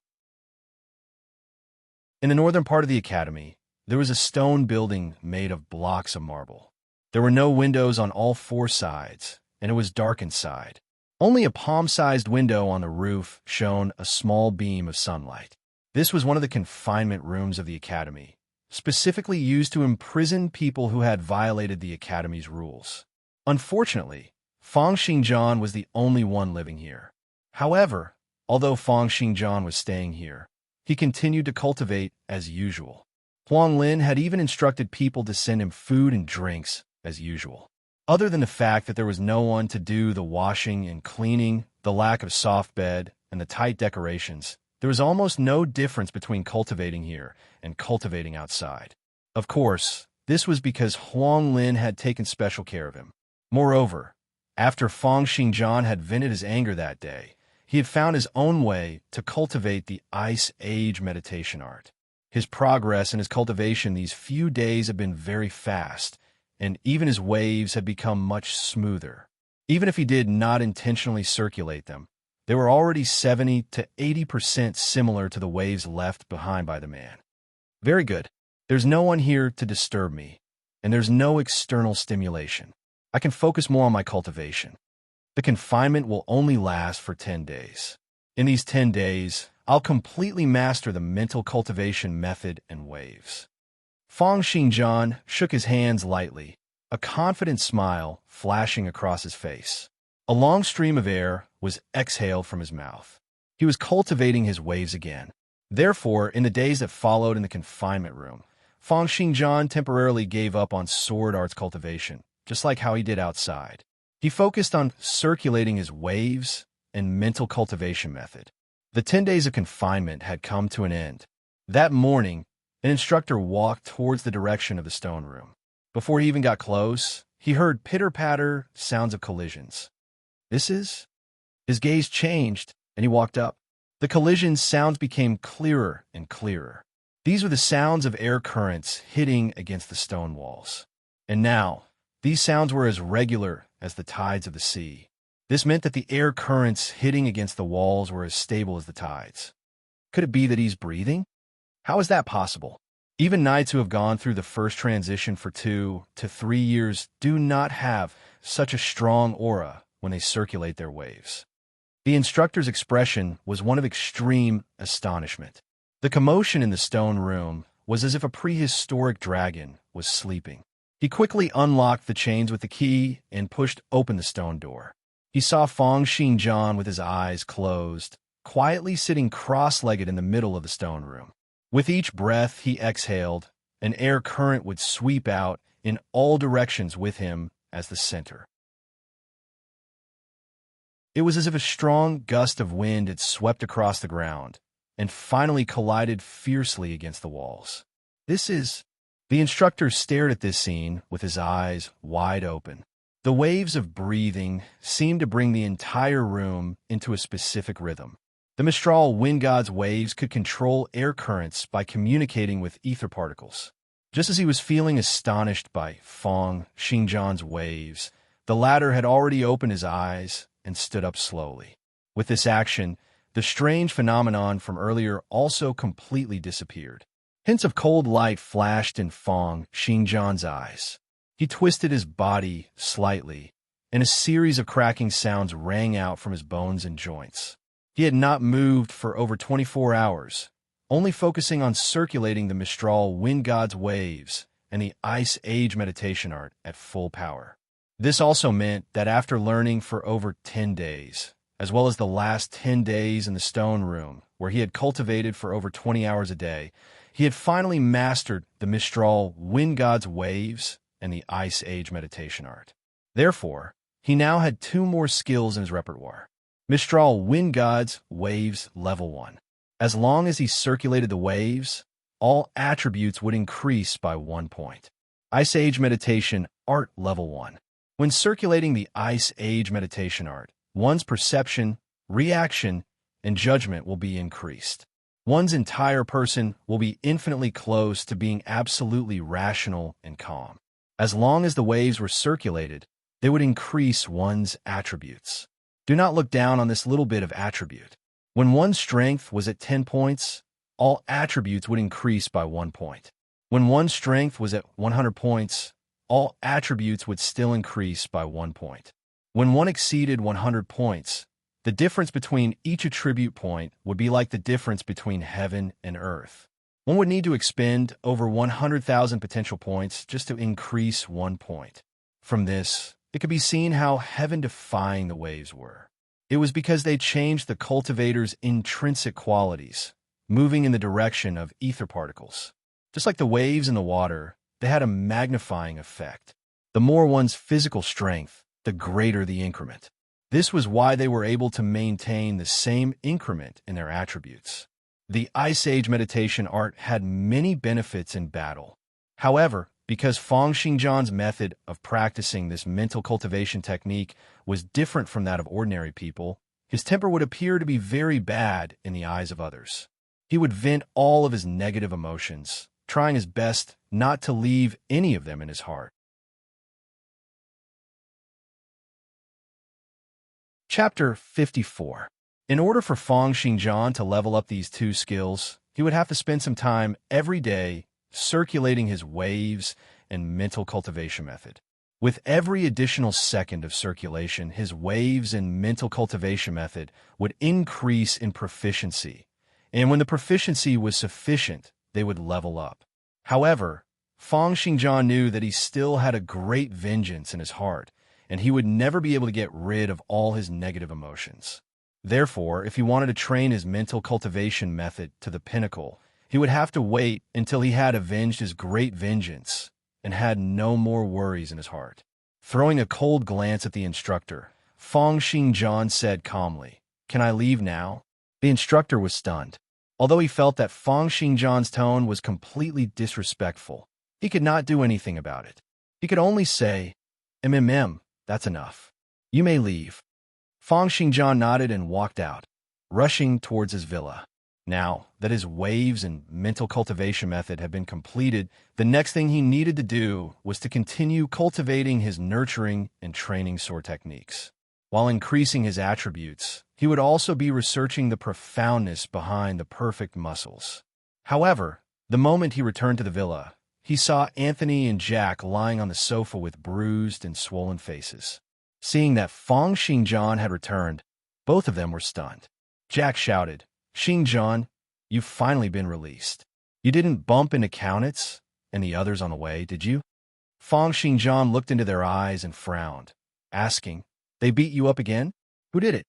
In the northern part of the academy, there was a stone building made of blocks of marble. There were no windows on all four sides, and it was dark inside. Only a palm-sized window on the roof shone a small beam of sunlight. This was one of the confinement rooms of the academy, specifically used to imprison people who had violated the academy's rules. Unfortunately, Feng Xingjian was the only one living here. However, although Feng Xingjian was staying here, he continued to cultivate as usual. Huang Lin had even instructed people to send him food and drinks as usual. Other than the fact that there was no one to do the washing and cleaning, the lack of soft bed, and the tight decorations, there was almost no difference between cultivating here and cultivating outside. Of course, this was because Huang Lin had taken special care of him. Moreover, after Feng Xingjian had vented his anger that day, he had found his own way to cultivate the Ice Age meditation art. His progress in his cultivation these few days had been very fast, and even his waves had become much smoother. Even if he did not intentionally circulate them, they were already 70 to 80% similar to the waves left behind by the man. Very good. There's no one here to disturb me, and there's no external stimulation. I can focus more on my cultivation. The confinement will only last for 10 days. In these 10 days, I'll completely master the mental cultivation method and waves. Feng Xingjian shook his hands lightly, a confident smile flashing across his face. A long stream of air was exhaled from his mouth. He was cultivating his waves again. Therefore, in the days that followed in the confinement room, Feng Xingjian temporarily gave up on sword arts cultivation, just like how he did outside. He focused on circulating his waves and mental cultivation method. The 10 days of confinement had come to an end. That morning, an instructor walked towards the direction of the stone room. Before he even got close, he heard pitter-patter sounds of collisions. His gaze changed, and he walked up. The collision sounds became clearer and clearer. These were the sounds of air currents hitting against the stone walls. And now, these sounds were as regular as the tides of the sea. This meant that the air currents hitting against the walls were as stable as the tides. Could it be that he's breathing? How is that possible? Even knights who have gone through the first transition for 2 to 3 years do not have such a strong aura when they circulate their waves. The instructor's expression was one of extreme astonishment. The commotion in the stone room was as if a prehistoric dragon was sleeping. He quickly unlocked the chains with the key and pushed open the stone door. He saw Feng Xingjian with his eyes closed, quietly sitting cross-legged in the middle of the stone room. With each breath he exhaled, an air current would sweep out in all directions with him as the center. It was as if a strong gust of wind had swept across the ground and finally collided fiercely against the walls. The instructor stared at this scene with his eyes wide open. The waves of breathing seemed to bring the entire room into a specific rhythm. The Mistral wind god's waves could control air currents by communicating with ether particles. Just as he was feeling astonished by Feng Xingjian's waves, the latter had already opened his eyes and stood up slowly. With this action, the strange phenomenon from earlier also completely disappeared. Hints of cold light flashed in Feng Xingjian's eyes. He twisted his body slightly, and a series of cracking sounds rang out from his bones and joints. He had not moved for over 24 hours, only focusing on circulating the Mistral wind god's waves and the Ice Age meditation art at full power. This also meant that after learning for over 10 days, as well as the last 10 days in the stone room, where he had cultivated for over 20 hours a day, he had finally mastered the Mistral wind god's waves and the Ice Age meditation art. Therefore, he now had 2 more skills in his repertoire. Mistral wind god's waves level 1. As long as he circulated the waves, all attributes would increase by 1 point. Ice Age meditation art level 1. When circulating the Ice Age meditation art, one's perception, reaction, and judgment will be increased. One's entire person will be infinitely close to being absolutely rational and calm. As long as the waves were circulated, they would increase one's attributes. Do not look down on this little bit of attribute. When one's strength was at 10 points, all attributes would increase by 1 point. When one's strength was at 100 points, all attributes would still increase by 1 point. When one exceeded 100 points, the difference between each attribute point would be like the difference between heaven and earth. One would need to expend over 100,000 potential points just to increase 1 point. From this, it could be seen how heaven-defying the waves were. It was because they changed the cultivator's intrinsic qualities, moving in the direction of ether particles. Just like the waves in the water, they had a magnifying effect. The more one's physical strength, the greater the increment. This was why they were able to maintain the same increment in their attributes. The Ice Age meditation art had many benefits in battle. However, because Feng Xingjian's method of practicing this mental cultivation technique was different from that of ordinary people, his temper would appear to be very bad in the eyes of others. He would vent all of his negative emotions, trying his best not to leave any of them in his heart. Chapter 54. In order for Feng Xingjian to level up these two skills, he would have to spend some time every day circulating his waves and mental cultivation method. With every additional second of circulation, his waves and mental cultivation method would increase in proficiency, and when the proficiency was sufficient, they would level up. However, Feng Xingjian knew that he still had a great vengeance in his heart, and he would never be able to get rid of all his negative emotions. Therefore, if he wanted to train his mental cultivation method to the pinnacle, he would have to wait until he had avenged his great vengeance and had no more worries in his heart. Throwing a cold glance at the instructor, Feng Xingjian said calmly, "Can I leave now?" The instructor was stunned. Although he felt that Feng Xingjian's tone was completely disrespectful, he could not do anything about it. He could only say, that's enough. You may leave." Feng Xingjian nodded and walked out, rushing towards his villa. Now that his waves and mental cultivation method had been completed, the next thing he needed to do was to continue cultivating his nurturing and training sword techniques. While increasing his attributes, he would also be researching the profoundness behind the perfect muscles. However, the moment he returned to the villa, he saw Anthony and Jack lying on the sofa with bruised and swollen faces. Seeing that Feng Xingjian had returned, both of them were stunned. Jack shouted, "Xingjian, you've finally been released. You didn't bump into Kaunitz and the others on the way, did you?" Feng Xingjian looked into their eyes and frowned, asking, "They beat you up again? Who did it?"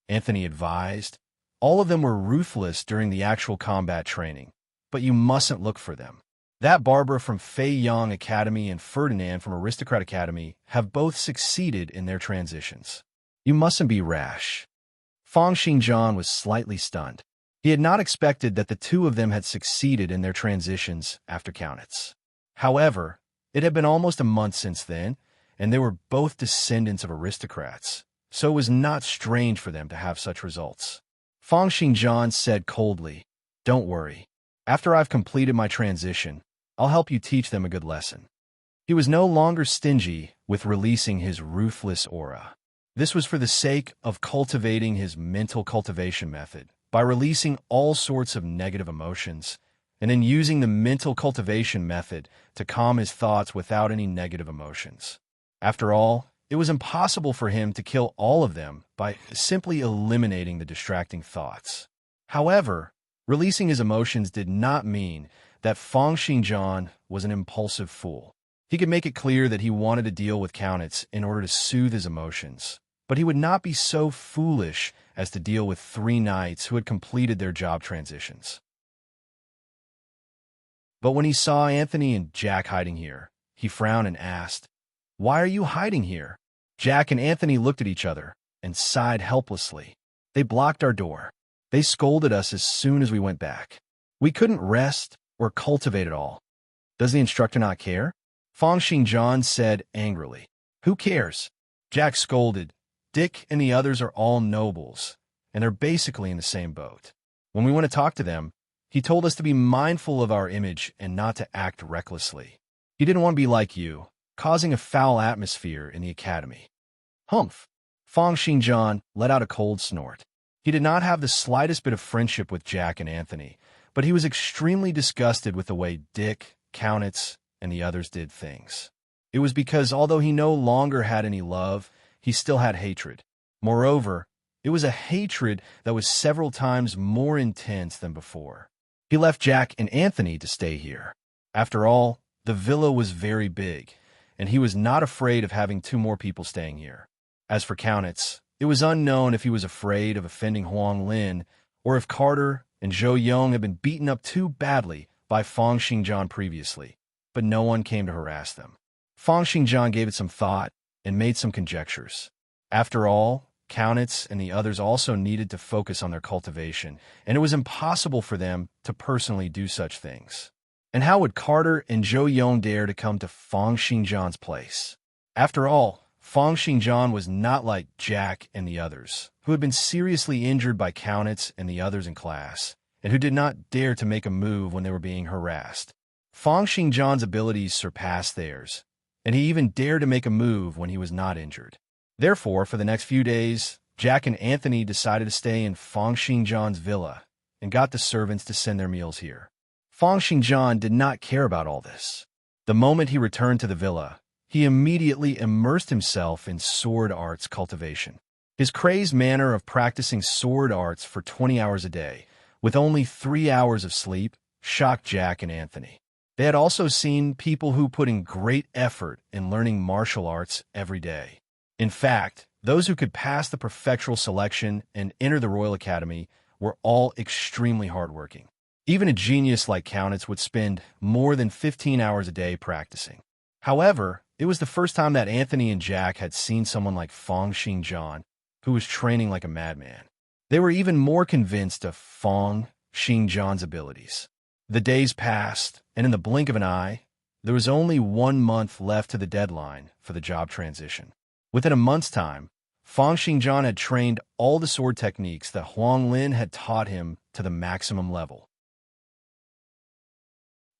Anthony advised, "All of them were ruthless during the actual combat training, but you mustn't look for them. That Barbara from Fei Yang Academy and Ferdinand from Aristocrat Academy have both succeeded in their transitions. You mustn't be rash." Feng Xingjian was slightly stunned. He had not expected that the two of them had succeeded in their transitions after Kaunitz. However, it had been almost a month since then, and they were both descendants of aristocrats, so it was not strange for them to have such results. Feng Xingjian said coldly, "Don't worry. After I've completed my transition, I'll help you teach them a good lesson." He was no longer stingy with releasing his ruthless aura. This was for the sake of cultivating his mental cultivation method by releasing all sorts of negative emotions, and then using the mental cultivation method to calm his thoughts without any negative emotions. After all, it was impossible for him to kill all of them by simply eliminating the distracting thoughts. However, releasing his emotions did not mean that Feng Xingjian was an impulsive fool. He could make it clear that he wanted to deal with Kaunitz in order to soothe his emotions, but he would not be so foolish as to deal with 3 knights who had completed their job transitions. But when he saw Anthony and Jack hiding here, he frowned and asked, "Why are you hiding here?" Jack and Anthony looked at each other and sighed helplessly. "They blocked our door. They scolded us as soon as we went back. We couldn't rest or cultivate at all. Does the instructor not care?" Feng Xingjian said angrily. Who cares? Jack scolded. Dick and the others are all nobles, and they're basically in the same boat. When we want to talk to them, he told us to be mindful of our image and not to act recklessly. He didn't want to be like you, causing a foul atmosphere in the academy. Humph! Fong Xingjian let out a cold snort. He did not have the slightest bit of friendship with Jack and Anthony, but he was extremely disgusted with the way Dick, Countess, and the others did things. It was because although he no longer had any love, he still had hatred. Moreover, it was a hatred that was several times more intense than before. He left Jack and Anthony to stay here. After all, the villa was very big, and he was not afraid of having 2 more people staying here. As for Countess, it was unknown if he was afraid of offending Huang Lin or if Carter and Zhou Yong had been beaten up too badly by Fong Xingjian previously, but no one came to harass them. Fong Xingjian gave it some thought and made some conjectures. After all, Countess and the others also needed to focus on their cultivation, and it was impossible for them to personally do such things. And how would Carter and Zhou Yong dare to come to Fong Xingjian's place? After all, Fong Xingjian was not like Jack and the others, who had been seriously injured by Countess and the others in class, and who did not dare to make a move when they were being harassed. Fong Xingjian's abilities surpassed theirs, and he even dared to make a move when he was not injured. Therefore, for the next few days, Jack and Anthony decided to stay in Fong Xingjian's villa and got the servants to send their meals here. Fong Xingjian did not care about all this. The moment he returned to the villa, he immediately immersed himself in sword arts cultivation. His crazed manner of practicing sword arts for 20 hours a day, with only 3 hours of sleep, shocked Jack and Anthony. They had also seen people who put in great effort in learning martial arts every day. In fact, those who could pass the prefectural selection and enter the Royal Academy were all extremely hardworking. Even a genius like Countess would spend more than 15 hours a day practicing. However, it was the first time that Anthony and Jack had seen someone like Fong Xingjian, who was training like a madman. They were even more convinced of Fong Xingjian's abilities. The days passed, and in the blink of an eye, there was only 1 month left to the deadline for the job transition. Within a month's time, Fong Xingjian had trained all the sword techniques that Huang Lin had taught him to the maximum level.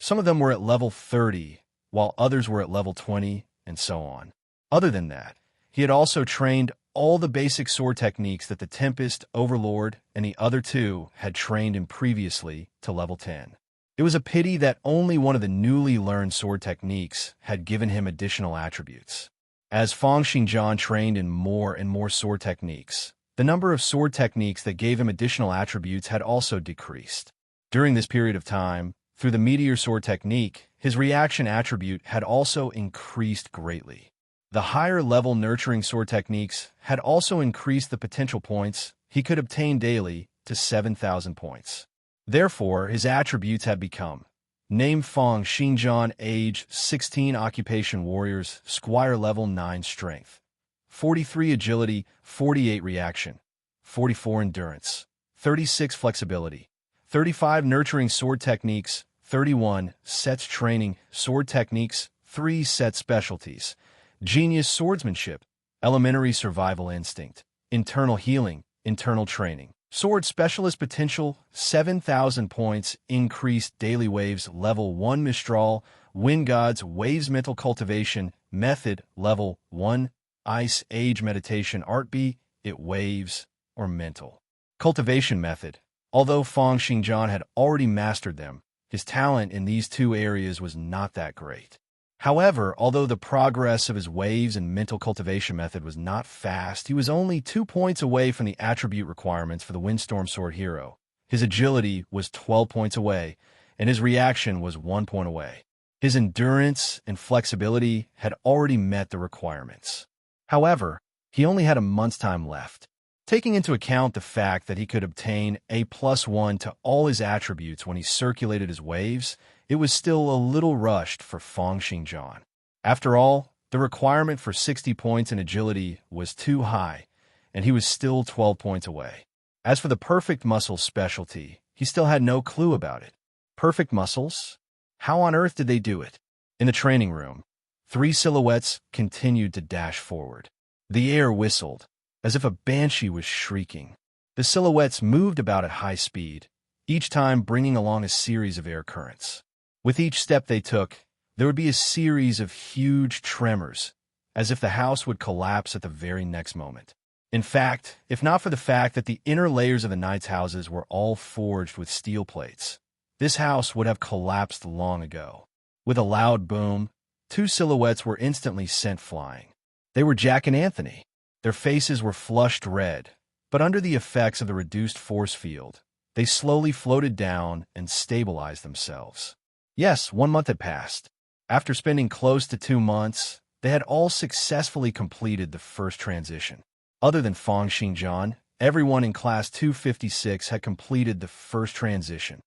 Some of them were at level 30, while others were at level 20, and so on. Other than that, he had also trained all the basic sword techniques that the Tempest, Overlord, and the other 2 had trained him previously to level 10. It was a pity that only one of the newly learned sword techniques had given him additional attributes. As Fong Xingjian trained in more and more sword techniques, the number of sword techniques that gave him additional attributes had also decreased. During this period of time, through the meteor sword technique, his reaction attribute had also increased greatly. The higher level nurturing sword techniques had also increased the potential points he could obtain daily to 7,000 points. Therefore, his attributes had become: name Fong Xingjian, age 16, occupation warriors, squire level 9 strength, 43 agility, 48 reaction, 44 endurance, 36 flexibility, 35 nurturing sword techniques, 31 sets training sword techniques, 3 set specialties, genius swordsmanship, elementary survival instinct, internal healing, internal training. Sword Specialist potential, 7,000 points, increased daily waves, level 1 Mistral, Wind Gods, waves mental cultivation, method, level 1, Ice Age meditation, art B, it waves, or mental. Cultivation method. Although Fong Xingjian had already mastered them, his talent in these 2 areas was not that great. However, although the progress of his waves and mental cultivation method was not fast, he was only 2 points away from the attribute requirements for the Windstorm Sword hero. His agility was 12 points away, and his reaction was 1 point away. His endurance and flexibility had already met the requirements. However, he only had a month's time left. Taking into account the fact that he could obtain a +1 to all his attributes when he circulated his waves, it was still a little rushed for Fong Xingjian. After all, the requirement for 60 points in agility was too high, and he was still 12 points away. As for the perfect muscle specialty, he still had no clue about it. Perfect muscles? How on earth did they do it? In the training room, 3 silhouettes continued to dash forward. The air whistled, as if a banshee was shrieking. The silhouettes moved about at high speed, each time bringing along a series of air currents. With each step they took, there would be a series of huge tremors, as if the house would collapse at the very next moment. In fact, if not for the fact that the inner layers of the knights' houses were all forged with steel plates, this house would have collapsed long ago. With a loud boom, 2 silhouettes were instantly sent flying. They were Jack and Anthony. Their faces were flushed red, but under the effects of the reduced force field, they slowly floated down and stabilized themselves. Yes, 1 month had passed. After spending close to 2 months, they had all successfully completed the first transition. Other than Feng Xingjian, everyone in Class 256 had completed the first transition.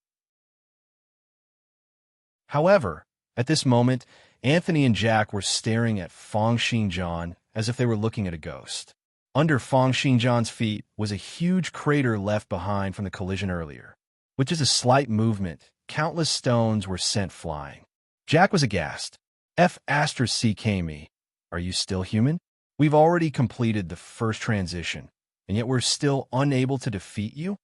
However, at this moment, Anthony and Jack were staring at Feng Xingjian as if they were looking at a ghost. Under Feng Xingjian's feet was a huge crater left behind from the collision earlier. With just a slight movement, countless stones were sent flying. Jack was aghast. F***me. Are you still human? We've already completed the first transition, and yet we're still unable to defeat you?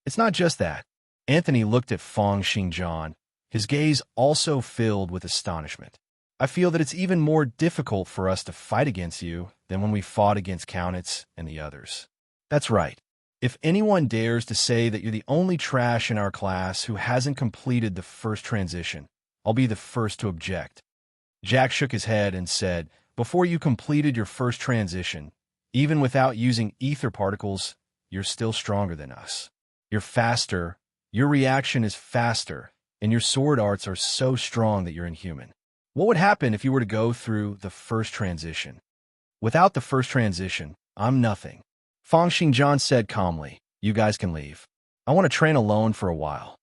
It's not just that. Anthony looked at Feng Xingjian, his gaze also filled with astonishment. I feel that it's even more difficult for us to fight against you than when we fought against Kaunitz and the others. That's right. If anyone dares to say that you're the only trash in our class who hasn't completed the first transition, I'll be the first to object. Jack shook his head and said, before you completed your first transition, even without using ether particles, you're still stronger than us. You're faster, your reaction is faster, and your sword arts are so strong that you're inhuman. What would happen if you were to go through the first transition? Without the first transition, I'm nothing. Feng Xingjian said calmly, you guys can leave. I want to train alone for a while.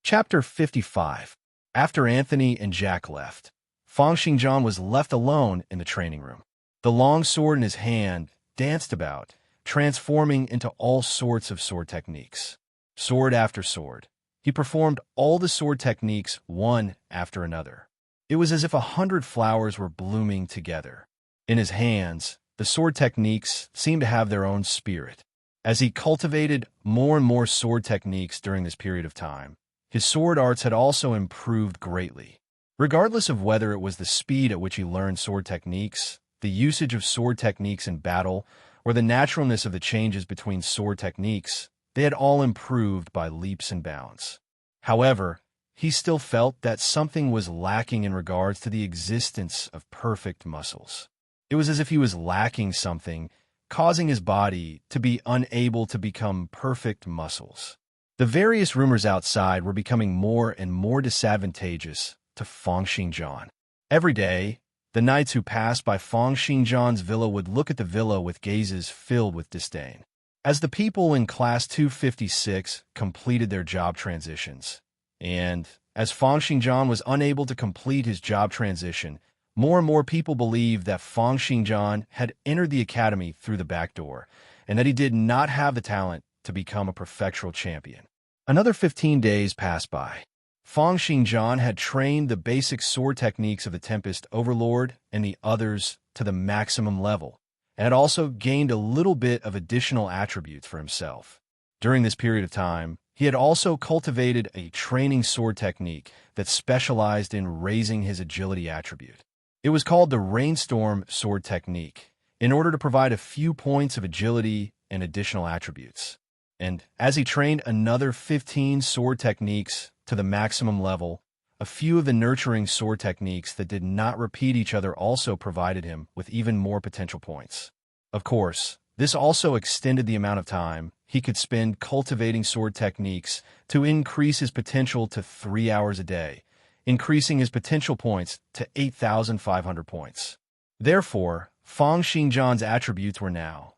Chapter 55. After Anthony and Jack left, Feng Xingjian was left alone in the training room. The long sword in his hand danced about, transforming into all sorts of sword techniques. Sword after sword. He performed all the sword techniques one after another. It was as if 100 flowers were blooming together. In his hands, the sword techniques seemed to have their own spirit. As he cultivated more and more sword techniques during this period of time, his sword arts had also improved greatly. Regardless of whether it was the speed at which he learned sword techniques, the usage of sword techniques in battle, or the naturalness of the changes between sword techniques, they had all improved by leaps and bounds. However, he still felt that something was lacking in regards to the existence of perfect muscles. It was as if he was lacking something, causing his body to be unable to become perfect muscles. The various rumors outside were becoming more and more disadvantageous to Feng Xingjian. Every day, the knights who passed by Feng Xingjian's villa would look at the villa with gazes filled with disdain. As the people in Class 256 completed their job transitions, and as Feng Xingjian was unable to complete his job transition, more and more people believed that Feng Xingjian had entered the academy through the back door, and that he did not have the talent to become a prefectural champion. Another 15 days passed by. Feng Xingjian had trained the basic sword techniques of the Tempest Overlord and the others to the maximum level, and had also gained a little bit of additional attributes for himself. During this period of time, he had also cultivated a training sword technique that specialized in raising his agility attribute. It was called the Rainstorm sword technique, in order to provide a few points of agility and additional attributes. And as he trained another 15 sword techniques to the maximum level, a few of the nurturing sword techniques that did not repeat each other also provided him with even more potential points. Of course, this also extended the amount of time he could spend cultivating sword techniques to increase his potential to 3 hours a day, increasing his potential points to 8,500 points. Therefore, Feng Xingjian's attributes were now: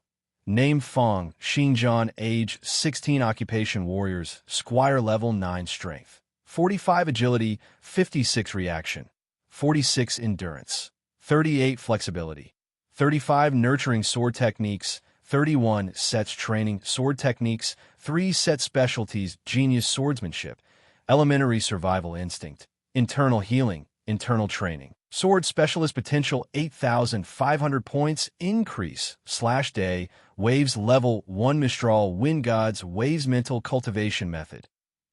name Feng Xingjian, age 16, occupation warriors, squire level 9 strength, 45 agility, 56 reaction, 46 endurance, 38 flexibility, 35 nurturing sword techniques, 31 sets training sword techniques, 3 set specialties, genius swordsmanship, elementary survival instinct, internal healing, internal training. Sword specialist potential 8,500 points increase/day. Waves level 1 Mistral Wind Gods Waves mental cultivation method.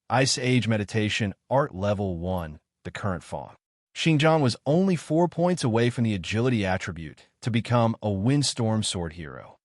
Ice Age meditation art level 1 the current font. Xinjiang was only 4 points away from the agility attribute to become a windstorm sword hero.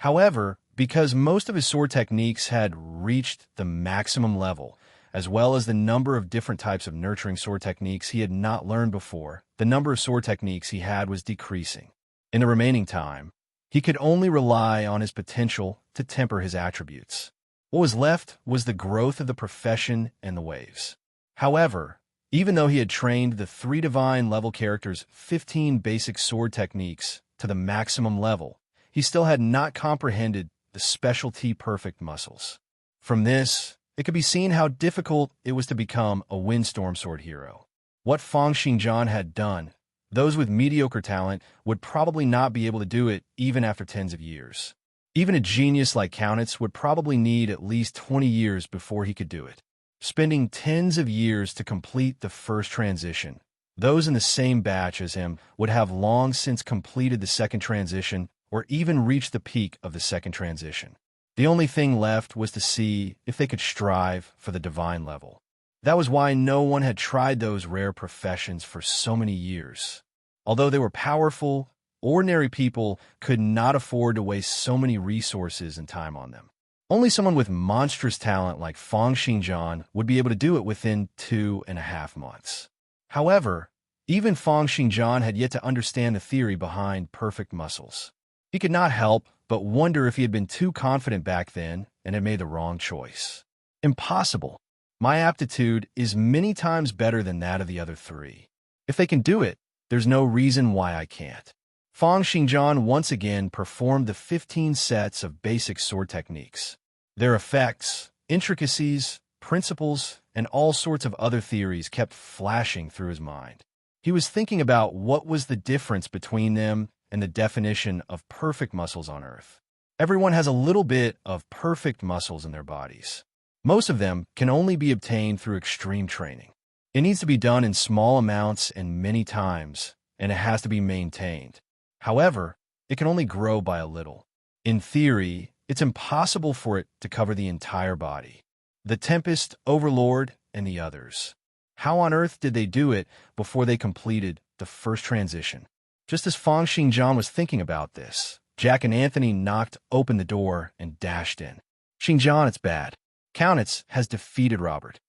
However, because most of his sword techniques had reached the maximum level, as well as the number of different types of nurturing sword techniques he had not learned before, the number of sword techniques he had was decreasing. In the remaining time, he could only rely on his potential to temper his attributes. What was left was the growth of the profession and the waves. However, even though he had trained the 3 divine level characters' 15 basic sword techniques to the maximum level, he still had not comprehended the specialty perfect muscles. From this, it could be seen how difficult it was to become a windstorm sword hero. What Fang Xingjian had done, those with mediocre talent would probably not be able to do it even after tens of years. Even a genius like Kaunitz would probably need at least 20 years before he could do it. Spending tens of years to complete the first transition, those in the same batch as him would have long since completed the second transition or even reached the peak of the second transition. The only thing left was to see if they could strive for the divine level. That was why no one had tried those rare professions for so many years. Although they were powerful, ordinary people could not afford to waste so many resources and time on them. Only someone with monstrous talent like Fang Xingjian would be able to do it within 2.5 months. However, even Fang Xingjian had yet to understand the theory behind perfect muscles. He could not help but wonder if he had been too confident back then and had made the wrong choice. Impossible. My aptitude is many times better than that of the other 3. If they can do it, there's no reason why I can't. Fang Xingjian once again performed the 15 sets of basic sword techniques. Their effects, intricacies, principles, and all sorts of other theories kept flashing through his mind. He was thinking about what was the difference between them and the definition of perfect muscles on Earth. Everyone has a little bit of perfect muscles in their bodies. Most of them can only be obtained through extreme training. It needs to be done in small amounts and many times, and it has to be maintained. However, it can only grow by a little. In theory, it's impossible for it to cover the entire body. The Tempest, Overlord, and the others. How on earth did they do it before they completed the first transition? Just as Fang Xingjian was thinking about this, Jack and Anthony knocked open the door and dashed in. "Xingjian, it's bad. Kaunitz has defeated Robert."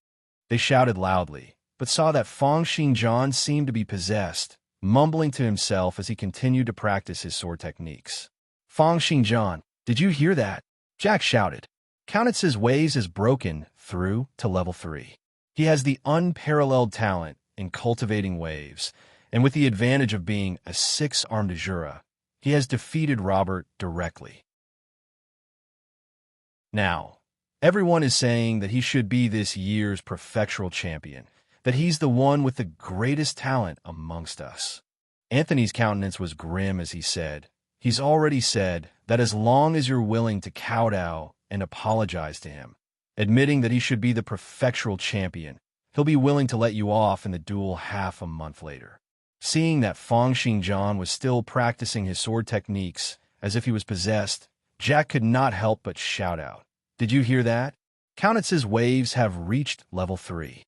They shouted loudly, but saw that Fang Xingjian seemed to be possessed, mumbling to himself as he continued to practice his sword techniques. "Fang Xingjian, did you hear that?" Jack shouted. "Kaunitz's waves is broken through to level 3. He has the unparalleled talent in cultivating waves, and with the advantage of being a 6-armed Jura, he has defeated Robert directly. Now, everyone is saying that he should be this year's prefectural champion, that he's the one with the greatest talent amongst us." Anthony's countenance was grim as he said, "He's already said that as long as you're willing to kowtow and apologize to him, admitting that he should be the prefectural champion, he'll be willing to let you off in the duel half a month later." Seeing that Fang Xingjian was still practicing his sword techniques as if he was possessed, Jack could not help but shout out, "Did you hear that? Kaunitz's waves have reached level 3.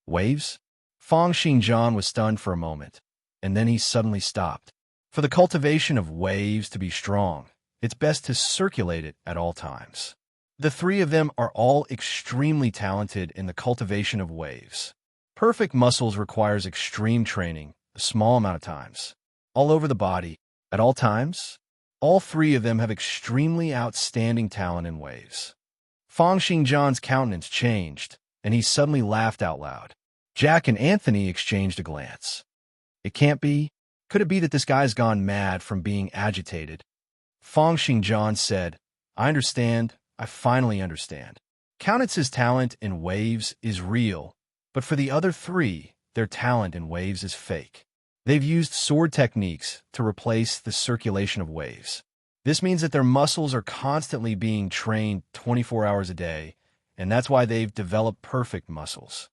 Waves? Fang Xingjian was stunned for a moment, and then he suddenly stopped. For the cultivation of waves to be strong, it's best to circulate it at all times. The 3 of them are all extremely talented in the cultivation of waves. Perfect muscles requires extreme training, a small amount of times. All over the body, at all times, all 3 of them have extremely outstanding talent in waves. Fang Xingjian's countenance changed, and he suddenly laughed out loud. Jack and Anthony exchanged a glance. It can't be. Could it be that this guy's gone mad from being agitated? Fang Xingjian said, "I understand. I finally understand. Kaunitz's talent in waves is real, but for the other 3, their talent in waves is fake. They've used sword techniques to replace the circulation of waves. This means that their muscles are constantly being trained 24 hours a day, and that's why they've developed perfect muscles.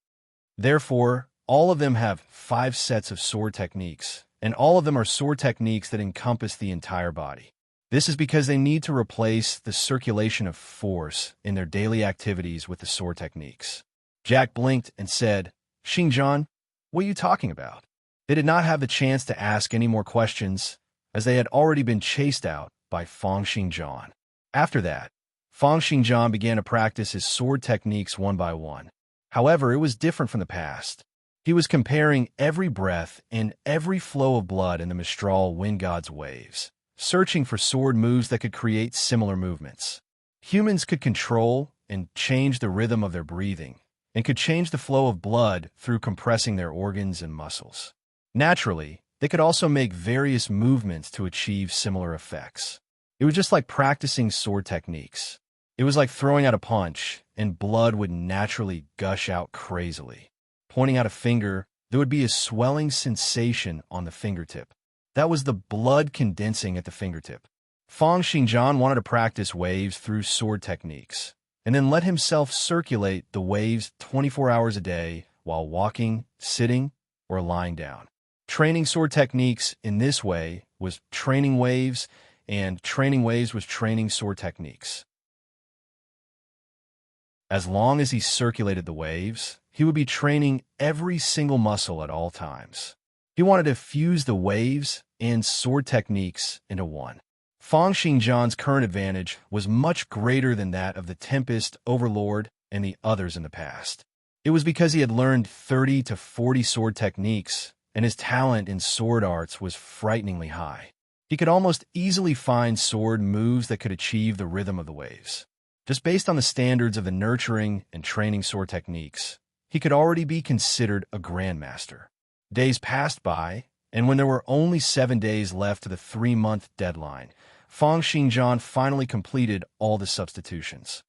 Therefore, all of them have 5 sets of sword techniques, and all of them are sword techniques that encompass the entire body. This is because they need to replace the circulation of force in their daily activities with the sword techniques. Jack blinked and said, "Xinjiang, what are you talking about?" They did not have the chance to ask any more questions, as they had already been chased out by Fang Xinjiang. After that, Fang Xinjiang began to practice his sword techniques one by one. However, it was different from the past. He was comparing every breath and every flow of blood in the Mistral wind god's waves, searching for sword moves that could create similar movements. Humans could control and change the rhythm of their breathing, and could change the flow of blood through compressing their organs and muscles. Naturally, they could also make various movements to achieve similar effects. It was just like practicing sword techniques. It was like throwing out a punch, and blood would naturally gush out crazily. Pointing out a finger, there would be a swelling sensation on the fingertip. That was the blood condensing at the fingertip. Fang Xinjiang wanted to practice waves through sword techniques, and then let himself circulate the waves 24 hours a day while walking, sitting, or lying down. Training sword techniques in this way was training waves, and training waves was training sword techniques. As long as he circulated the waves, he would be training every single muscle at all times. He wanted to fuse the waves and sword techniques into one. Fang Xinjiang's current advantage was much greater than that of the Tempest, Overlord, and the others in the past. It was because he had learned 30 to 40 sword techniques, and his talent in sword arts was frighteningly high. He could almost easily find sword moves that could achieve the rhythm of the waves. Just based on the standards of the nurturing and training sword techniques, he could already be considered a grandmaster. Days passed by, and when there were only 7 days left to the 3-month deadline, Fang Xinjiang finally completed all the substitutions.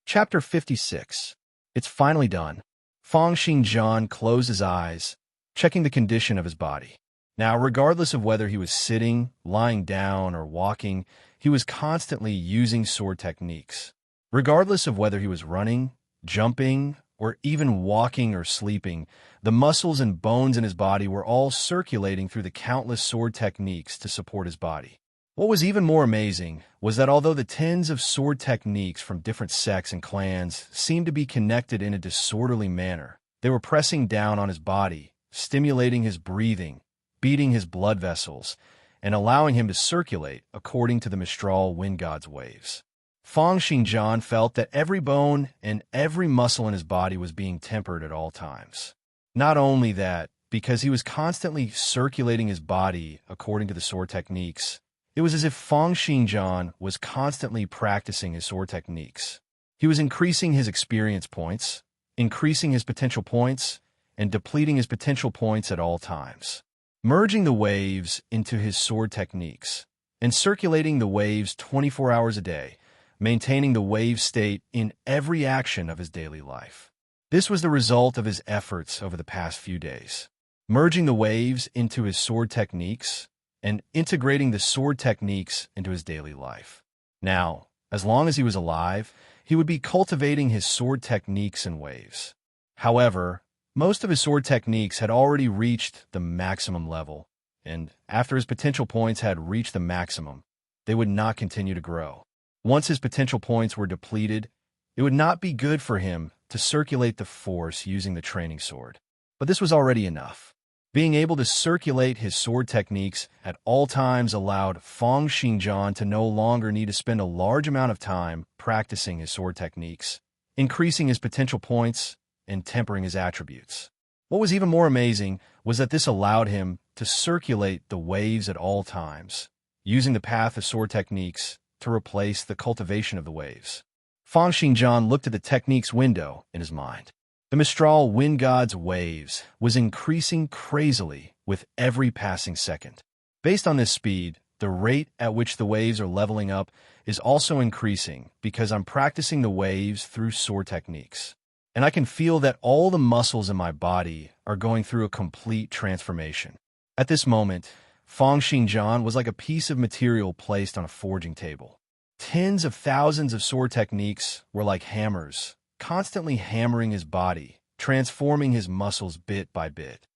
Chapter 56. It's finally done. Fang Xinjiang closed his eyes, checking the condition of his body. Now, regardless of whether he was sitting, lying down, or walking, he was constantly using sword techniques. Regardless of whether he was running, jumping, or even walking or sleeping, the muscles and bones in his body were all circulating through the countless sword techniques to support his body. What was even more amazing was that although the tens of sword techniques from different sects and clans seemed to be connected in a disorderly manner, they were pressing down on his body, stimulating his breathing, beating his blood vessels, and allowing him to circulate according to the Mistral wind god's waves. Fang Xinjiang felt that every bone and every muscle in his body was being tempered at all times. Not only that, because he was constantly circulating his body according to the sword techniques, it was as if Fang Xinjiang was constantly practicing his sword techniques. He was increasing his experience points, increasing his potential points, and depleting his potential points at all times. Merging the waves into his sword techniques, and circulating the waves 24 hours a day, maintaining the wave state in every action of his daily life. This was the result of his efforts over the past few days. Merging the waves into his sword techniques, and integrating the sword techniques into his daily life. Now, as long as he was alive, he would be cultivating his sword techniques and waves. However, most of his sword techniques had already reached the maximum level, and after his potential points had reached the maximum, they would not continue to grow. Once his potential points were depleted, it would not be good for him to circulate the force using the training sword. But this was already enough. Being able to circulate his sword techniques at all times allowed Fang Xinjiang to no longer need to spend a large amount of time practicing his sword techniques, increasing his potential points, and tempering his attributes. What was even more amazing was that this allowed him to circulate the waves at all times, using the path of sword techniques to replace the cultivation of the waves. Fang Xinjiang looked at the techniques window in his mind. The Mistral wind god's waves was increasing crazily with every passing second. Based on this speed, the rate at which the waves are leveling up is also increasing because I'm practicing the waves through sword techniques. And I can feel that all the muscles in my body are going through a complete transformation. At this moment, Fang Xingjian was like a piece of material placed on a forging table. Tens of thousands of sword techniques were like hammers, constantly hammering his body, transforming his muscles bit by bit.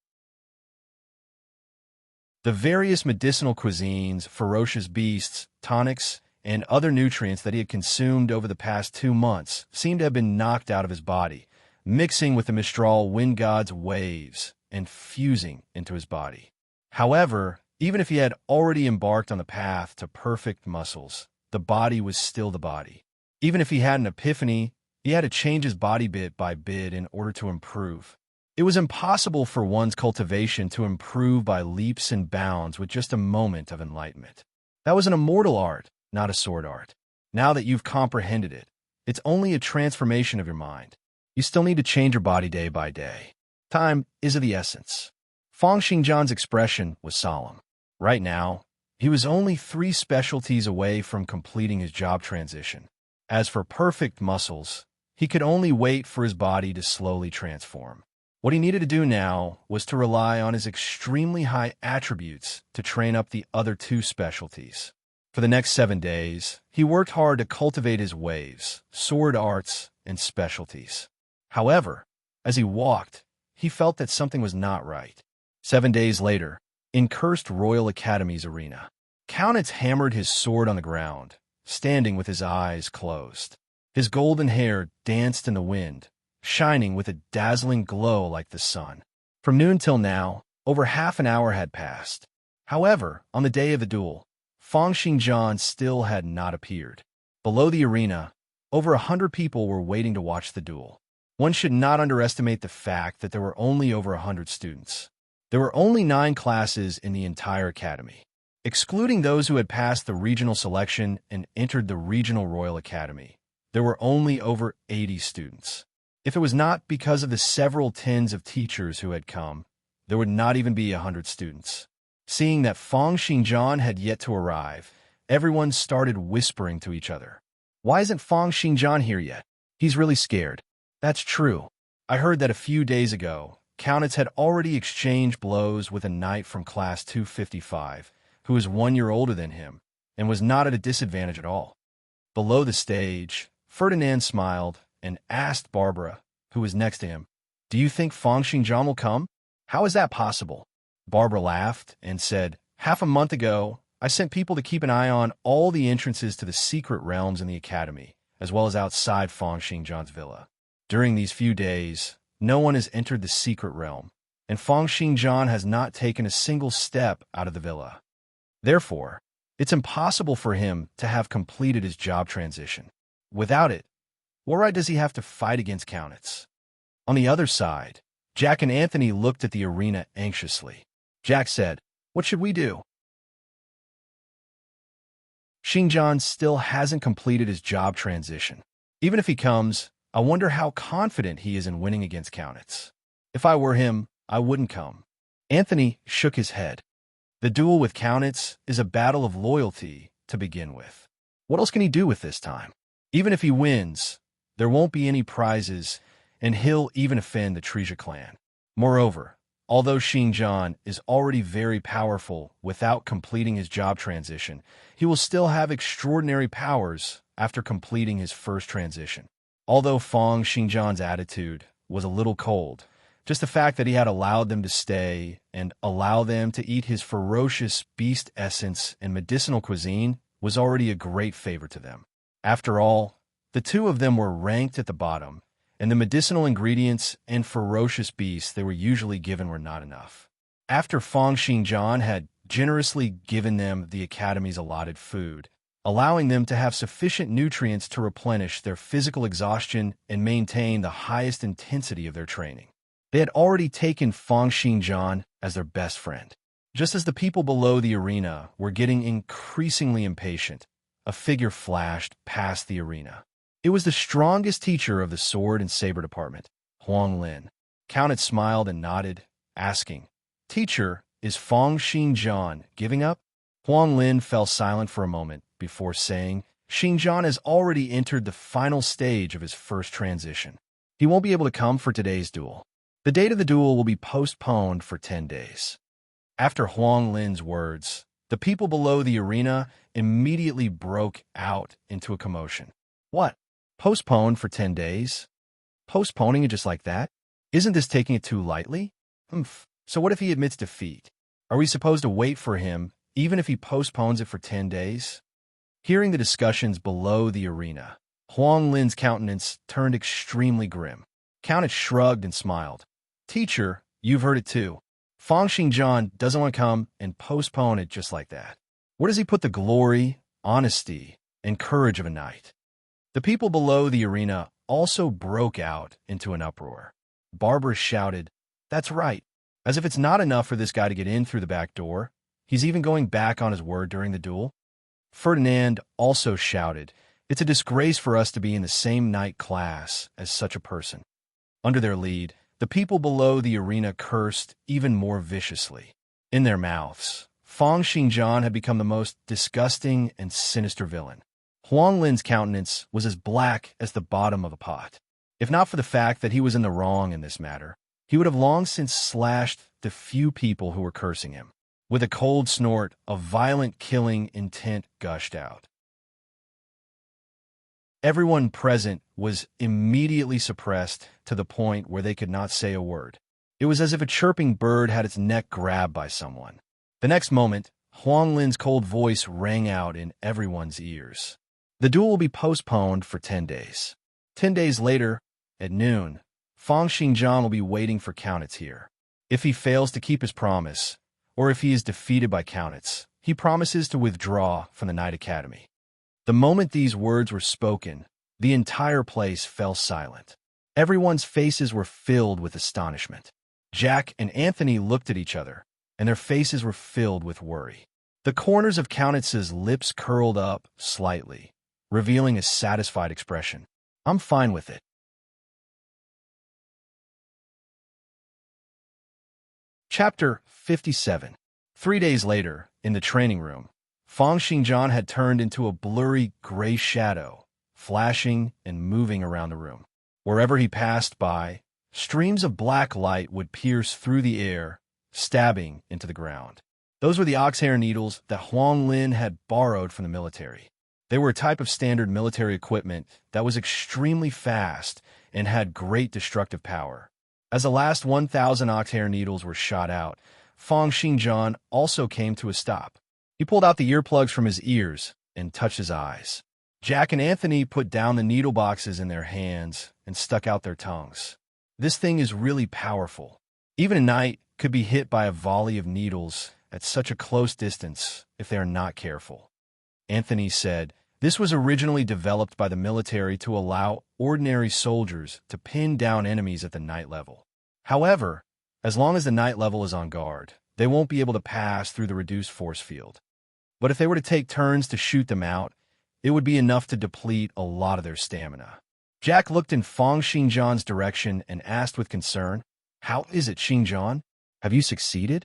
The various medicinal cuisines, ferocious beasts, tonics, and other nutrients that he had consumed over the past 2 months seemed to have been knocked out of his body, mixing with the Mistral wind god's waves and fusing into his body. However, even if he had already embarked on the path to perfect muscles, the body was still the body. Even if he had an epiphany, he had to change his body bit by bit in order to improve. It was impossible for one's cultivation to improve by leaps and bounds with just a moment of enlightenment. That was an immortal art, not a sword art. Now that you've comprehended it, it's only a transformation of your mind. You still need to change your body day by day. Time is of the essence. Fang Xingjian's expression was solemn. Right now, he was only 3 specialties away from completing his job transition. As for perfect muscles, he could only wait for his body to slowly transform. What he needed to do now was to rely on his extremely high attributes to train up the other 2 specialties. For the next 7 days, he worked hard to cultivate his waves, sword arts, and specialties. However, as he walked, he felt that something was not right. 7 days later, in cursed Royal Academy's arena, Kaunitz hammered his sword on the ground, standing with his eyes closed. His golden hair danced in the wind, shining with a dazzling glow like the sun. From noon till now, over half an hour had passed. However, on the day of the duel, Fang Xingjian still had not appeared. Below the arena, over 100 people were waiting to watch the duel. One should not underestimate the fact that there were only over 100 students. There were only 9 classes in the entire academy. Excluding those who had passed the regional selection and entered the regional Royal Academy, there were only over 80 students. If it was not because of the several tens of teachers who had come, there would not even be 100 students. Seeing that Fang Xingjian had yet to arrive, everyone started whispering to each other. Why isn't Fang Xingjian here yet? He's really scared. That's true. I heard that a few days ago, Kaunitz had already exchanged blows with a knight from class 255, who was 1 year older than him, and was not at a disadvantage at all. Below the stage, Ferdinand smiled and asked Barbara, who was next to him, "Do you think Fang Xingjian will come? How is that possible?" Barbara laughed and said, "Half a month ago, I sent people to keep an eye on all the entrances to the secret realms in the academy, as well as outside Fang Xingjian's villa. During these few days, no one has entered the secret realm, and Fang Xingjian has not taken a single step out of the villa. Therefore, it's impossible for him to have completed his job transition. Without it, what right does he have to fight against Kaunitz?" On the other side, Jack and Anthony looked at the arena anxiously. Jack said, "What should we do?" Xingjian still hasn't completed his job transition. Even if he comes, I wonder how confident he is in winning against Kaunitz. If I were him, I wouldn't come. Anthony shook his head. The duel with Kaunitz is a battle of loyalty to begin with. What else can he do with this time? Even if he wins, there won't be any prizes, and he'll even offend the Treasure clan. Moreover, although Xingjian is already very powerful without completing his job transition, he will still have extraordinary powers after completing his first transition. Although Fang Xingjian's attitude was a little cold, just the fact that he had allowed them to stay and allow them to eat his ferocious beast essence and medicinal cuisine was already a great favor to them. After all, the 2 of them were ranked at the bottom, and the medicinal ingredients and ferocious beasts they were usually given were not enough. After Fang Xingjian had generously given them the academy's allotted food, allowing them to have sufficient nutrients to replenish their physical exhaustion and maintain the highest intensity of their training, they had already taken Fang Xingjian as their best friend. Just as the people below the arena were getting increasingly impatient, a figure flashed past the arena. It was the strongest teacher of the sword and saber department, Huang Lin. Kaunitz smiled and nodded, asking, "Teacher, is Fang Xingjian giving up?" Huang Lin fell silent for a moment before saying, "Xingjian has already entered the final stage of his first transition. He won't be able to come for today's duel. The date of the duel will be postponed for 10 days. After Huang Lin's words, the people below the arena immediately broke out into a commotion. What? Postponed for 10 days? Postponing it just like that? Isn't this taking it too lightly? So what if he admits defeat? Are we supposed to wait for him, even if he postpones it for 10 days? Hearing the discussions below the arena, Huang Lin's countenance turned extremely grim. Countess shrugged and smiled. Teacher, you've heard it too. Fang Xingjian doesn't want to come and postpone it just like that. Where does he put the glory, honesty, and courage of a knight? The people below the arena also broke out into an uproar. Barbara shouted, That's right. As if it's not enough for this guy to get in through the back door, he's even going back on his word during the duel. Ferdinand also shouted, It's a disgrace for us to be in the same knight class as such a person. Under their lead, the people below the arena cursed even more viciously. In their mouths, Fang Xingjian had become the most disgusting and sinister villain. Huang Lin's countenance was as black as the bottom of a pot. If not for the fact that he was in the wrong in this matter, he would have long since slashed the few people who were cursing him. With a cold snort, a violent killing intent gushed out. Everyone present was immediately suppressed to the point where they could not say a word. It was as if a chirping bird had its neck grabbed by someone. The next moment, Huang Lin's cold voice rang out in everyone's ears. The duel will be postponed for 10 days. 10 days later, at noon, Fang Xingjian will be waiting for Countess here. If he fails to keep his promise, or if he is defeated by Countess, he promises to withdraw from the Knight Academy. The moment these words were spoken, the entire place fell silent. Everyone's faces were filled with astonishment. Jack and Anthony looked at each other, and their faces were filled with worry. The corners of Countess's lips curled up slightly, revealing a satisfied expression. I'm fine with it. Chapter 57. 3 days later, in the training room, Fang Xingjian had turned into a blurry gray shadow, flashing and moving around the room. Wherever he passed by, streams of black light would pierce through the air, stabbing into the ground. Those were the oxhair needles that Huang Lin had borrowed from the military. They were a type of standard military equipment that was extremely fast and had great destructive power. As the last 1,000 oxhair needles were shot out, Fang Xingjian also came to a stop. He pulled out the earplugs from his ears and touched his eyes. Jack and Anthony put down the needle boxes in their hands and stuck out their tongues. This thing is really powerful. Even a knight could be hit by a volley of needles at such a close distance if they are not careful. Anthony said, This was originally developed by the military to allow ordinary soldiers to pin down enemies at the knight level. However, as long as the knight level is on guard, they won't be able to pass through the reduced force field. But if they were to take turns to shoot them out, it would be enough to deplete a lot of their stamina. Jack looked in Fang Xingjian's direction and asked with concern, How is it, Xingjian? Have you succeeded?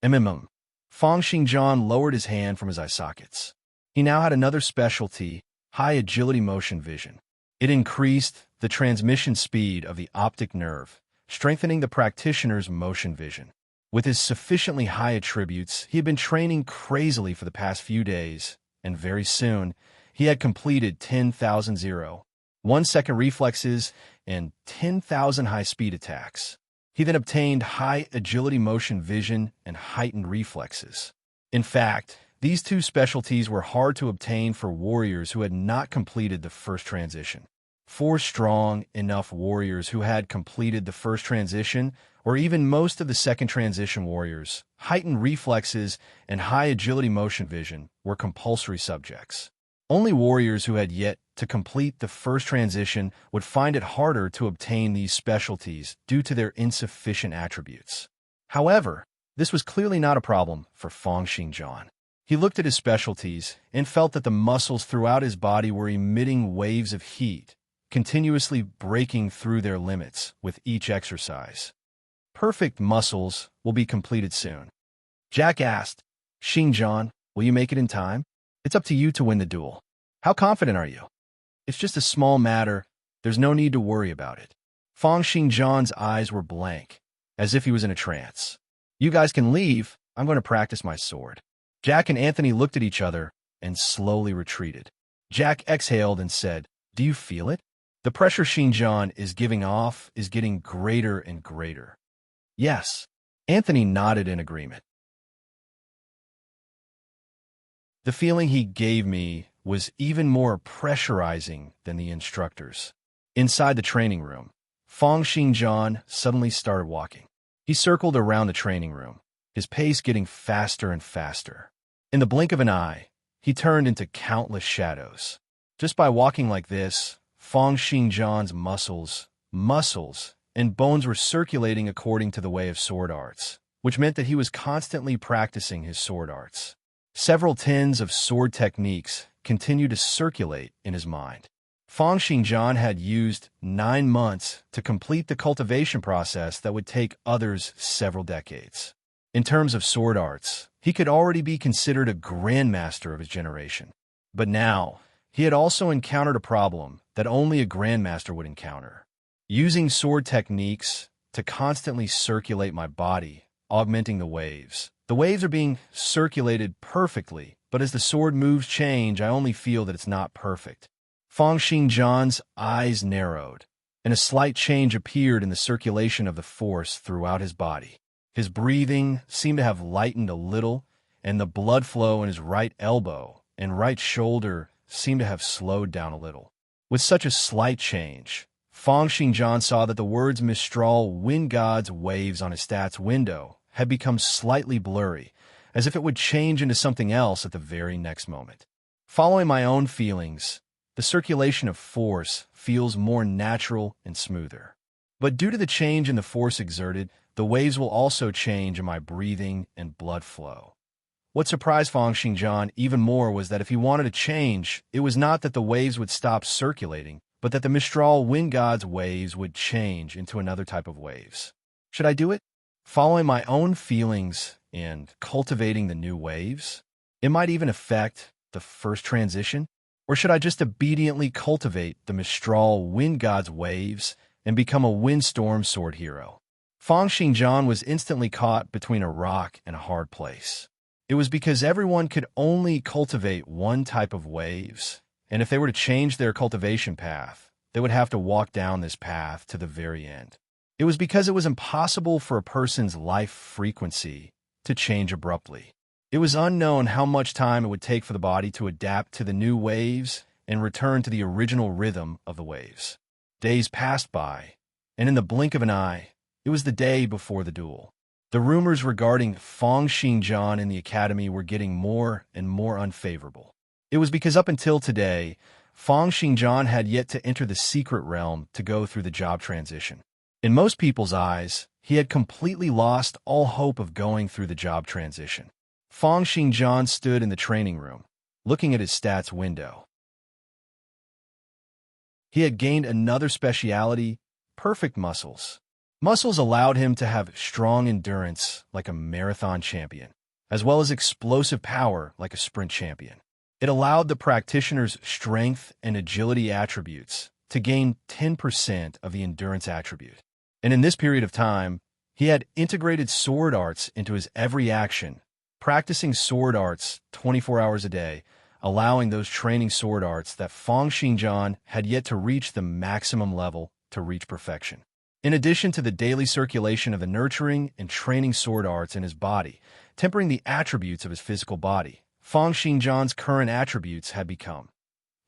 Fang Xingjian lowered his hand from his eye sockets. He now had another specialty, high agility motion vision. It increased the transmission speed of the optic nerve, strengthening the practitioner's motion vision. With his sufficiently high attributes, he had been training crazily for the past few days, and very soon, he had completed 10,000 1-second reflexes and 10,000 high-speed attacks. He then obtained high agility motion vision and heightened reflexes. In fact, these two specialties were hard to obtain for warriors who had not completed the first transition. 4 strong enough warriors who had completed the first transition, or even most of the second transition warriors, heightened reflexes and high agility motion vision were compulsory subjects. Only warriors who had yet to complete the first transition would find it harder to obtain these specialties due to their insufficient attributes. However, this was clearly not a problem for Fang Xingjian. He looked at his specialties and felt that the muscles throughout his body were emitting waves of heat, continuously breaking through their limits with each exercise. Perfect muscles will be completed soon. Jack asked, Xingjian, will you make it in time? It's up to you to win the duel. How confident are you? It's just a small matter. There's no need to worry about it. Fang Xingjian's eyes were blank, as if he was in a trance. You guys can leave. I'm going to practice my sword. Jack and Anthony looked at each other and slowly retreated. Jack exhaled and said, "Do you feel it? The pressure Xinjiang is giving off is getting greater and greater." "Yes." Anthony nodded in agreement. The feeling he gave me was even more pressurizing than the instructors. Inside the training room, Fang Xinjiang suddenly started walking. He circled around the training room, his pace getting faster and faster. In the blink of an eye, he turned into countless shadows. Just by walking like this, Fang Xinjiang's muscles, and bones were circulating according to the way of sword arts, which meant that he was constantly practicing his sword arts. Several tens of sword techniques continued to circulate in his mind. Fang Xinjiang had used 9 months to complete the cultivation process that would take others several decades. In terms of sword arts, he could already be considered a grandmaster of his generation. But now, he had also encountered a problem that only a grandmaster would encounter. Using sword techniques to constantly circulate my body, augmenting the waves. The waves are being circulated perfectly, but as the sword moves change, I only feel that it's not perfect. Fang Xinjiang's eyes narrowed, and a slight change appeared in the circulation of the force throughout his body. His breathing seemed to have lightened a little, and the blood flow in his right elbow and right shoulder seemed to have slowed down a little. With such a slight change, Fang Xinjiang saw that the words Mistral Wind God's waves on his stats window had become slightly blurry, as if it would change into something else at the very next moment. Following my own feelings, the circulation of force feels more natural and smoother. But due to the change in the force exerted, the waves will also change in my breathing and blood flow. What surprised Fang Xinjiang even more was that if he wanted to change, it was not that the waves would stop circulating, but that the Mistral Wind God's waves would change into another type of waves. Should I do it? Following my own feelings and cultivating the new waves? It might even affect the first transition? Or should I just obediently cultivate the Mistral Wind God's waves and become a windstorm sword hero? Fang Xinjiang was instantly caught between a rock and a hard place. It was because everyone could only cultivate one type of waves, and if they were to change their cultivation path, they would have to walk down this path to the very end. It was because it was impossible for a person's life frequency to change abruptly. It was unknown how much time it would take for the body to adapt to the new waves and return to the original rhythm of the waves. Days passed by, and in the blink of an eye, it was the day before the duel. The rumors regarding Fang Xinjiang in the academy were getting more and more unfavorable. It was because up until today, Fang Xinjiang had yet to enter the secret realm to go through the job transition. In most people's eyes, he had completely lost all hope of going through the job transition. Fang Xinjiang stood in the training room, looking at his stats window. He had gained another speciality, perfect muscles. Muscles allowed him to have strong endurance like a marathon champion, as well as explosive power like a sprint champion. It allowed the practitioner's strength and agility attributes to gain 10% of the endurance attribute. And in this period of time, he had integrated sword arts into his every action, practicing sword arts 24 hours a day, allowing those training sword arts that Fang Xinjiang had yet to reach the maximum level to reach perfection. In addition to the daily circulation of the nurturing and training sword arts in his body, tempering the attributes of his physical body, Fang Xinjiang's current attributes had become: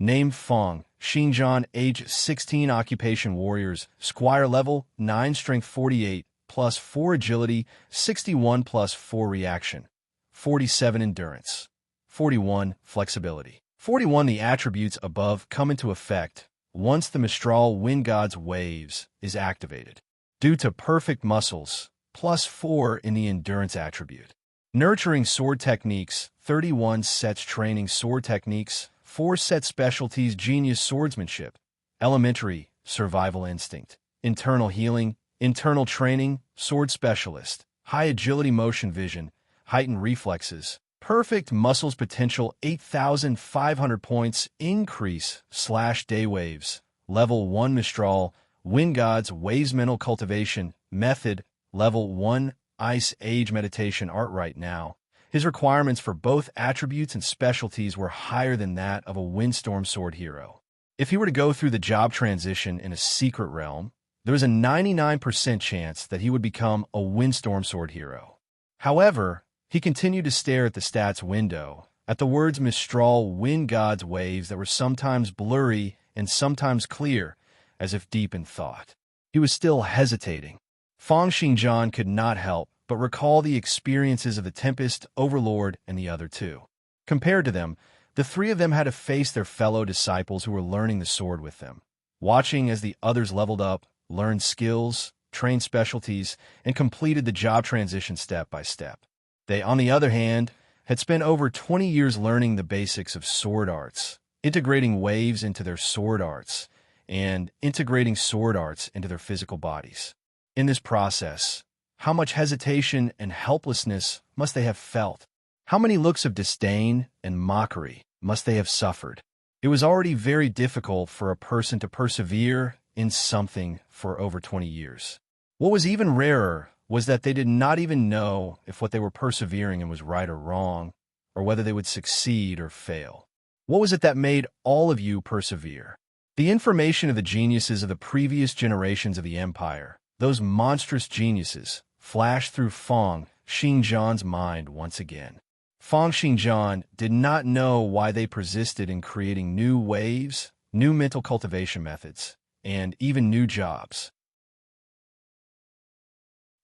name Fang Xinjiang, age 16, occupation warriors, squire level 9, strength 48, plus 4 agility, 61 plus 4 reaction, 47 endurance, 41 flexibility. 41 The attributes above come into effect once the Mistral Wind God's waves is activated. Due to perfect muscles, plus 4 in the endurance attribute. Nurturing sword techniques, 31 sets training sword techniques, 4 set specialties genius swordsmanship, elementary, survival instinct, internal healing, internal training, sword specialist, high agility motion vision, heightened reflexes, perfect muscles potential 8,500 points increase / day waves, level 1 Mistral, Wind God's waves mental cultivation, method, level 1 Ice Age meditation art right now. His requirements for both attributes and specialties were higher than that of a windstorm sword hero. If he were to go through the job transition in a secret realm, there was a 99% chance that he would become a windstorm sword hero. However, he continued to stare at the stats window, at the words Mistral wind god's waves that were sometimes blurry and sometimes clear, as if deep in thought. He was still hesitating. Fang Xingjian could not help but recall the experiences of the Tempest, Overlord, and the other two. Compared to them, the three of them had to face their fellow disciples who were learning the sword with them, watching as the others leveled up, learned skills, trained specialties, and completed the job transition step by step. They, on the other hand, had spent over 20 years learning the basics of sword arts, integrating waves into their sword arts, and integrating sword arts into their physical bodies. In this process, how much hesitation and helplessness must they have felt? How many looks of disdain and mockery must they have suffered? It was already very difficult for a person to persevere in something for over 20 years. What was even rarer was that they did not even know if what they were persevering in was right or wrong, or whether they would succeed or fail. What was it that made all of you persevere? The information of the geniuses of the previous generations of the Empire, those monstrous geniuses, flashed through Fang Xingjian's mind once again. Fang Xingjian did not know why they persisted in creating new waves, new mental cultivation methods, and even new jobs.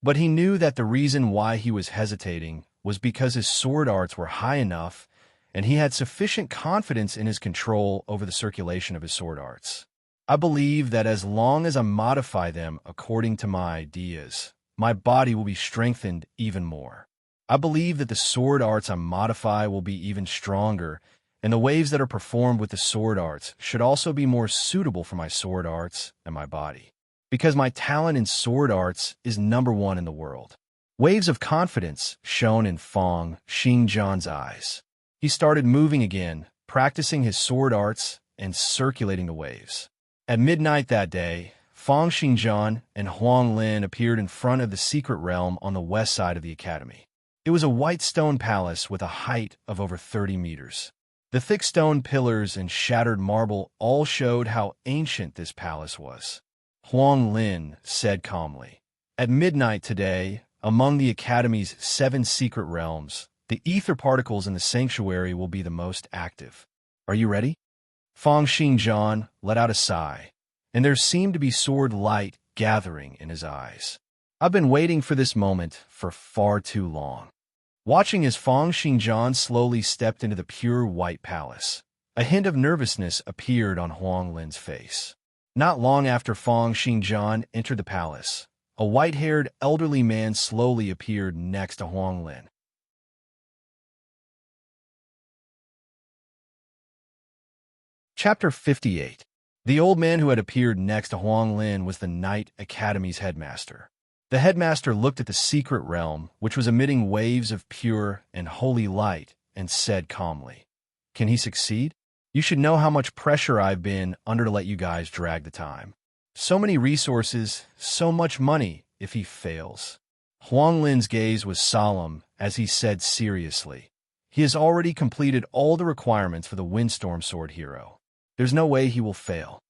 But he knew that the reason why he was hesitating was because his sword arts were high enough and he had sufficient confidence in his control over the circulation of his sword arts. I believe that as long as I modify them according to my ideas, my body will be strengthened even more. I believe that the sword arts I modify will be even stronger, and the waves that are performed with the sword arts should also be more suitable for my sword arts and my body. Because my talent in sword arts is #1 in the world. Waves of confidence shone in Fang Xingjian's eyes. He started moving again, practicing his sword arts and circulating the waves. At midnight that day, Fang Xingjian and Huang Lin appeared in front of the secret realm on the west side of the academy. It was a white stone palace with a height of over 30 meters. The thick stone pillars and shattered marble all showed how ancient this palace was. Huang Lin said calmly, "At midnight today, among the academy's 7 secret realms, the ether particles in the sanctuary will be the most active. Are you ready?" Fang Xingjian let out a sigh, and there seemed to be sword light gathering in his eyes. I've been waiting for this moment for far too long. Watching as Fang Xingjian slowly stepped into the pure white palace, a hint of nervousness appeared on Huang Lin's face. Not long after Fang Xingjian entered the palace, a white-haired elderly man slowly appeared next to Huang Lin. Chapter 58. The old man who had appeared next to Huang Lin was the Knight Academy's headmaster. The headmaster looked at the secret realm, which was emitting waves of pure and holy light, and said calmly, "Can he succeed? You should know how much pressure I've been under to let you guys drag the time. So many resources, so much money if he fails." Huang Lin's gaze was solemn as he said seriously, "He has already completed all the requirements for the Windstorm Sword hero. There's no way he will fail."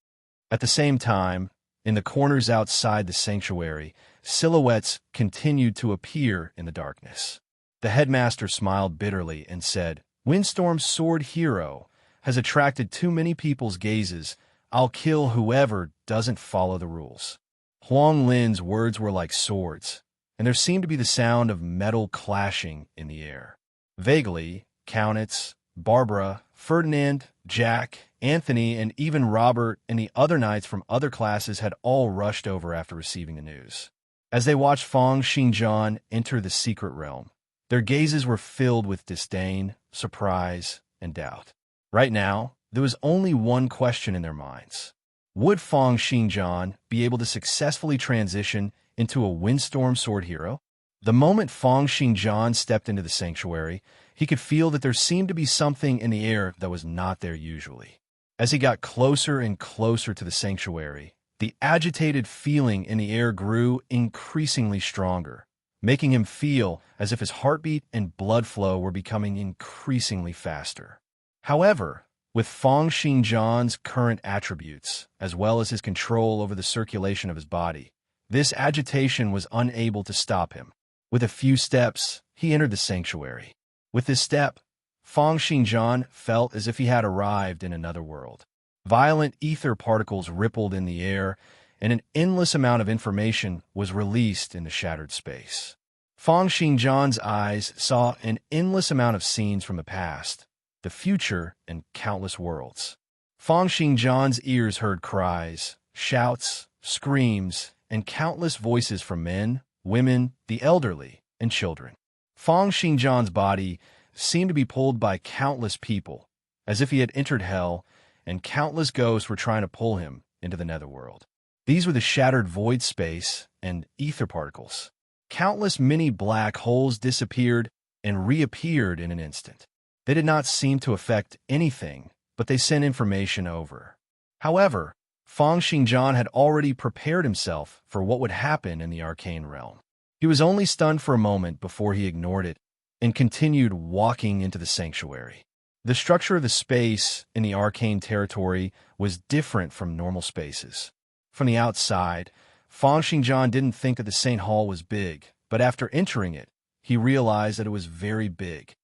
At the same time, in the corners outside the sanctuary, silhouettes continued to appear in the darkness. The headmaster smiled bitterly and said, "Windstorm's sword hero has attracted too many people's gazes. I'll kill whoever doesn't follow the rules." Huang Lin's words were like swords, and there seemed to be the sound of metal clashing in the air. Vaguely, Kaunitz, Barbara, Ferdinand, Jack, Anthony, and even Robert and the other knights from other classes had all rushed over after receiving the news. As they watched Fang Xingjian enter the secret realm, their gazes were filled with disdain, surprise, and doubt. Right now, there was only one question in their minds. Would Fang Xingjian be able to successfully transition into a windstorm sword hero? The moment Fang Xingjian stepped into the sanctuary, he could feel that there seemed to be something in the air that was not there usually. As he got closer and closer to the sanctuary, the agitated feeling in the air grew increasingly stronger, making him feel as if his heartbeat and blood flow were becoming increasingly faster. However, with Feng Xingjian's current attributes, as well as his control over the circulation of his body, this agitation was unable to stop him. With a few steps, he entered the sanctuary. With this step, Feng Xingjian felt as if he had arrived in another world. Violent ether particles rippled in the air, and an endless amount of information was released into shattered space. Feng Xingjian's eyes saw an endless amount of scenes from the past, the future, and countless worlds. Feng Xingjian's ears heard cries, shouts, screams, and countless voices from men, women, the elderly, and children. Feng Xingjian's body seemed to be pulled by countless people, as if he had entered hell, and countless ghosts were trying to pull him into the netherworld. These were the shattered void space and ether particles. Countless mini black holes disappeared and reappeared in an instant. They did not seem to affect anything, but they sent information over. However, Feng Xingjian had already prepared himself for what would happen in the arcane realm. He was only stunned for a moment before he ignored it and continued walking into the sanctuary. The structure of the space in the arcane territory was different from normal spaces. From the outside, Feng Xingjian didn't think that the Saint Hall was big, but after entering it, he realized that it was very big.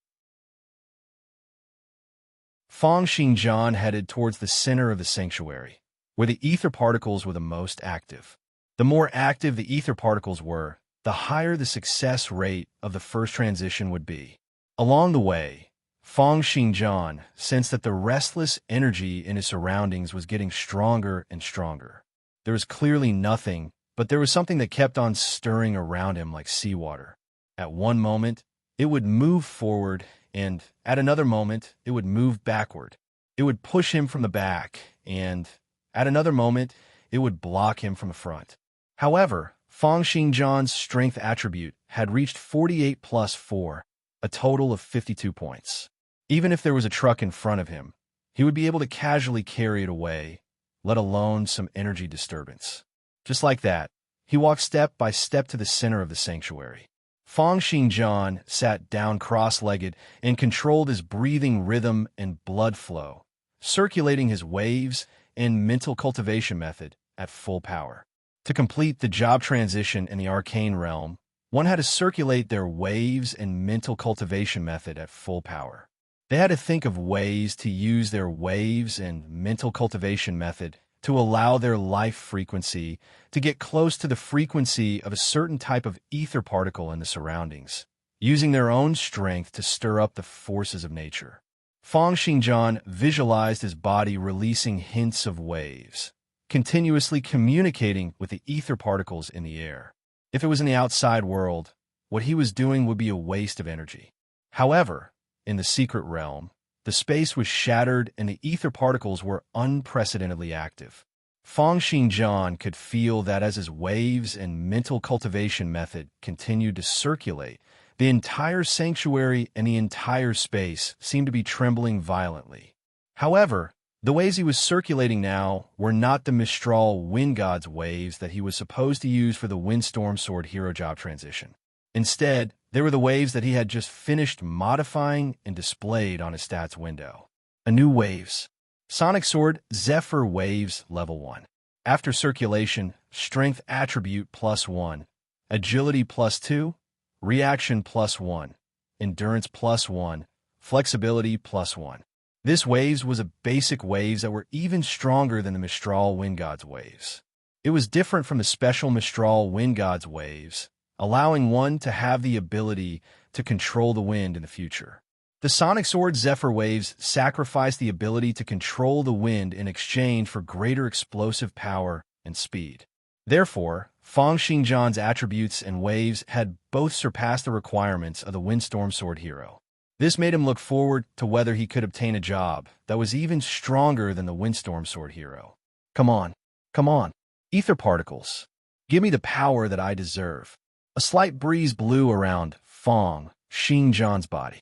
Feng Xingjian headed towards the center of the sanctuary, where the ether particles were the most active. The more active the ether particles were, the higher the success rate of the first transition would be. Along the way, Feng Xingjian sensed that the restless energy in his surroundings was getting stronger and stronger. There was clearly nothing, but there was something that kept on stirring around him like seawater. At one moment, it would move forward, and at another moment, it would move backward. It would push him from the back, and at another moment, it would block him from the front. However, Feng Xingjian's strength attribute had reached 48 plus 4, a total of 52 points. Even if there was a truck in front of him, he would be able to casually carry it away, let alone some energy disturbance. Just like that, he walked step by step to the center of the sanctuary. Feng Xingjian sat down cross-legged and controlled his breathing rhythm and blood flow, circulating his waves and mental cultivation method at full power. To complete the job transition in the arcane realm, one had to circulate their waves and mental cultivation method at full power. They had to think of ways to use their waves and mental cultivation method to allow their life frequency to get close to the frequency of a certain type of ether particle in the surroundings, using their own strength to stir up the forces of nature. Feng Xingjian visualized his body releasing hints of waves, continuously communicating with the ether particles in the air. If it was in the outside world, what he was doing would be a waste of energy. However, in the secret realm, the space was shattered and the ether particles were unprecedentedly active. Feng Xingjian could feel that as his waves and mental cultivation method continued to circulate, the entire sanctuary and the entire space seemed to be trembling violently. However, the waves he was circulating now were not the Mistral Wind God's waves that he was supposed to use for the Windstorm Sword hero job transition. Instead, they were the waves that he had just finished modifying and displayed on his stats window. A new waves. Sonic Sword Zephyr Waves Level 1. After circulation, Strength Attribute +1, Agility +2, Reaction +1, Endurance +1, Flexibility +1. This waves was a basic waves that were even stronger than the Mistral Wind God's waves. It was different from the special Mistral Wind God's waves, allowing one to have the ability to control the wind in the future. The Sonic Sword Zephyr Waves sacrificed the ability to control the wind in exchange for greater explosive power and speed. Therefore, Feng Xingjian's attributes and waves had both surpassed the requirements of the Windstorm Sword hero. This made him look forward to whether he could obtain a job that was even stronger than the Windstorm Sword hero. Come on, ether particles. Give me the power that I deserve. A slight breeze blew around Feng Xingjian's body.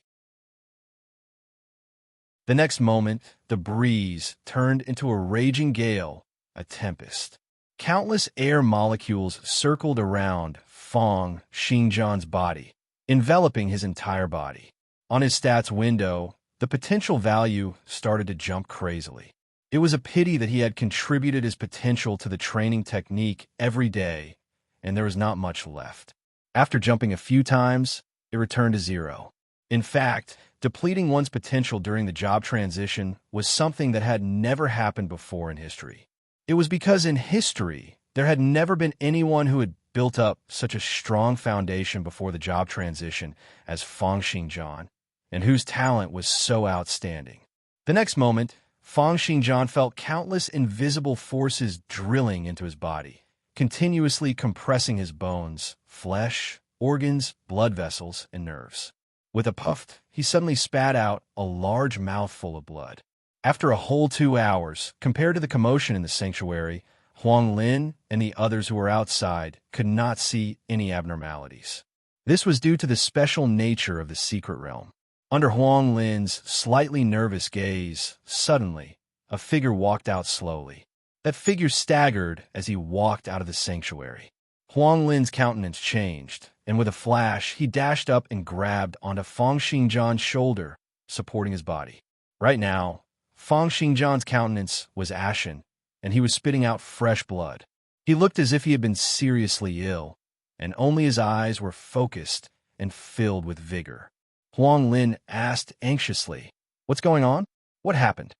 The next moment, the breeze turned into a raging gale, a tempest. Countless air molecules circled around Fong Xingjian's body, enveloping his entire body. On his stats window, the potential value started to jump crazily. It was a pity that he had contributed his potential to the training technique every day, and there was not much left. After jumping a few times, it returned to 0. In fact, depleting one's potential during the job transition was something that had never happened before in history. It was because in history, there had never been anyone who had built up such a strong foundation before the job transition as Fong Xingjian, and whose talent was so outstanding. The next moment, Fong Xingjian felt countless invisible forces drilling into his body, continuously compressing his bones, flesh, organs, blood vessels, and nerves. With a puff, he suddenly spat out a large mouthful of blood. After a whole 2 hours, compared to the commotion in the sanctuary, Huang Lin and the others who were outside could not see any abnormalities. This was due to the special nature of the secret realm. Under Huang Lin's slightly nervous gaze, suddenly, a figure walked out slowly. That figure staggered as he walked out of the sanctuary. Huang Lin's countenance changed, and with a flash, he dashed up and grabbed onto Fong Xingjian's shoulder, supporting his body. Right now, Fong Xingjian's countenance was ashen, and he was spitting out fresh blood. He looked as if he had been seriously ill, and only his eyes were focused and filled with vigor. Huang Lin asked anxiously, "What's going on? What happened?"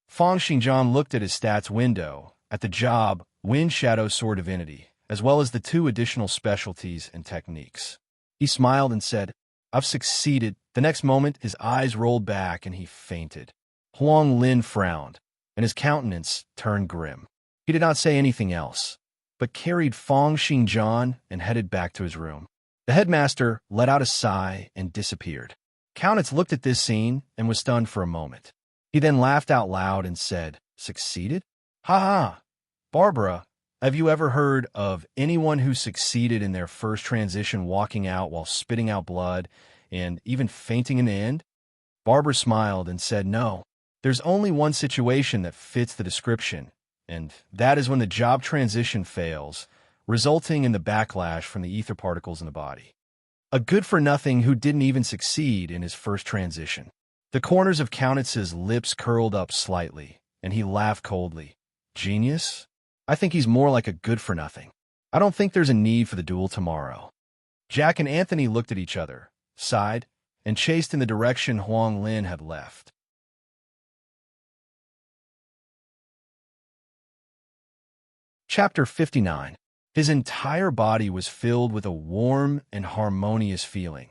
Fong Xingjian looked at his stats window, at the job, Wind Shadow Sword Divinity, as well as the 2 additional specialties and techniques. He smiled and said, "I've succeeded." The next moment, his eyes rolled back and he fainted. Huang Lin frowned, and his countenance turned grim. He did not say anything else, but carried Fong Xingjian and headed back to his room. The headmaster let out a sigh and disappeared. Countess looked at this scene and was stunned for a moment. He then laughed out loud and said, "Succeeded? Ha ha! Barbara, have you ever heard of anyone who succeeded in their first transition walking out while spitting out blood and even fainting in the end?" Barbara smiled and said, "No. There's only one situation that fits the description, and that is when the job transition fails, resulting in the backlash from the ether particles in the body. A good-for-nothing who didn't even succeed in his first transition." The corners of Countess's lips curled up slightly, and he laughed coldly. "Genius? I think he's more like a good-for-nothing. I don't think there's a need for the duel tomorrow." Jack and Anthony looked at each other, sighed, and chased in the direction Huang Lin had left. Chapter 59. His entire body was filled with a warm and harmonious feeling,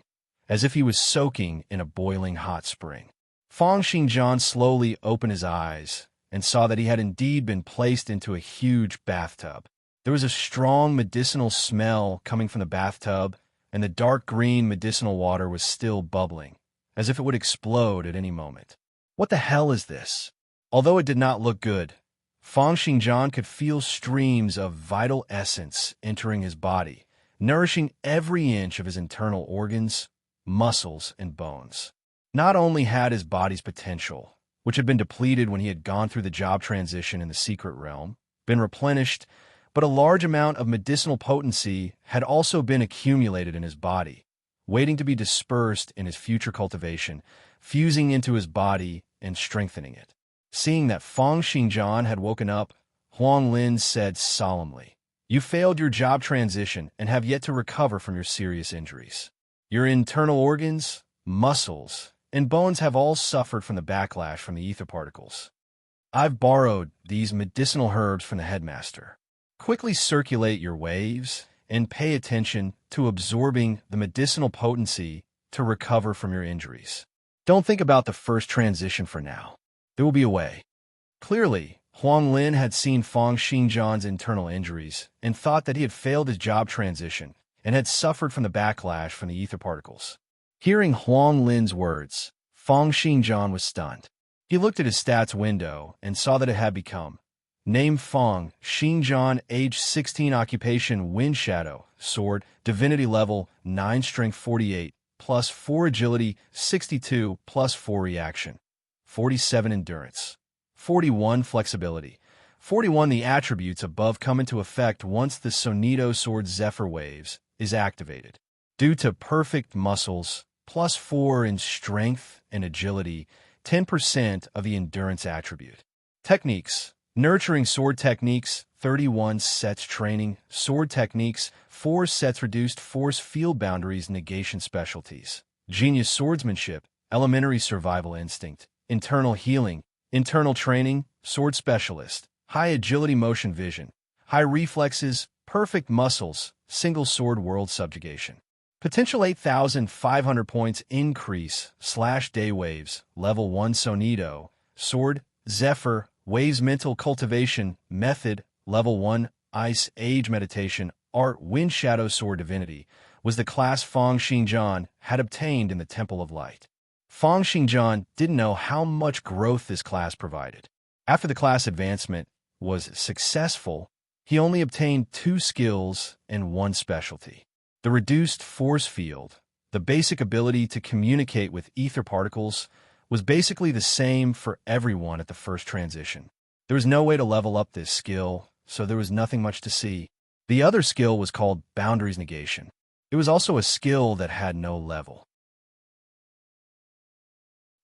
as if he was soaking in a boiling hot spring. Fong Xingjian slowly opened his eyes and saw that he had indeed been placed into a huge bathtub. There was a strong medicinal smell coming from the bathtub, and the dark green medicinal water was still bubbling, as if it would explode at any moment. What the hell is this? Although it did not look good, Fong Xingjian could feel streams of vital essence entering his body, nourishing every inch of his internal organs, muscles, and bones. Not only had his body's potential, which had been depleted when he had gone through the job transition in the secret realm, been replenished, but a large amount of medicinal potency had also been accumulated in his body, waiting to be dispersed in his future cultivation, fusing into his body and strengthening it. Seeing that Fong Xingjian had woken up, Huang Lin said solemnly, "You failed your job transition and have yet to recover from your serious injuries. Your internal organs, muscles, and bones have all suffered from the backlash from the ether particles. I've borrowed these medicinal herbs from the headmaster. Quickly circulate your waves and pay attention to absorbing the medicinal potency to recover from your injuries. Don't think about the first transition for now. There will be a way." Clearly, Huang Lin had seen Fong Xingjian's internal injuries and thought that he had failed his job transition and had suffered from the backlash from the ether particles. Hearing Huang Lin's words, Fong Xingjian was stunned. He looked at his stats window and saw that it had become Name Fong Xingjian, age 16, occupation Wind Shadow, sword, divinity level 9, strength 48, plus 4 agility 62, plus 4 reaction, 47 endurance, 41 flexibility, 41. The attributes above come into effect once the Sonido Sword Zephyr Waves is activated. Due to perfect muscles, +4 in strength and agility, 10% of the endurance attribute. Techniques. Nurturing sword techniques, 31 sets training, sword techniques, 4 sets reduced force field boundaries negation specialties. Genius swordsmanship, elementary survival instinct, internal healing, internal training, sword specialist, high agility motion vision, high reflexes, perfect muscles, single sword world subjugation. Potential 8,500 points increase / day waves, level 1 Sonido, sword, Zephyr, waves mental cultivation, method, level 1, ice, age meditation, art, wind shadow sword divinity, was the class Feng Xingjian had obtained in the Temple of Light. Feng Xingjian didn't know how much growth this class provided. After the class advancement was successful, he only obtained 2 skills and 1 specialty. The reduced force field, the basic ability to communicate with ether particles, was basically the same for everyone at the first transition. There was no way to level up this skill, so there was nothing much to see. The other skill was called Boundaries Negation. It was also a skill that had no level.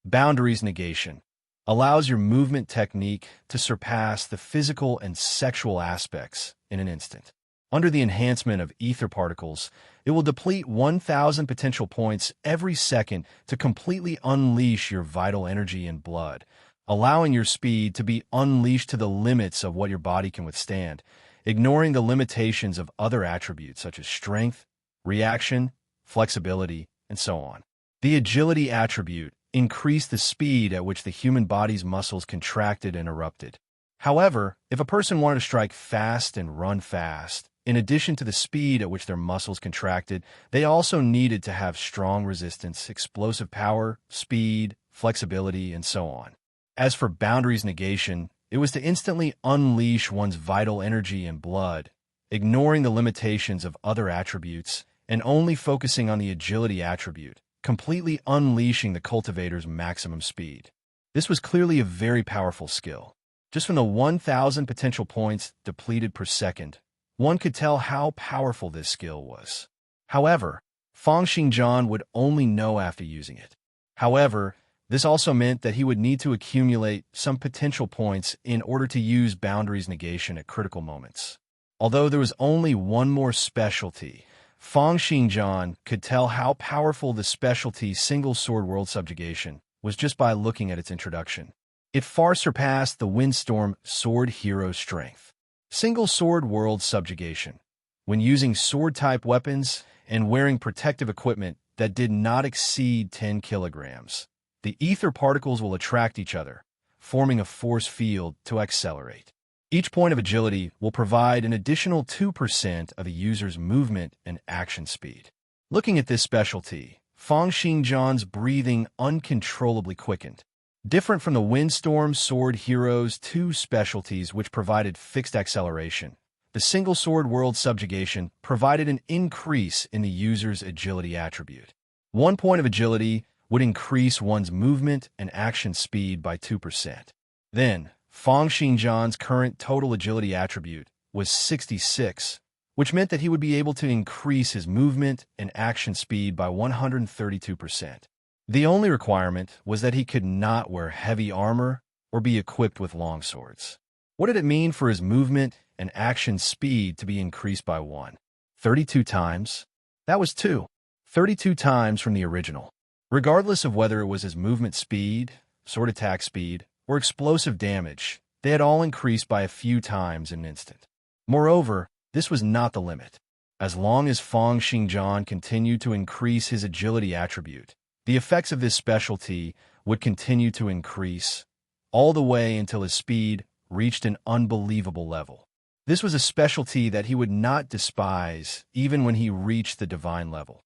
Boundaries Negation allows your movement technique to surpass the physical and sexual aspects in an instant. Under the enhancement of ether particles, it will deplete 1,000 potential points every second to completely unleash your vital energy and blood, allowing your speed to be unleashed to the limits of what your body can withstand, ignoring the limitations of other attributes such as strength, reaction, flexibility, and so on. The agility attribute increased the speed at which the human body's muscles contracted and erupted. However, if a person wanted to strike fast and run fast, in addition to the speed at which their muscles contracted, they also needed to have strong resistance, explosive power, speed, flexibility, and so on. As for boundaries negation, it was to instantly unleash one's vital energy and blood, ignoring the limitations of other attributes and only focusing on the agility attribute, completely unleashing the cultivator's maximum speed. This was clearly a very powerful skill. Just from the 1,000 potential points depleted per second, one could tell how powerful this skill was. However, Feng Xingjian would only know after using it. However, this also meant that he would need to accumulate some potential points in order to use boundaries negation at critical moments. Although there was only one more specialty, Feng Xingjian could tell how powerful the specialty single sword world subjugation was just by looking at its introduction. It far surpassed the Windstorm sword hero strength. Single sword world subjugation. When using sword-type weapons and wearing protective equipment that did not exceed 10 kilograms, the ether particles will attract each other, forming a force field to accelerate. Each point of agility will provide an additional 2% of a user's movement and action speed. Looking at this specialty, Feng Xingjian's breathing uncontrollably quickened. Different from the Windstorm Sword Hero's 2 specialties which provided fixed acceleration, the single sword world subjugation provided an increase in the user's agility attribute. 1 point of agility would increase one's movement and action speed by 2%. Then, Feng Xingjian's current total agility attribute was 66, which meant that he would be able to increase his movement and action speed by 132%. The only requirement was that he could not wear heavy armor or be equipped with long swords. What did it mean for his movement and action speed to be increased by 1? 32 times? That was 2. 32 times from the original. Regardless of whether it was his movement speed, sword attack speed, or explosive damage, they had all increased by a few times in an instant. Moreover, this was not the limit. As long as Feng Xingjian continued to increase his agility attribute, the effects of this specialty would continue to increase, all the way until his speed reached an unbelievable level. This was a specialty that he would not despise even when he reached the divine level.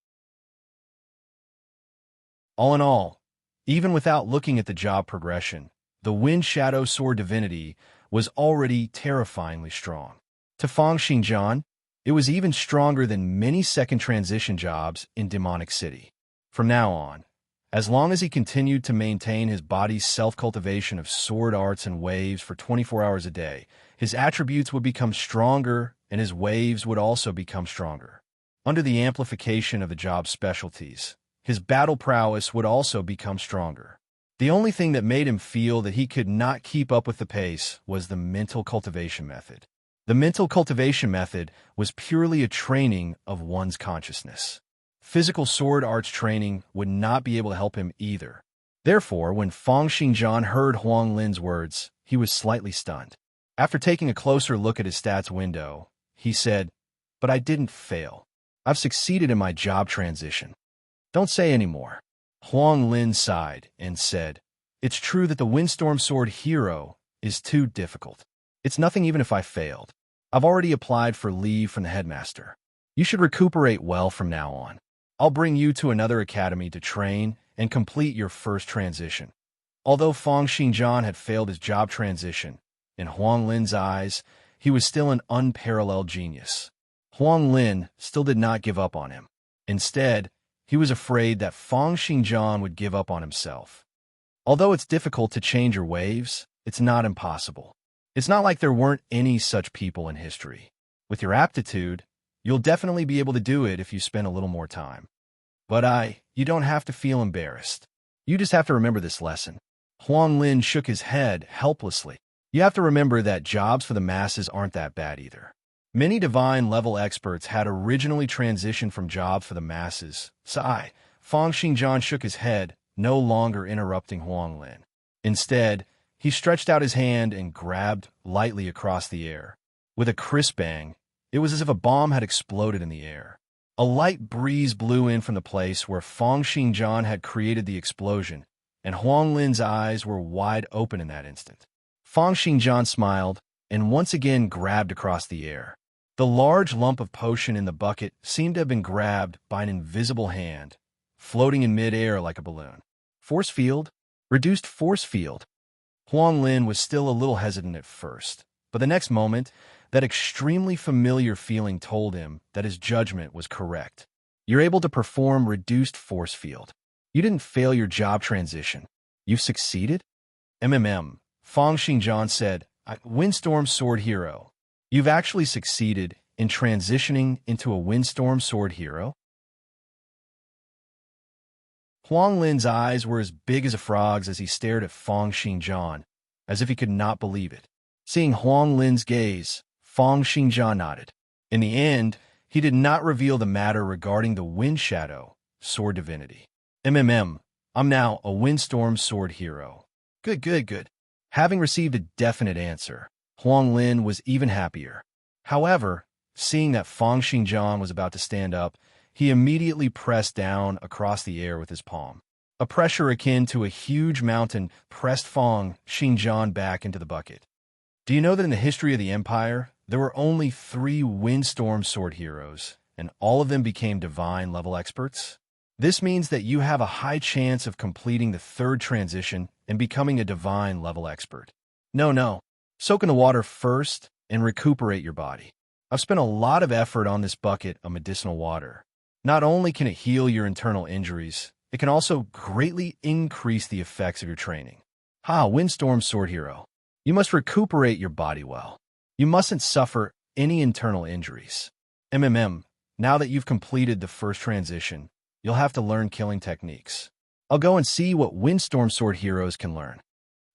All in all, even without looking at the job progression, the Wind Shadow Sword Divinity was already terrifyingly strong. To Feng Xingjian, it was even stronger than many second transition jobs in Demonic City. From now on, As long as he continued to maintain his body's self-cultivation of sword arts and waves for 24 hours a day, his attributes would become stronger and his waves would also become stronger. Under the amplification of the job's specialties, his battle prowess would also become stronger. The only thing that made him feel that he could not keep up with the pace was the mental cultivation method. The mental cultivation method was purely a training of one's consciousness. Physical sword arts training would not be able to help him either. Therefore, when Fang Xingjian heard Huang Lin's words, he was slightly stunned. After taking a closer look at his stats window, he said, "But I didn't fail. I've succeeded in my job transition." "Don't say any more." Huang Lin sighed and said, "It's true that the Windstorm Sword Hero is too difficult. It's nothing even if I failed. I've already applied for leave from the headmaster. You should recuperate well from now on. I'll bring you to another academy to train and complete your first transition." Although Fang Xingjian had failed his job transition, in Huang Lin's eyes, he was still an unparalleled genius. Huang Lin still did not give up on him. Instead, he was afraid that Fang Xingjian would give up on himself. Although it's difficult to change your waves, it's not impossible. It's not like there weren't any such people in history. With your aptitude, you'll definitely be able to do it if you spend a little more time. But you don't have to feel embarrassed. You just have to remember this lesson. Huang Lin shook his head helplessly. You have to remember that jobs for the masses aren't that bad either. Many divine-level experts had originally transitioned from jobs for the masses. Sigh. Fang Xingjian shook his head, no longer interrupting Huang Lin. Instead, he stretched out his hand and grabbed lightly across the air. With a crisp bang, it was as if a bomb had exploded in the air. A light breeze blew in from the place where Fang Xingjian had created the explosion, and Huang Lin's eyes were wide open in that instant. Fang Xingjian smiled and once again grabbed across the air. The large lump of potion in the bucket seemed to have been grabbed by an invisible hand, floating in mid-air like a balloon. Force field? Reduced force field. Huang Lin was still a little hesitant at first, but the next moment, that extremely familiar feeling told him that his judgment was correct. You're able to perform reduced force field. You didn't fail your job transition. You've succeeded? Fang Xingjian said, Windstorm Sword Hero. You've actually succeeded in transitioning into a Windstorm Sword Hero? Huang Lin's eyes were as big as a frog's as he stared at Fang Xingjian, as if he could not believe it. Seeing Huang Lin's gaze, Fang Xingjian nodded. In the end, he did not reveal the matter regarding the Wind Shadow Sword Divinity. I'm now a Windstorm Sword Hero. Good. Having received a definite answer, Huang Lin was even happier. However, seeing that Fang Xingjian was about to stand up, he immediately pressed down across the air with his palm. A pressure akin to a huge mountain pressed Fang Xingjian back into the bucket. Do you know that in the history of the Empire, there were only 3 Windstorm Sword Heroes, and all of them became divine-level experts? This means that you have a high chance of completing the 3rd transition and becoming a divine-level expert. No. Soak in the water first and recuperate your body. I've spent a lot of effort on this bucket of medicinal water. Not only can it heal your internal injuries, it can also greatly increase the effects of your training. Windstorm Sword Hero. You must recuperate your body well. You mustn't suffer any internal injuries. Now that you've completed the 1st transition, you'll have to learn killing techniques. I'll go and see what Windstorm Sword Heroes can learn.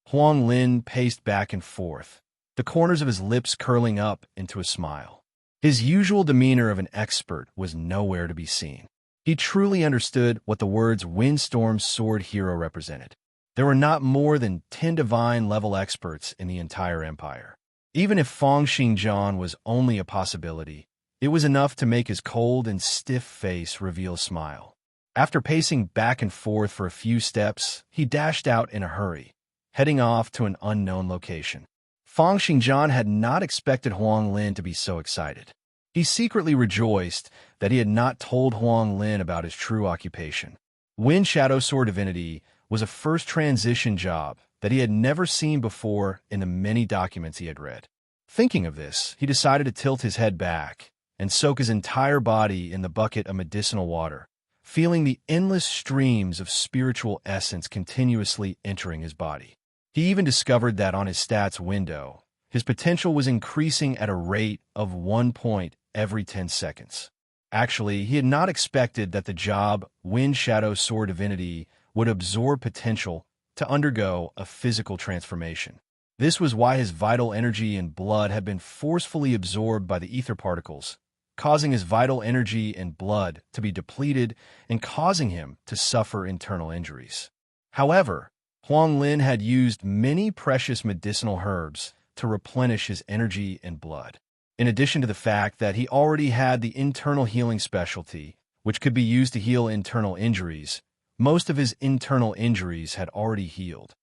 Huang Lin paced back and forth, the corners of his lips curling up into a smile. His usual demeanor of an expert was nowhere to be seen. He truly understood what the words Windstorm Sword Hero represented. There were not more than 10 divine-level experts in the entire empire. Even if Fang Xingjian was only a possibility, it was enough to make his cold and stiff face reveal a smile. After pacing back and forth for a few steps, he dashed out in a hurry, heading off to an unknown location. Fang Xingjian had not expected Huang Lin to be so excited. He secretly rejoiced that he had not told Huang Lin about his true occupation. Wind Shadow Sword Divinity was a 1st transition job that he had never seen before in the many documents he had read. Thinking of this, he decided to tilt his head back and soak his entire body in the bucket of medicinal water, feeling the endless streams of spiritual essence continuously entering his body. He even discovered that on his stats window, his potential was increasing at a rate of 1 point every 10 seconds. Actually, he had not expected that the job Wind Shadow Sword Divinity would absorb potential to undergo a physical transformation. This was why his vital energy and blood had been forcefully absorbed by the ether particles, causing his vital energy and blood to be depleted and causing him to suffer internal injuries. However, Huang Lin had used many precious medicinal herbs to replenish his energy and blood. In addition to the fact that he already had the internal healing specialty, which could be used to heal internal injuries, most of his internal injuries had already healed.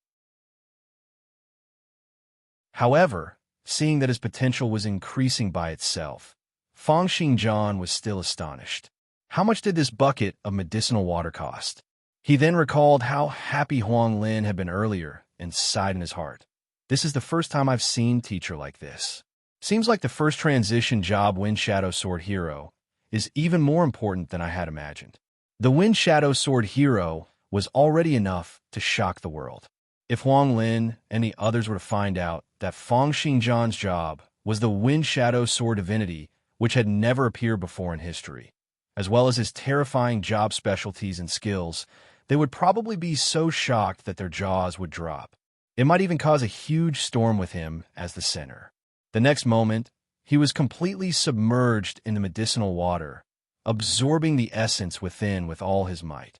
However, seeing that his potential was increasing by itself, Fang Xingjian was still astonished. How much did this bucket of medicinal water cost? He then recalled how happy Huang Lin had been earlier and sighed in his heart. This is the first time I've seen teacher like this. Seems like the first transition job Wind Shadow Sword Hero is even more important than I had imagined. The Wind Shadow Sword Hero was already enough to shock the world. If Huang Lin and the others were to find out that Fang Xingjian's job was the Wind Shadow Sword Divinity, which had never appeared before in history, as well as his terrifying job specialties and skills, they would probably be so shocked that their jaws would drop. It might even cause a huge storm with him as the center. The next moment, he was completely submerged in the medicinal water, absorbing the essence within with all his might.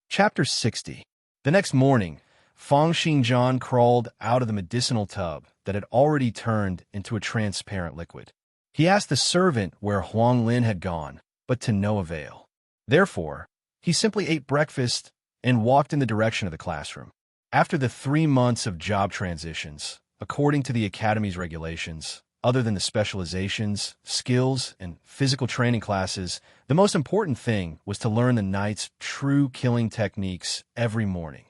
Chapter 60. The next morning, Fang Xingjian crawled out of the medicinal tub that had already turned into a transparent liquid. He asked the servant where Huang Lin had gone, but to no avail. Therefore, he simply ate breakfast and walked in the direction of the classroom. After the 3 months of job transitions, according to the Academy's regulations, other than the specializations, skills, and physical training classes, the most important thing was to learn the knight's true killing techniques every morning.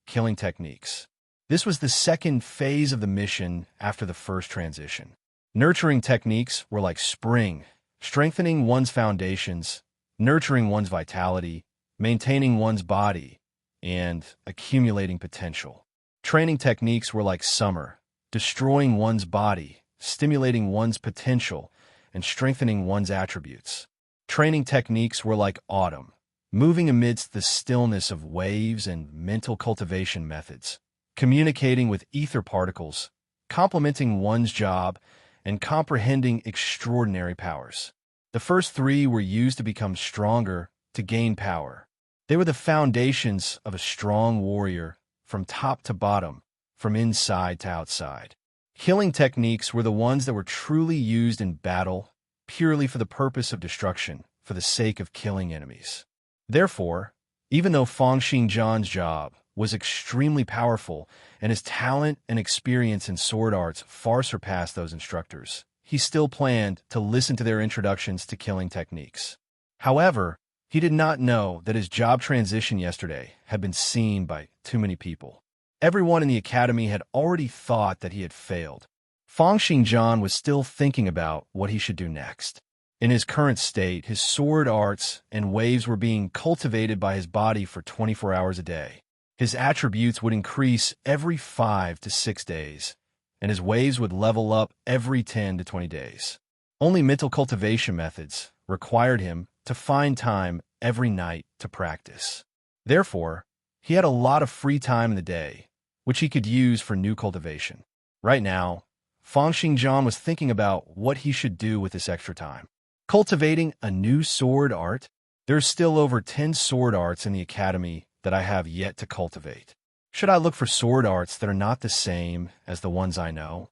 Killing techniques. This was the second phase of the mission after the first transition. Nurturing techniques were like spring, strengthening one's foundations, nurturing one's vitality, maintaining one's body, and accumulating potential. Training techniques were like summer, destroying one's body, stimulating one's potential, and strengthening one's attributes. Training techniques were like autumn, moving amidst the stillness of waves and mental cultivation methods, communicating with ether particles, complementing one's job, and comprehending extraordinary powers. The first 3 were used to become stronger, to gain power. They were the foundations of a strong warrior, from top to bottom, from inside to outside. Killing techniques were the ones that were truly used in battle, purely for the purpose of destruction, for the sake of killing enemies. Therefore, even though Fang Xingjian's job was extremely powerful and his talent and experience in sword arts far surpassed those instructors, he still planned to listen to their introductions to killing techniques. However, he did not know that his job transition yesterday had been seen by too many people. Everyone in the academy had already thought that he had failed. Fang Xingjian was still thinking about what he should do next. In his current state, his sword arts and waves were being cultivated by his body for 24 hours a day. His attributes would increase every 5 to 6 days, and his waves would level up every 10 to 20 days. Only mental cultivation methods required him to find time every night to practice. Therefore, he had a lot of free time in the day, which he could use for new cultivation. Right now, Fang Xingjian was thinking about what he should do with this extra time. Cultivating a new sword art? There's still over 10 sword arts in the academy that I have yet to cultivate. Should I look for sword arts that are not the same as the ones I know?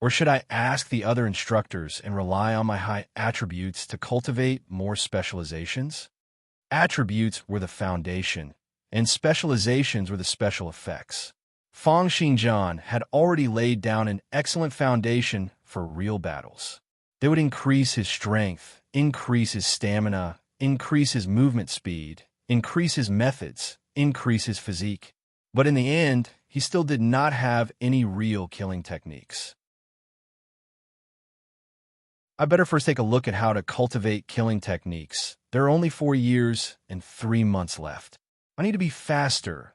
Or should I ask the other instructors and rely on my high attributes to cultivate more specializations? Attributes were the foundation, and specializations were the special effects. Fang Xingjian had already laid down an excellent foundation for real battles. They would increase his strength, increase his stamina, increase his movement speed, increase his methods, increase his physique. But in the end, he still did not have any real killing techniques. I better first take a look at how to cultivate killing techniques. There are only 4 years and 3 months left. I need to be faster.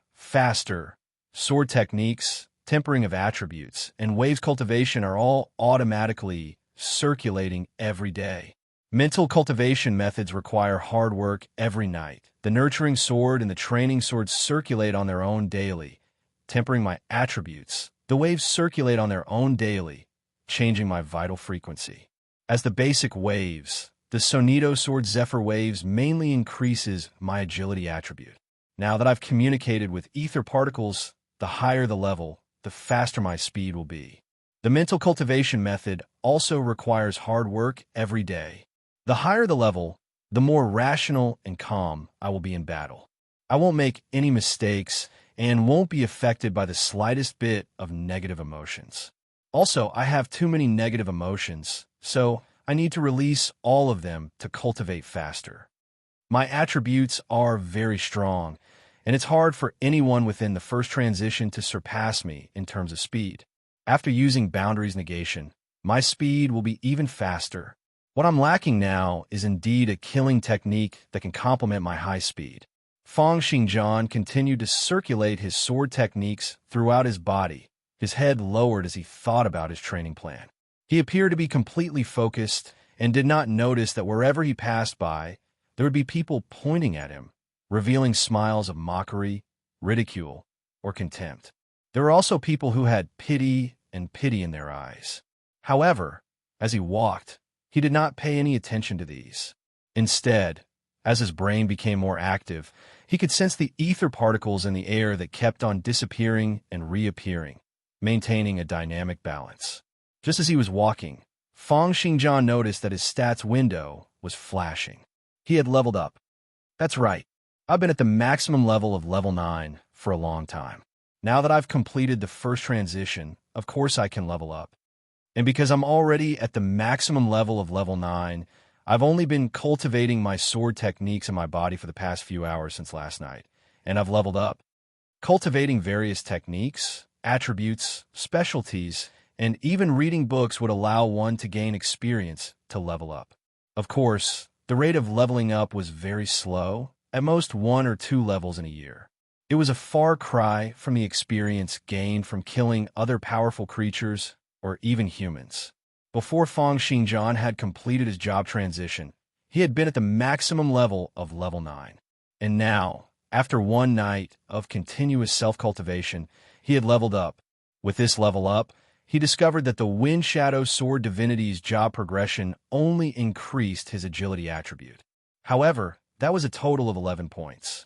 Sword techniques, tempering of attributes, and waves cultivation are all automatically circulating every day. Mental cultivation methods require hard work every night. The nurturing sword and the training sword circulate on their own daily, tempering my attributes. The waves circulate on their own daily, changing my vital frequency. As the basic waves, the Sonido Sword Zephyr Waves mainly increases my agility attribute. Now that I've communicated with ether particles, the higher the level, the faster my speed will be. The mental cultivation method also requires hard work every day. The higher the level, the more rational and calm I will be in battle. I won't make any mistakes and won't be affected by the slightest bit of negative emotions. Also, I have too many negative emotions, so I need to release all of them to cultivate faster. My attributes are very strong, and it's hard for anyone within the first transition to surpass me in terms of speed. After using boundaries negation, my speed will be even faster. What I'm lacking now is indeed a killing technique that can complement my high speed. Fang Xingjian continued to circulate his sword techniques throughout his body, his head lowered as he thought about his training plan. He appeared to be completely focused and did not notice that wherever he passed by, there would be people pointing at him, revealing smiles of mockery, ridicule, or contempt. There were also people who had pity in their eyes. However, as he walked, he did not pay any attention to these. Instead, as his brain became more active, he could sense the ether particles in the air that kept on disappearing and reappearing, maintaining a dynamic balance. Just as he was walking, Fang Xingjian noticed that his stats window was flashing. He had leveled up. That's right. I've been at the maximum level of level 9 for a long time. Now that I've completed the first transition, of course I can level up. And because I'm already at the maximum level of level 9, I've only been cultivating my sword techniques in my body for the past few hours since last night, and I've leveled up. Cultivating various techniques, attributes, specialties, and even reading books would allow one to gain experience to level up. Of course, the rate of leveling up was very slow, at most 1 or 2 levels in a year. It was a far cry from the experience gained from killing other powerful creatures or even humans. Before Fang Xingjian had completed his job transition, he had been at the maximum level of level 9. And now, after one night of continuous self-cultivation, he had leveled up. With this level up, he discovered that the Wind Shadow Sword Divinity's job progression only increased his agility attribute. However, that was a total of 11 points.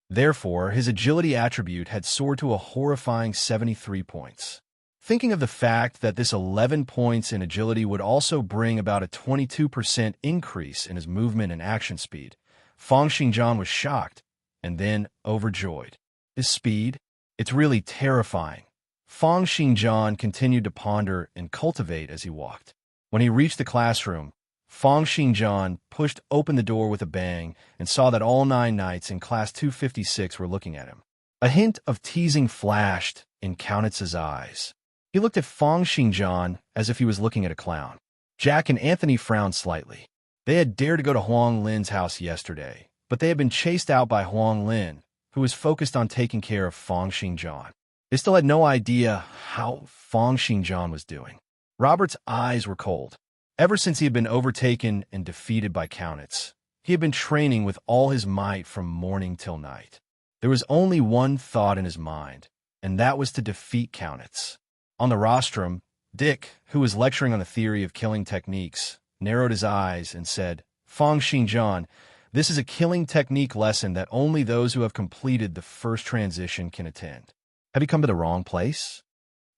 Therefore, his agility attribute had soared to a horrifying 73 points. Thinking of the fact that this 11 points in agility would also bring about a 22% increase in his movement and action speed, Fang Xingjian was shocked and then overjoyed. His speed? It's really terrifying. Fang Xingjian continued to ponder and cultivate as he walked. When he reached the classroom, Fang Xingjian pushed open the door with a bang and saw that all 9 knights in Class 256 were looking at him. A hint of teasing flashed in Kaunitz's eyes. He looked at Fang Xingjian as if he was looking at a clown. Jack and Anthony frowned slightly. They had dared to go to Huang Lin's house yesterday, but they had been chased out by Huang Lin, who was focused on taking care of Fang Xingjian. They still had no idea how Fang Xingjian was doing. Robert's eyes were cold. Ever since he had been overtaken and defeated by Kaunitz, he had been training with all his might from morning till night. There was only one thought in his mind, and that was to defeat Kaunitz. On the rostrum, Dick, who was lecturing on the theory of killing techniques, narrowed his eyes and said, "Fang Xingjian, this is a killing technique lesson that only those who have completed the first transition can attend. Have you come to the wrong place?"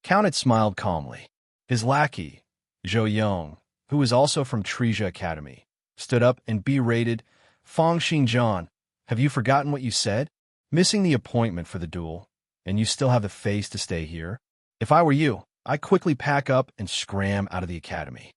Kaunitz smiled calmly. His lackey, Zhou Yong, who was also from Treja Academy, stood up and berated, "Fang Xingjian, have you forgotten what you said? Missing the appointment for the duel, and you still have the face to stay here? If I were you, I'd quickly pack up and scram out of the academy."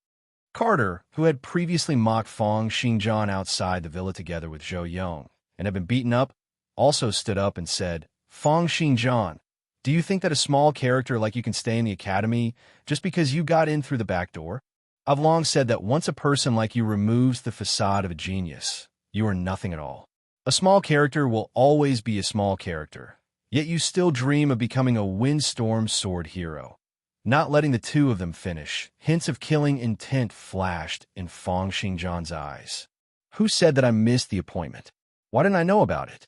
Carter, who had previously mocked Fang Xingjian outside the villa together with Zhou Yong and had been beaten up, also stood up and said, "Fang Xingjian, Do you think that a small character like you can stay in the academy just because you got in through the back door? I've long said that once a person like you removes the facade of a genius, you are nothing at all. A small character will always be a small character, yet you still dream of becoming a windstorm sword hero. Not letting the two of them finish, hints of killing intent flashed in Feng Xingjian's eyes. Who said that I missed the appointment? Why didn't I know about it?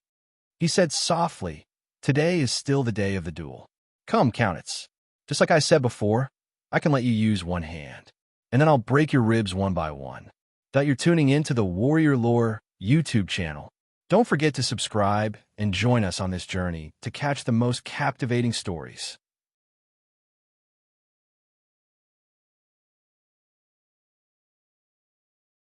He said softly, today is still the day of the duel. Come, Countess. Just like I said before, I can let you use one hand, and then I'll break your ribs one by one. That you're tuning in to the Warrior Lore YouTube channel. Don't forget to subscribe and join us on this journey to catch the most captivating stories.